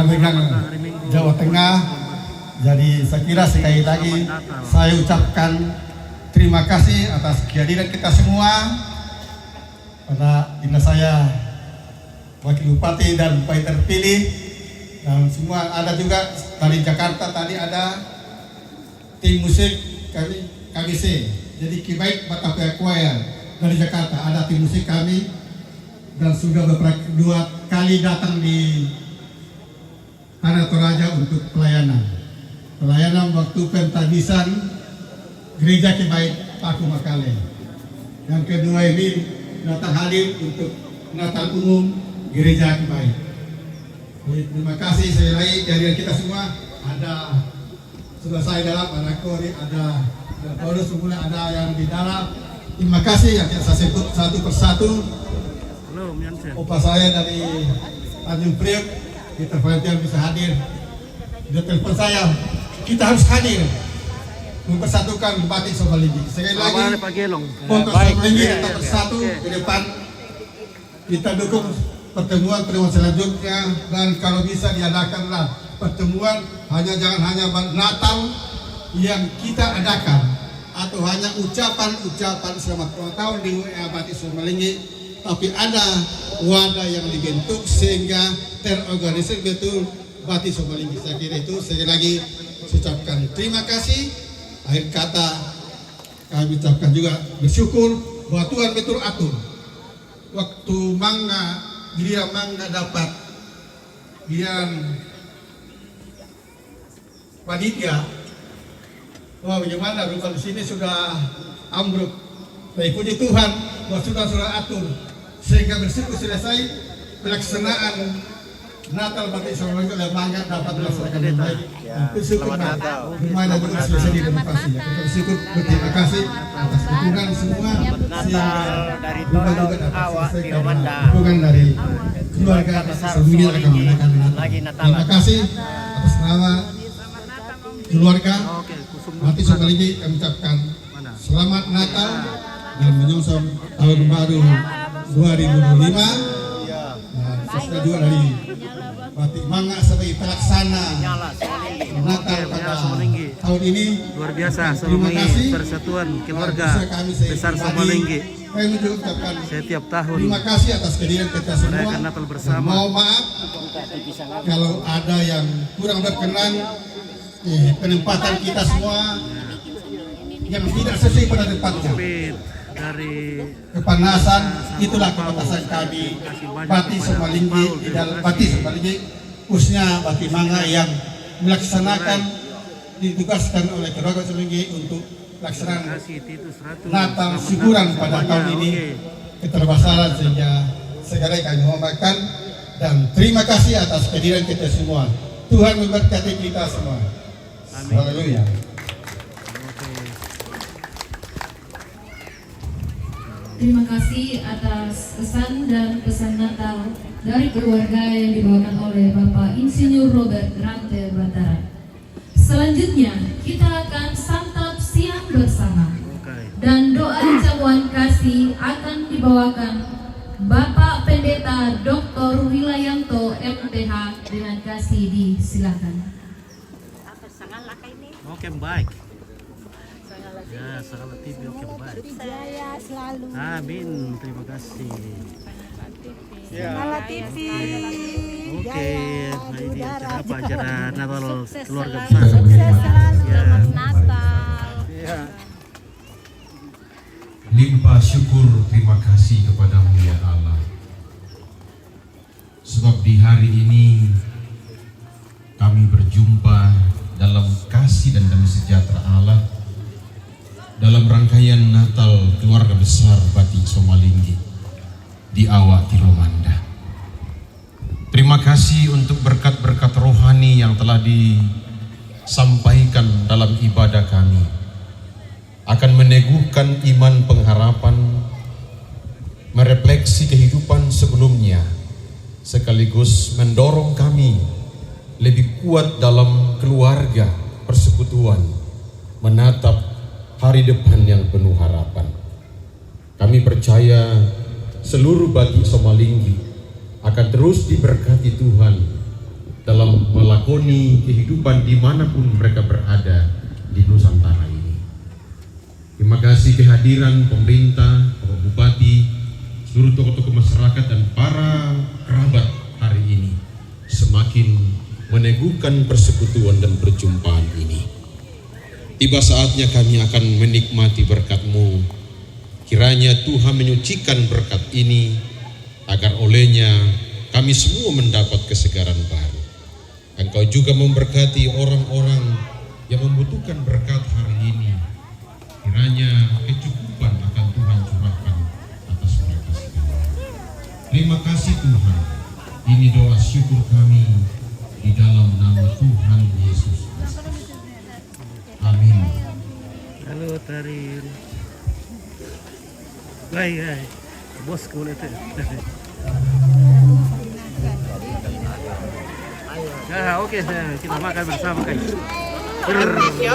memegang Jawa Tengah. Jadi saya kira sekali lagi saya ucapkan terima kasih atas kehadiran kita semua, pada dinda saya Wakil Bupati dan Bupati terpilih, dan semua ada juga dari Jakarta. Tadi ada tim musik kami KBC, jadi Kibaik Batavia Choir dari Jakarta, ada tim musik kami, dan sudah beberapa 2 kali datang di Tanah Toraja untuk pelayanan waktu pentabisan Gereja Kibaik Paku Makale. Yang kedua ini datang hadir untuk Natal umum Gereja Kibaik. Terima kasih sekali lagi kehadiran kita semua. Ada sudah saya dalam, ada Kori, ada Paulus, semua ada yang di dalam. Terima kasih yang saya sebut satu persatu. Opa saya dari Tanjung Priok, kita volunteer bisa hadir. Dia telepon saya, kita harus hadir mempersatukan Batik Somalinggi. Sekali lagi, untuk Somalinggi kita bersatu ke depan. Kita dukung pertemuan selanjutnya, dan kalau bisa diadakanlah pertemuan, jangan hanya Natal yang kita adakan, atau hanya ucapan selamat ulang tahun di WA Batik Somalinggi, tapi ada wadah yang dibentuk sehingga terorganisir betul Batik Somalinggi. Saya kira itu. Sekali lagi ucapkan terima kasih. Akhir kata kami ucapkan juga bersyukur bahwa Tuhan betul atur. Waktu dia dapat yang panitia, wah bagaimana bukan di sini sudah ambruk. Tapi puji Tuhan bahwa sudah atur sehingga bersyukur selesai pelaksanaan Natal bagi seorang oleh Mangga dapat dilaksanakan dengan baik. Bersyukur gimana benar selesai di demokrasi. Kita bersyukur berterima kasih atas dukungan semua sehingga juga dapat selesai dukungan dari keluarga sebelumnya akan mengadakan Natal. Terima kasih atas nama keluarga Bati Somalinggi kami ucapkan selamat Natal dan menyongsong tahun baru 2025. Serta juga dari Batik Mangga sebagai pelaksana Natal pada tahun ini. Luar biasa, terima kasih Persatuan Keluarga Besar Somalinggi. Kami mengucapkan setiap tahun terima kasih atas kehadiran kita semua. Natal bersama. Mohon maaf kalau ada yang kurang berkenan penempatan kita semua yang tidak sesuai pada tempatnya. Dari kepanasan, itulah kepanasan kami Bati Somalinggi di dalam Bati Somalinggi, khususnya Bati Mangga yang melaksanakan ditugaskan oleh keluarga Somalinggi untuk pelaksanaan Natal syukuran pada tahun ini keterbasaran, sehingga segera kami mohonkan dan terima kasih atas kehadiran kita semua. Tuhan memberkati kita semua. Haleluya. Terima kasih atas kesan dan pesan Natal dari keluarga yang dibawakan oleh Bapak Insinyur Robert Grante Batara. Selanjutnya kita akan santap siang bersama dan doa jamuan kasih akan dibawakan Bapak Pendeta Dr. Wilayanto MPH dengan kasih disilakan. Oke, baik. Ya, Salam TV oke baik. Jaya selalu. Amin, terima kasih. Salam TV. Oke, nah ini acara apa? Acara Natal keluarga besar. Sukses selalu. Selamat Natal. Limpah syukur terima kasih kepadamu ya Allah. Sebab di hari ini kami berjumpa dalam kasih dan damai sejahtera Allah dalam rangkaian Natal keluarga besar Bati Somalinggi di Awak Tiromanda. Terima kasih untuk berkat-berkat rohani yang telah disampaikan dalam ibadah kami, akan meneguhkan iman pengharapan, merefleksi kehidupan sebelumnya, sekaligus mendorong kami lebih kuat dalam keluarga persekutuan, menatap hari depan yang penuh harapan. Kami percaya seluruh Bati Somalinggi akan terus diberkati Tuhan dalam melakoni kehidupan dimanapun mereka berada di Nusantara ini. Terima kasih kehadiran pemerintah, Bapak Bupati, seluruh tokoh-tokoh masyarakat dan para kerabat hari ini semakin meneguhkan persekutuan dan perjumpaan ini. Tiba saatnya kami akan menikmati berkat-Mu. Kiranya Tuhan menyucikan berkat ini agar olehnya kami semua mendapat kesegaran baru. Engkau juga memberkati orang-orang yang membutuhkan berkat hari ini. Kiranya kecukupan akan Tuhan curahkan atas mereka sekalian. Terima kasih Tuhan. Ini doa syukur kami di dalam nama Tuhan Yesus. Amin. Halo Tarin. Baik. Bos kulit itu. Ya, oke, kita makan bersama guys. Ya,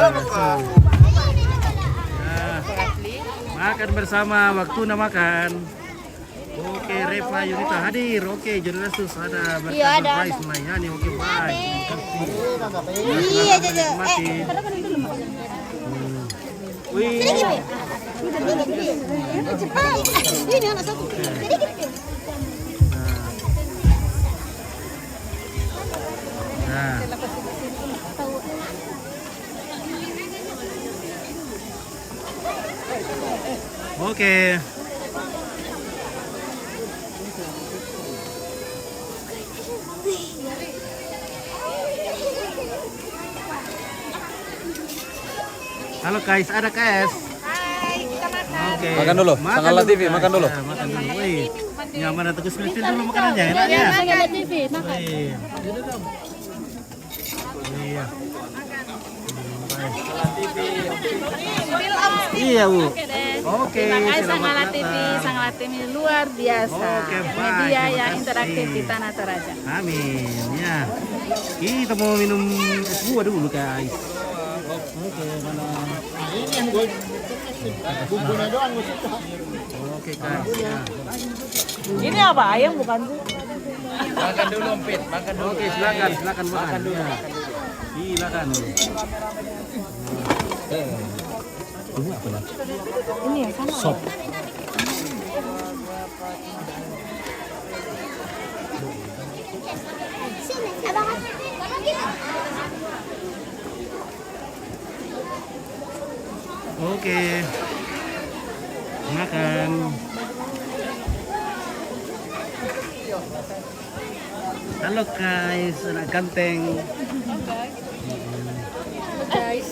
makan bersama, waktunya makan. Oke, Reva Yunita hadir. Oke, Jonas ada surprise melayani. Oke, baik. Iya, Jaja. Wih. Cepat. Ini anak satu. Sedikit. Nah. Oke. Halo guys, ada KS. Hai, kita makan. Oke. Makan dulu, Sanggala TV, makan dulu. Ya, makan dulu. Wih. Nyaman atau kulit dulu makanannya enak ya. Ada TV, makan. Iya. Iya Bu. Oke. Terima kasih Sangalat TV. Sangalat TV luar biasa. Oke, baik. Media Terima yang kasih. interaktif di Tanah Toraja. Amin. Ya. Kita mau minum es buah dulu guys. Oke, mana? Ini yang gue bumbunya doang gue suka. Oke guys. Ya. Ini apa? Ayam bukan sih? Makan dulu Pit, makan dulu. Oke, silakan makan dulu. Ya. Silakan. Ini apa nih? Ini yang sama. Sop. Oke. Makan. Halo guys, anak ganteng. Guys.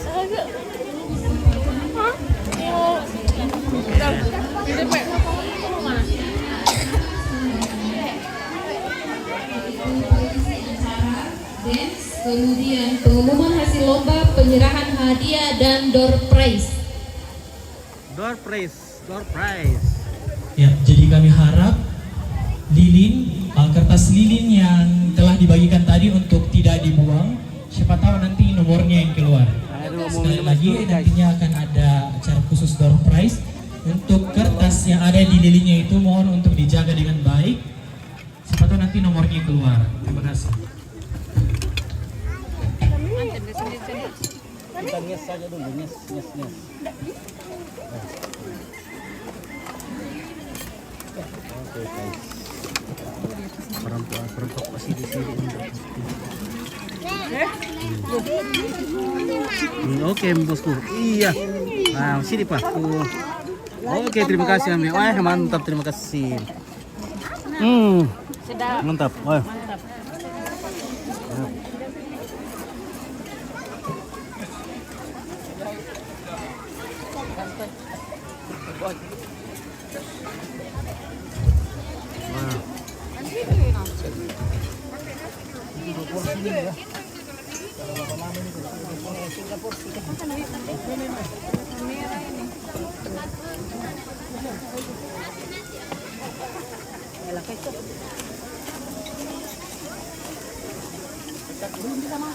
Dance, kemudian pengumuman hasil lomba, penyerahan hadiah dan door prize. Door prize. Ya, jadi kami harap lilin, kertas lilin yang telah dibagikan tadi untuk tidak dibuang. Siapa tahu nanti nomornya yang keluar. Sekali lagi nantinya akan ada acara khusus door prize. Untuk kertas yang ada di lilinnya itu mohon untuk dijaga dengan baik. Siapa tahu nanti nomornya keluar. Terima kasih. Kita nges saja dulu, nges. Oke guys. Perempuan masih di sini. Oke bosku. Iya. Nah, sini Pak. Oke, terima kasih Ami. Wah, mantap, terima kasih. Sedap. Mantap. Wah. Mantap.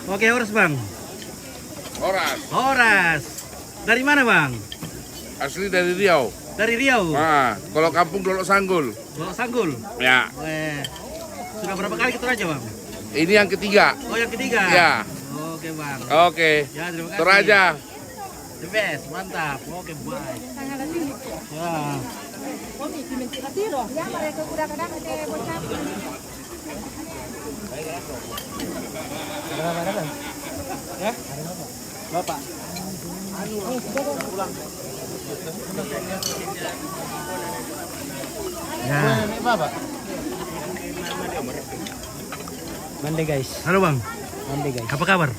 Oke, Horas Bang. Horas. Dari mana Bang? Asli dari Riau. Dari Riau. Ah, kalau kampung Dolok Sanggul. Dolok Sanggul. Ya. Sudah berapa kali ke Toraja Bang? Ini yang ketiga. Oh, yang ketiga. Ya. Oke Bang. Oke. Ya, terima kasih. Toraja. The best, mantap. Oke, bye. Ya. Ya, mereka udah kadang ada bocah. Ya? Bapak. Ya. Bapak. Mande guys. Halo Bang. Mande guys. Apa kabar?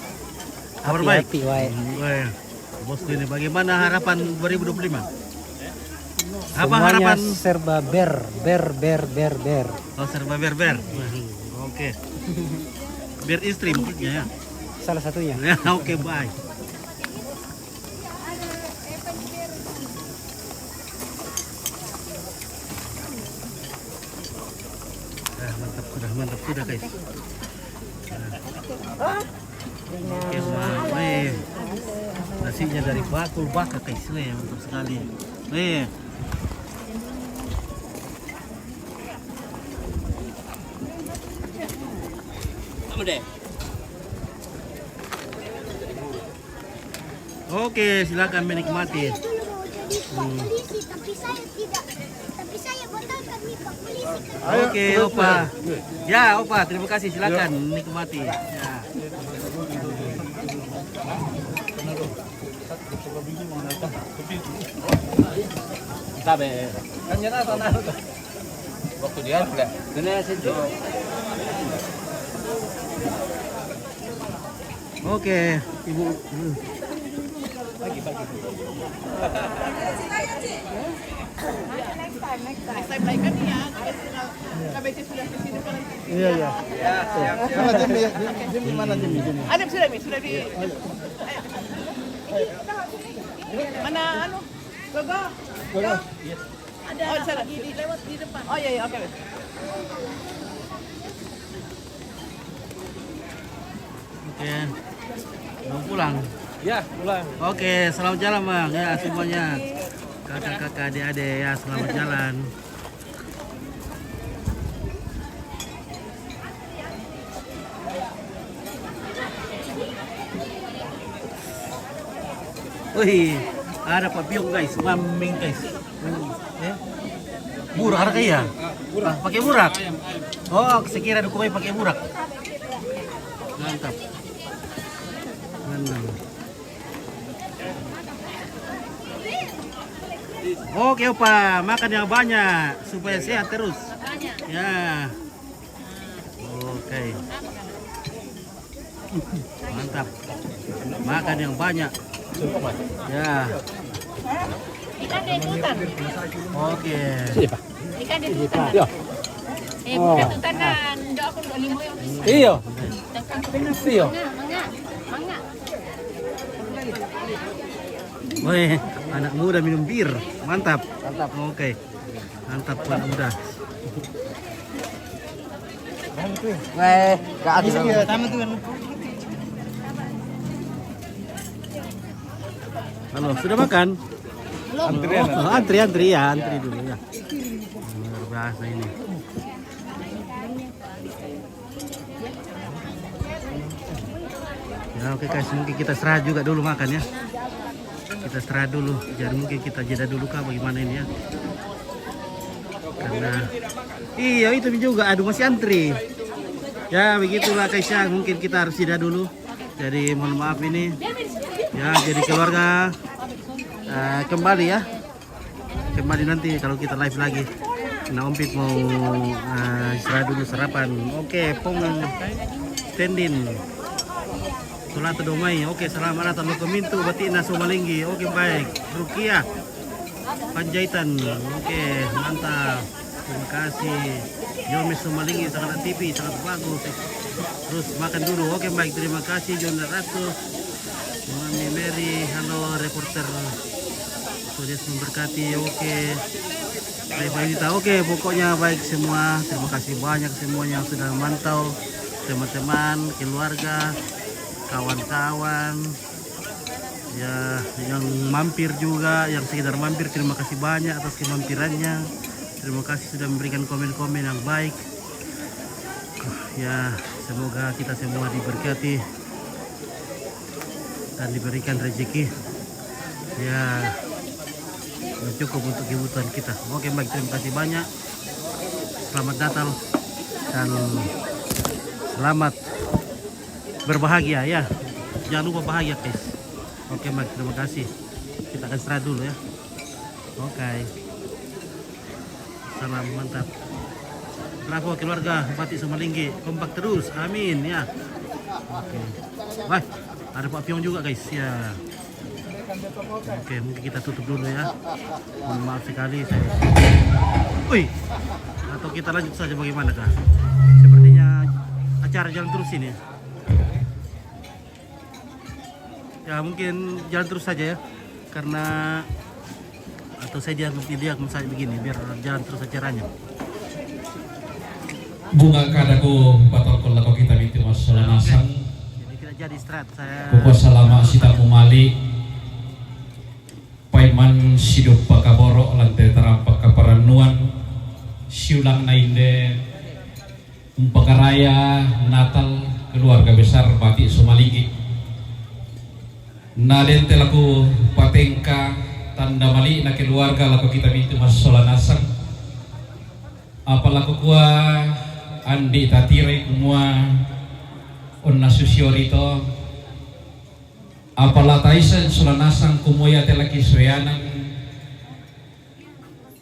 Kabar baik. Happy wae. Bosku ini bagaimana harapan 2025? Apa Semuanya harapan? serba ber. Oh, serba ber. Oke. Biar istri maksudnya ya. Salah satunya. Ya, oke, baik. Mantap sudah guys. Oke, baik. Nasinya dari bakul baka guys, mantap sekali. Oke, silakan menikmati. Oke, Opa. Ya, Opa, terima kasih. Silakan nikmati. Ya. Tabe. Kanya na sana. Waktu dia sudah. Dunia sejuk. Oke, Ibu. Bagi. Next time lagi kan ya, KBC sudah di sini kan. Iya, iya. Ya, siap. Mana Jim di mana Jim? Ada sudah di. Mana anu? Gogo. Ada lagi lewat di depan. Oh iya, oke. Oke. Mau pulang? Ya, pulang. Oke, selamat jalan Bang ya semuanya. Kakak-kakak, adik-adik ya, selamat jalan. Wih, ada Pak Piong guys, maming guys. Burak ada ya? Burak. Pakai burak? Oh, sekira dukumai pakai burak. Mantap. Mantap. Oke Opa, makan yang banyak supaya sehat terus. Ya. Oke. Mantap. Makan yang banyak. Ya. Ikan di hutan. Oke. Ikan di hutan. Ya. Bukan hutan kan, enggak aku udah limo yang. Iya. Iya. Mangga. Wih, anak muda minum bir, mantap. Mantap. Oke. Mantap anak muda. Weh, gak ada. Iya, tamu tuh. Halo, sudah makan? Belum. Antri ya, antri dulu ya. Luar biasa ini. Ya oke guys, mungkin kita serah juga dulu makan ya. Kita serah dulu, jadi mungkin kita jeda dulu kah bagaimana ini ya. Karena iya itu juga, aduh masih antri. Ya begitulah guys ya, mungkin kita harus jeda dulu. Jadi mohon maaf ini. Ya jadi keluarga kembali ya. Kembali nanti kalau kita live lagi. Nah Om Pit mau istirahat dulu sarapan. Oke, pong tendin. Salat domai. Oke, selamat datang ke Mintu Batina Somalinggi. Oke, baik. Rukiah Panjaitan. Oke, mantap. Terima kasih. Yomis Somalinggi sangat TV, sangat bagus. Terus makan dulu. Oke, baik. Terima kasih John Ratus. Mami Mary, halo reporter. Tulis memberkati. Oke. Baik, Pak. Oke, pokoknya baik semua. Terima kasih banyak semuanya yang sudah memantau. Teman-teman, keluarga, kawan-kawan ya yang mampir juga, yang sekedar mampir, terima kasih banyak atas kemampirannya. Terima kasih sudah memberikan komen-komen yang baik ya. Semoga kita semua diberkati dan diberikan rezeki ya cukup untuk kebutuhan kita. Oke baik, terima kasih banyak. Selamat Natal dan selamat berbahagia ya. Jangan lupa bahagia guys. Oke Mike, terima kasih. Kita akan istirahat dulu ya. Oke. Salam mantap. Bravo keluarga Batik Somalinggi, kompak terus. Amin ya. Oke. Baik, ada Pak Piong juga guys ya. Oke, mungkin kita tutup dulu ya. Mohon maaf sekali saya. Wih. Atau kita lanjut saja bagaimana kah? Sepertinya acara jalan terus ini. Ya mungkin jalan terus saja ya, karena atau saya dia misalnya begini biar jalan terus acaranya. Bunga kadaku batal kolako kita binti masalah nasang. Jadi tidak jadi istirahat saya. Kuko salama sita mumali. Paiman sidup pakaboro lantai terampak kaparanuan. Siulang nainde umpakaraya Natal keluarga besar Batik Somalinggi. Naden telaku patengka tanda mali na keluarga laku kita bintu masalah nasang. Apalaku kuah andi tatire kumua onna susiorito. Apala taisan sulanasang kumuya telaki soyanang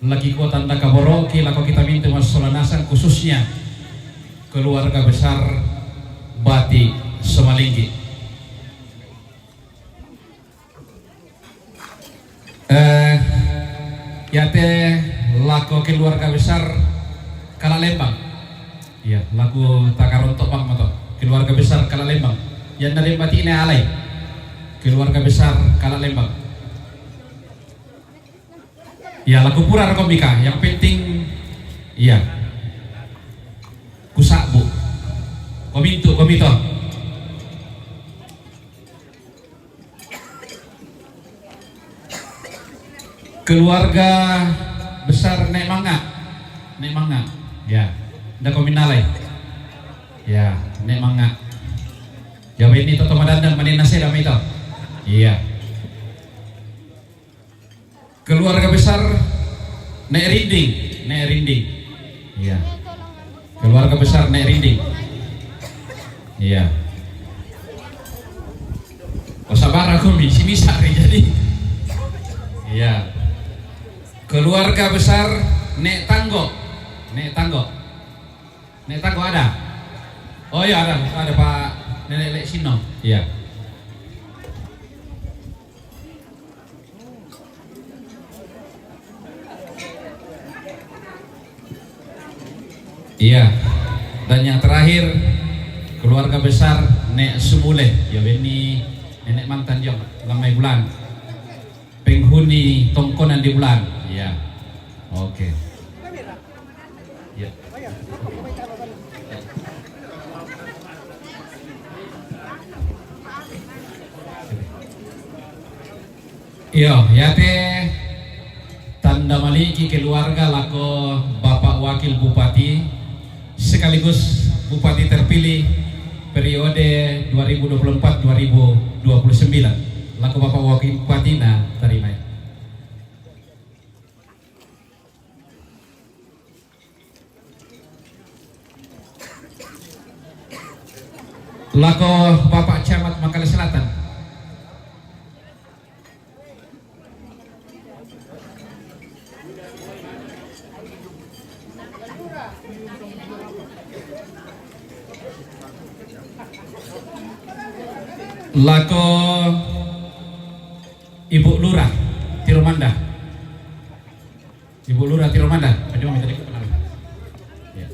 lagi kuah tanda kaboroki laku kita bintu masalah nasang, khususnya keluarga besar Batik Somalinggi. teh laku keluarga besar Kalalembang. Iya, laku takarontok bang moto. Keluarga besar Kalalembang. Yang dari mati ini alai. Keluarga besar Kalalembang. Ya laku pura komika. Yang penting, iya. Kusak bu. Komito. Keluarga besar Nek Mangga, ya, udah kominalai, ya, Nek Mangga, Jawa ini toto madandan manin nasi ramai itu, iya. Keluarga besar Nek Rinding, iya. Keluarga besar Nek Rinding, iya. Oh sabar aku sini sari jadi, iya. Keluarga besar Nek Tanggo ada? Oh ya ada Pak Nenek Lek Sino. Iya. Iya. Dan yang terakhir keluarga besar Nek Sumule. Ya ini nenek mantan jong lamai bulan. Penghuni tongkonan di bulan. Ya, oke. Ya. Yo, ya teh tanda maliki keluarga lako Bapak Wakil Bupati sekaligus Bupati terpilih periode 2024-2029. Lako Bapak Wakil Bupati na terima. Lako Bapak Camat Mangkali Selatan. Lako Ibu Lurah Tiromanda. Ibu Lurah Tiromanda. Aduh, minta dikenal. Ya.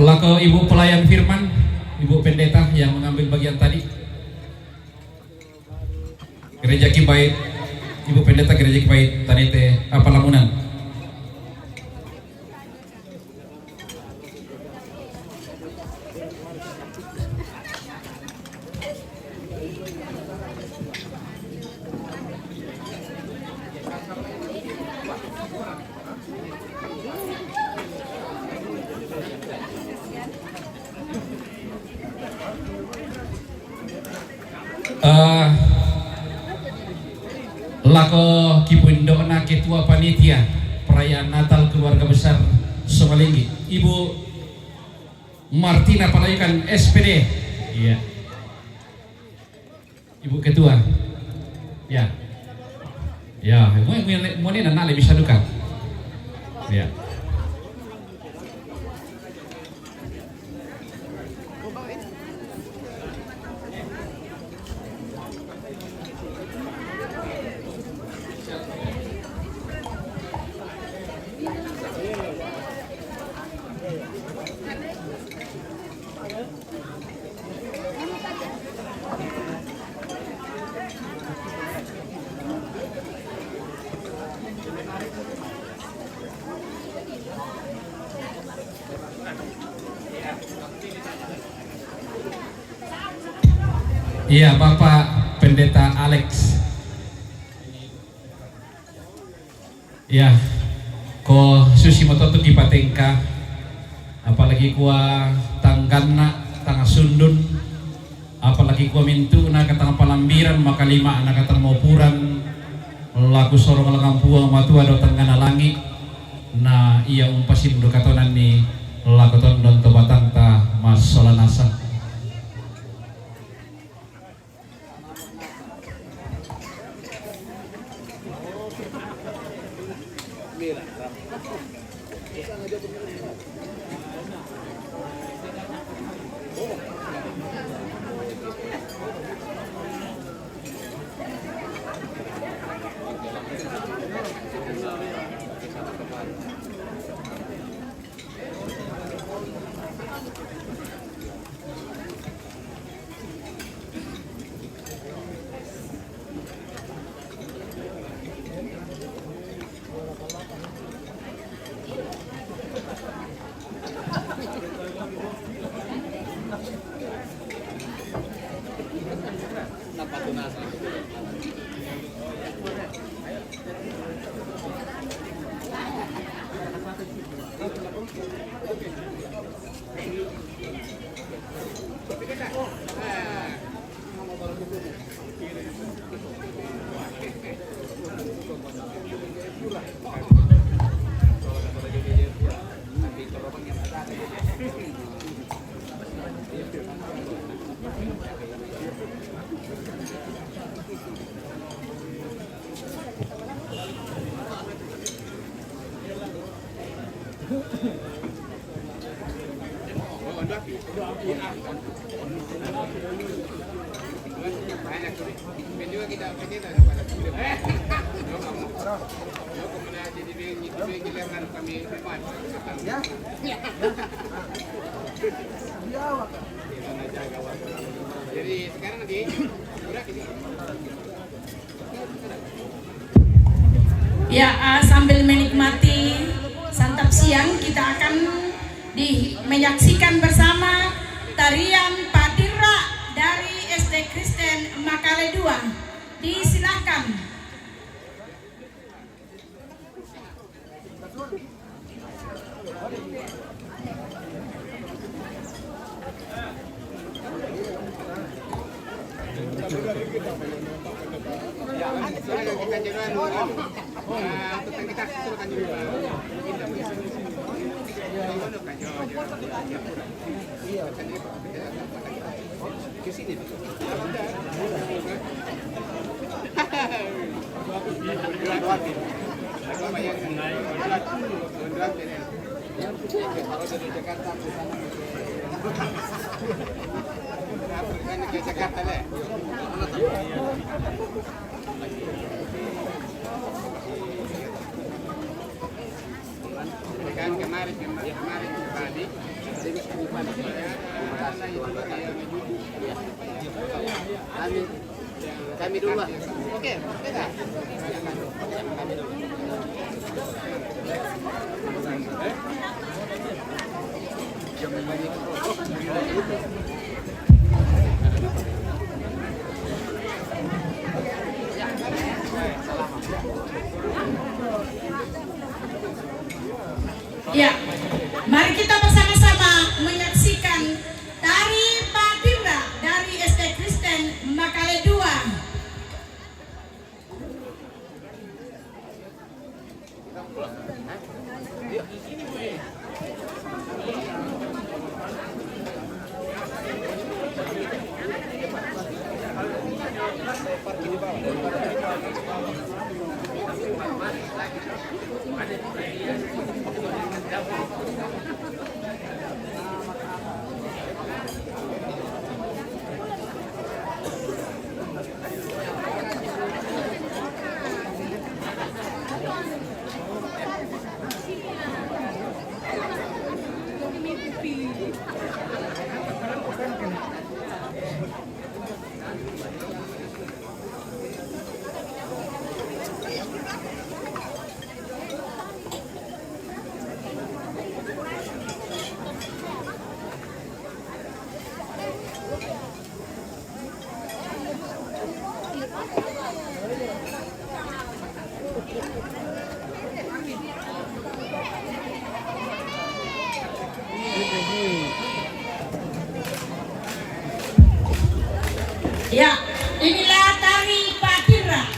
Lako Ibu Pelayan Firman, Ibu Pendeta yang mengambil bagian tadi. Gereja Kibait, Ibu Pendeta Gereja Kibait tadi teh apa Lamunan. Lako Kipundona Ketua Panitia Perayaan Natal Keluarga Besar Somalinggi, Ibu Martina Palaikan SPD. Iya. Ibu Ketua. Ya. Ya, mau ini nana bisa duka. Ya. Iya, Bapak Pendeta Alex. Ya, ko susi mototo di Patengka, apalagi kuah tanggana, tangga sundun, apalagi kuah mintu na katang palambiran maka lima anak katang maupuran, laku sorong langampuang matua do tanggana langi, na iya umpasin do katonan ni laku ton don tobatang ta mas solanasa. Ya, sambil menikmati santap siang, kita akan menyaksikan bersama tarian Patira dari SD Kristen Makale 2. Disilahkan. Kami dulu lah. Oke, beda. Kami dulu. Ya, mari kita bersama-sama menyaksikan tari Patira dari SD Kristen Makale 2. Ya, inilah tari Patira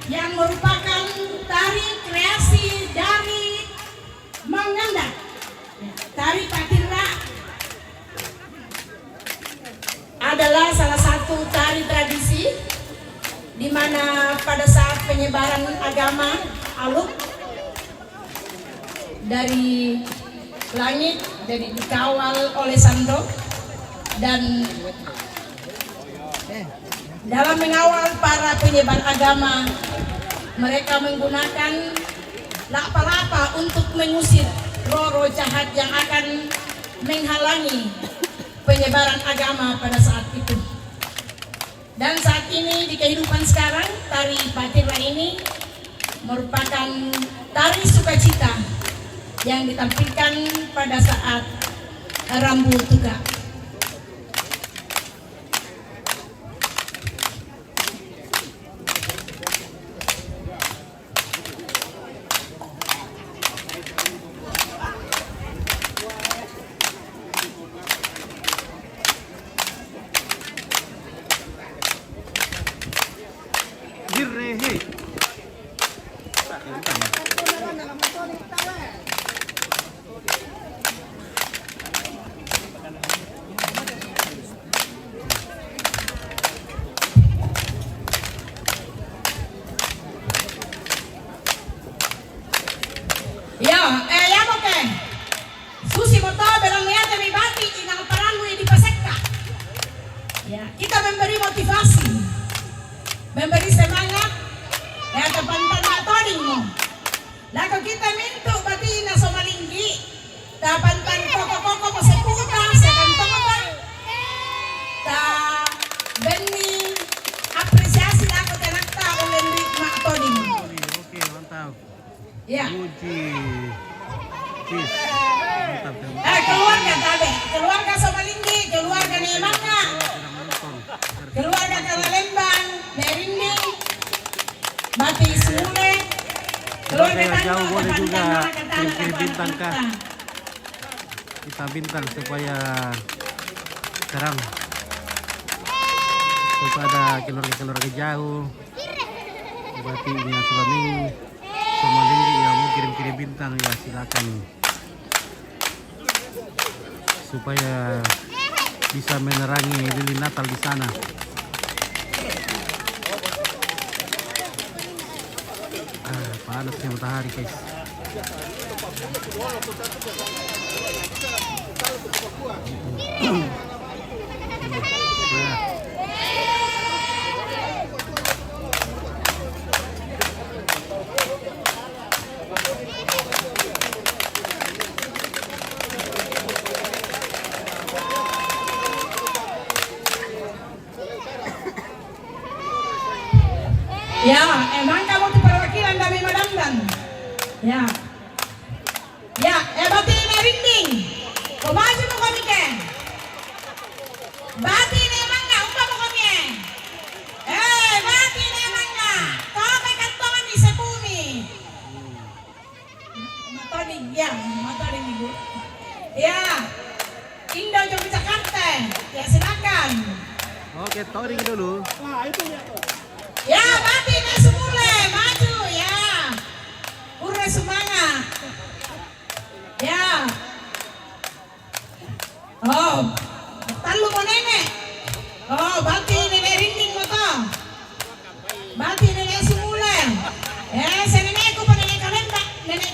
yang merupakan tari kreasi dari Manganda. Tari Patira adalah salah satu tari tradisi di mana pada saat penyebaran agama Aluk dari langit, jadi dikawal oleh Sandro, dan dalam mengawal para penyebar agama, mereka menggunakan lapa-lapa untuk mengusir roh-roh jahat yang akan menghalangi penyebaran agama pada saat itu. Dan saat ini di kehidupan sekarang, tari Patira ini merupakan tari sukacita yang ditampilkan pada saat Rambu Tuga. motivasi, memberi semangat, ya kepantan matoding mo. Lalu kita minta batina somalinggi, tapantan koko-koko pasekuta, sekantong apa, ta beni apresiasi aku tenakta oleh matoding. Oke, mantap. Ya. Puji. Peace. Mantap. Keluarga tabe, keluarga Somalinggi, keluarga Nemanga, keluarga Kalalembang, Merinding, Bati Sule, keluarga Jauh Tanah, boleh juga Katana, kirim bintang kah? Kita bintang supaya terang. Kepada keluarga-keluarga jauh, berarti ini Somalinggi yang mau kirim-kirim bintang ya silakan, supaya bisa menerangi lilin Natal di sana. Panasnya matahari guys. Ya, emang kamu tuh perwakilan dari Madangdan. Ya. Ya, bati Merinding. Kau maju mau kami ke? Bati Nemanga, umpa mau kami. Bati Nemanga. Kau kantongan di sepumi. Matoding, ya, matoding ibu. Ya. Indo Yogyakarta. Ya silakan. Oke, touring dulu. Nah, itu ya. Ya, Bati Nesumule, maju ya. Pura semangat. Ya. Oh, talu mo nenek. Oh, Bati nenek rinding mo to. Bati nenek Sumule. Sa nenek ko pa nenek kalenda, nenek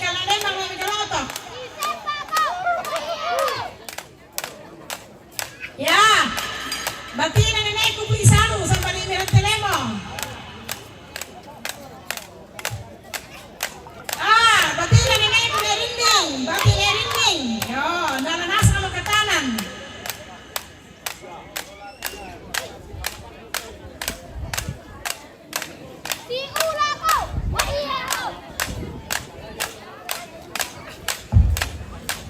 kaloto. Ya. Bati nenek ko pisalu sa panimiran telemo. Bati nenek ko rinding, bati rinding. Yo, nananas kamu ke kanan.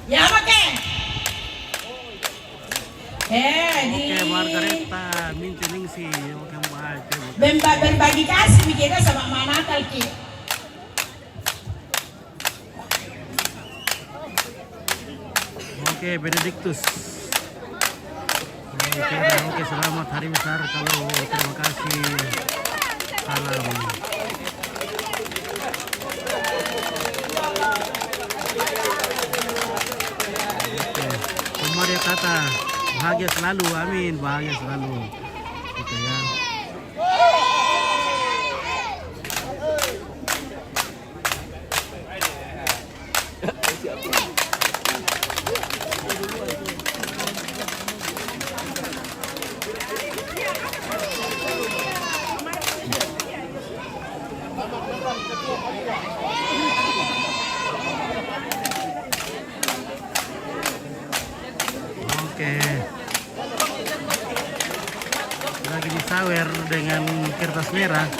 Ya, pakai. Oke, Margareta, Minceningsi, oke berbagi kasih bikinnya sama Mama Natal ki. Oke, Benedictus. Oke, selamat hari besar kalau terima kasih. Salam. Oke, Maria kata bahagia selalu, amin, bahagia selalu. Gitu ya. Oke. Lagi disawer dengan kertas merah.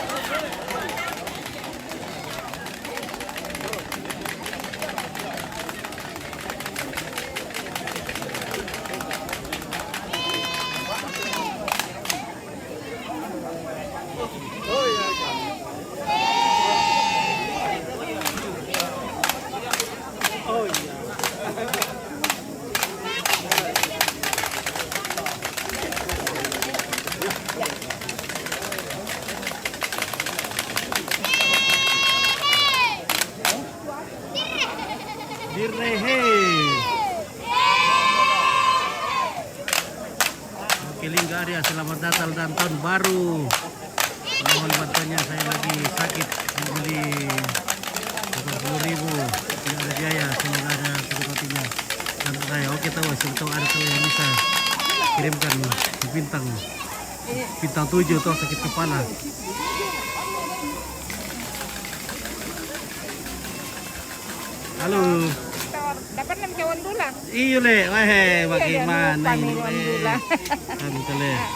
Dirnehe. Oke, Linggaria, selamat Natal dan tahun baru. Mohon bantuannya, saya lagi sakit, beli 80.000, tidak ada biaya, semoga ada sepertinya. Dan saya, oke tahu, sebetulnya ada tahu yang bisa kirimkan di bintang. Bintang 7 tuh sakit kepala. Halo. Dapat 6 cawan dulu. Iya le, bagaimana ini?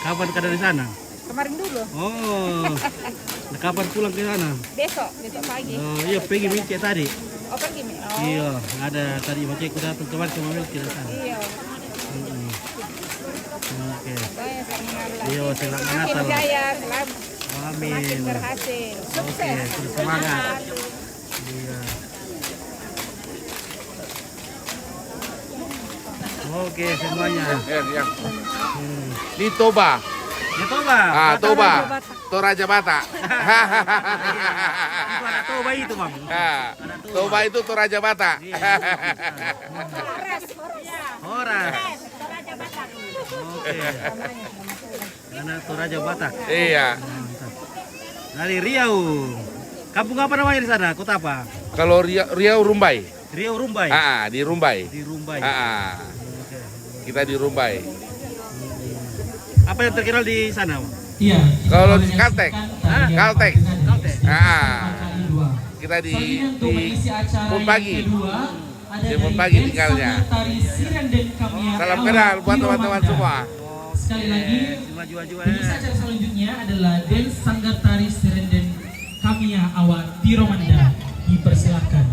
Kapan kada di sana? Kemarin dulu. Oh, nah, kapan pulang ke sana? Besok pagi. Oh iya, pergi Mice tadi. Oh pergi Mi. Oh. Iya, ada tadi Mice ku datang kemarin sama Mel ke sana. Iya. Oke. Saya Iya, selamat Natal. Semakin jaya, selamat. Amin. Semakin berhasil. Oke, terus semangat. Iya. Oke semuanya. Ya. Di Toba. Di Toba. Ah, Toba. Toraja Bata. Itu ada Toba itu, Bang. Toba itu Toraja Bata. Horas. Oke. Karena Toraja Bata. Iya. Dari Riau. Kampung apa namanya di sana? Kota apa? Kalau Riau Rumbai. Riau Rumbai. Di Rumbai. Di Rumbai. Kita di Rumbai. Apa yang terkenal di sana? Iya. Kalau di Kaltek. Kaltek. Kita di Munpagi. Di Munpagi tinggalnya. Salam kenal buat teman-teman semua. Sekali lagi, pemirsa acara selanjutnya adalah Dance Sanggar Tari Serenden Kamia Awak di Romanda. Dipersilakan.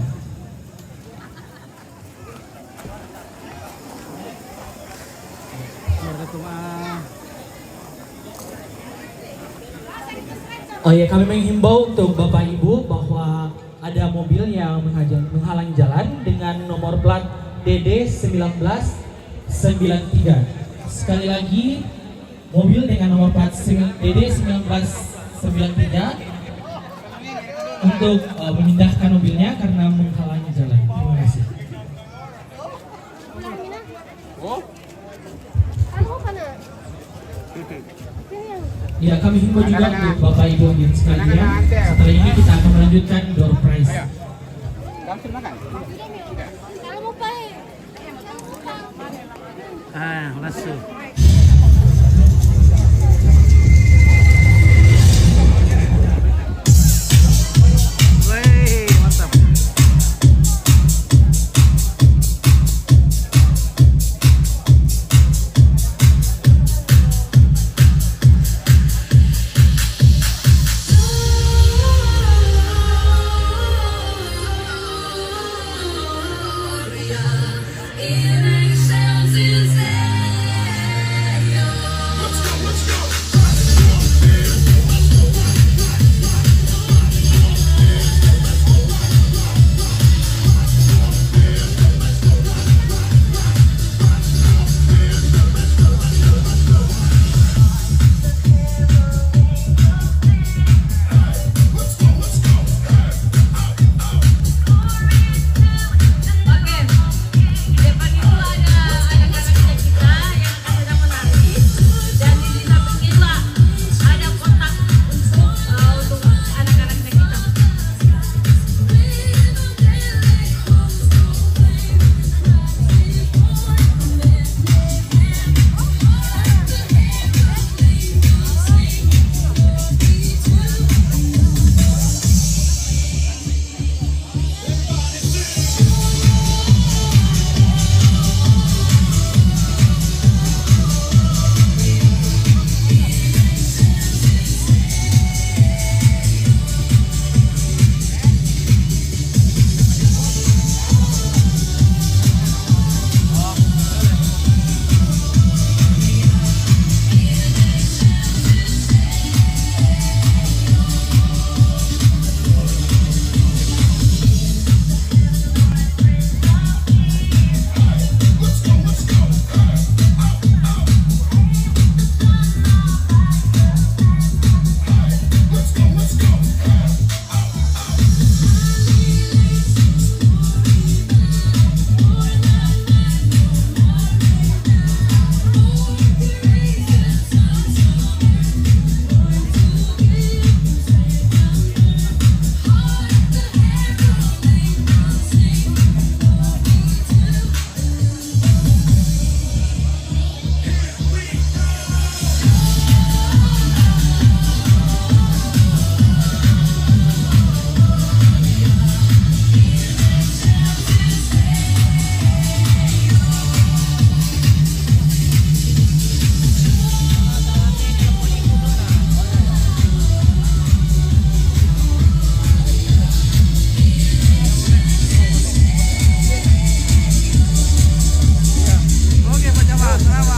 Oh ya, kami menghimbau untuk Bapak Ibu bahwa ada mobil yang menghalangi jalan dengan nomor plat DD 1993. Sekali lagi, mobil dengan nomor plat DD 1993 untuk memindahkan mobilnya karena menghalangi jalan. Terima kasih. Ya, kami himbau juga untuk Bapak Ibu hadirin sekalian. Setelah ini kita akan melanjutkan door prize. Langsung. Wey, mantap. In ourselves is there. selamat.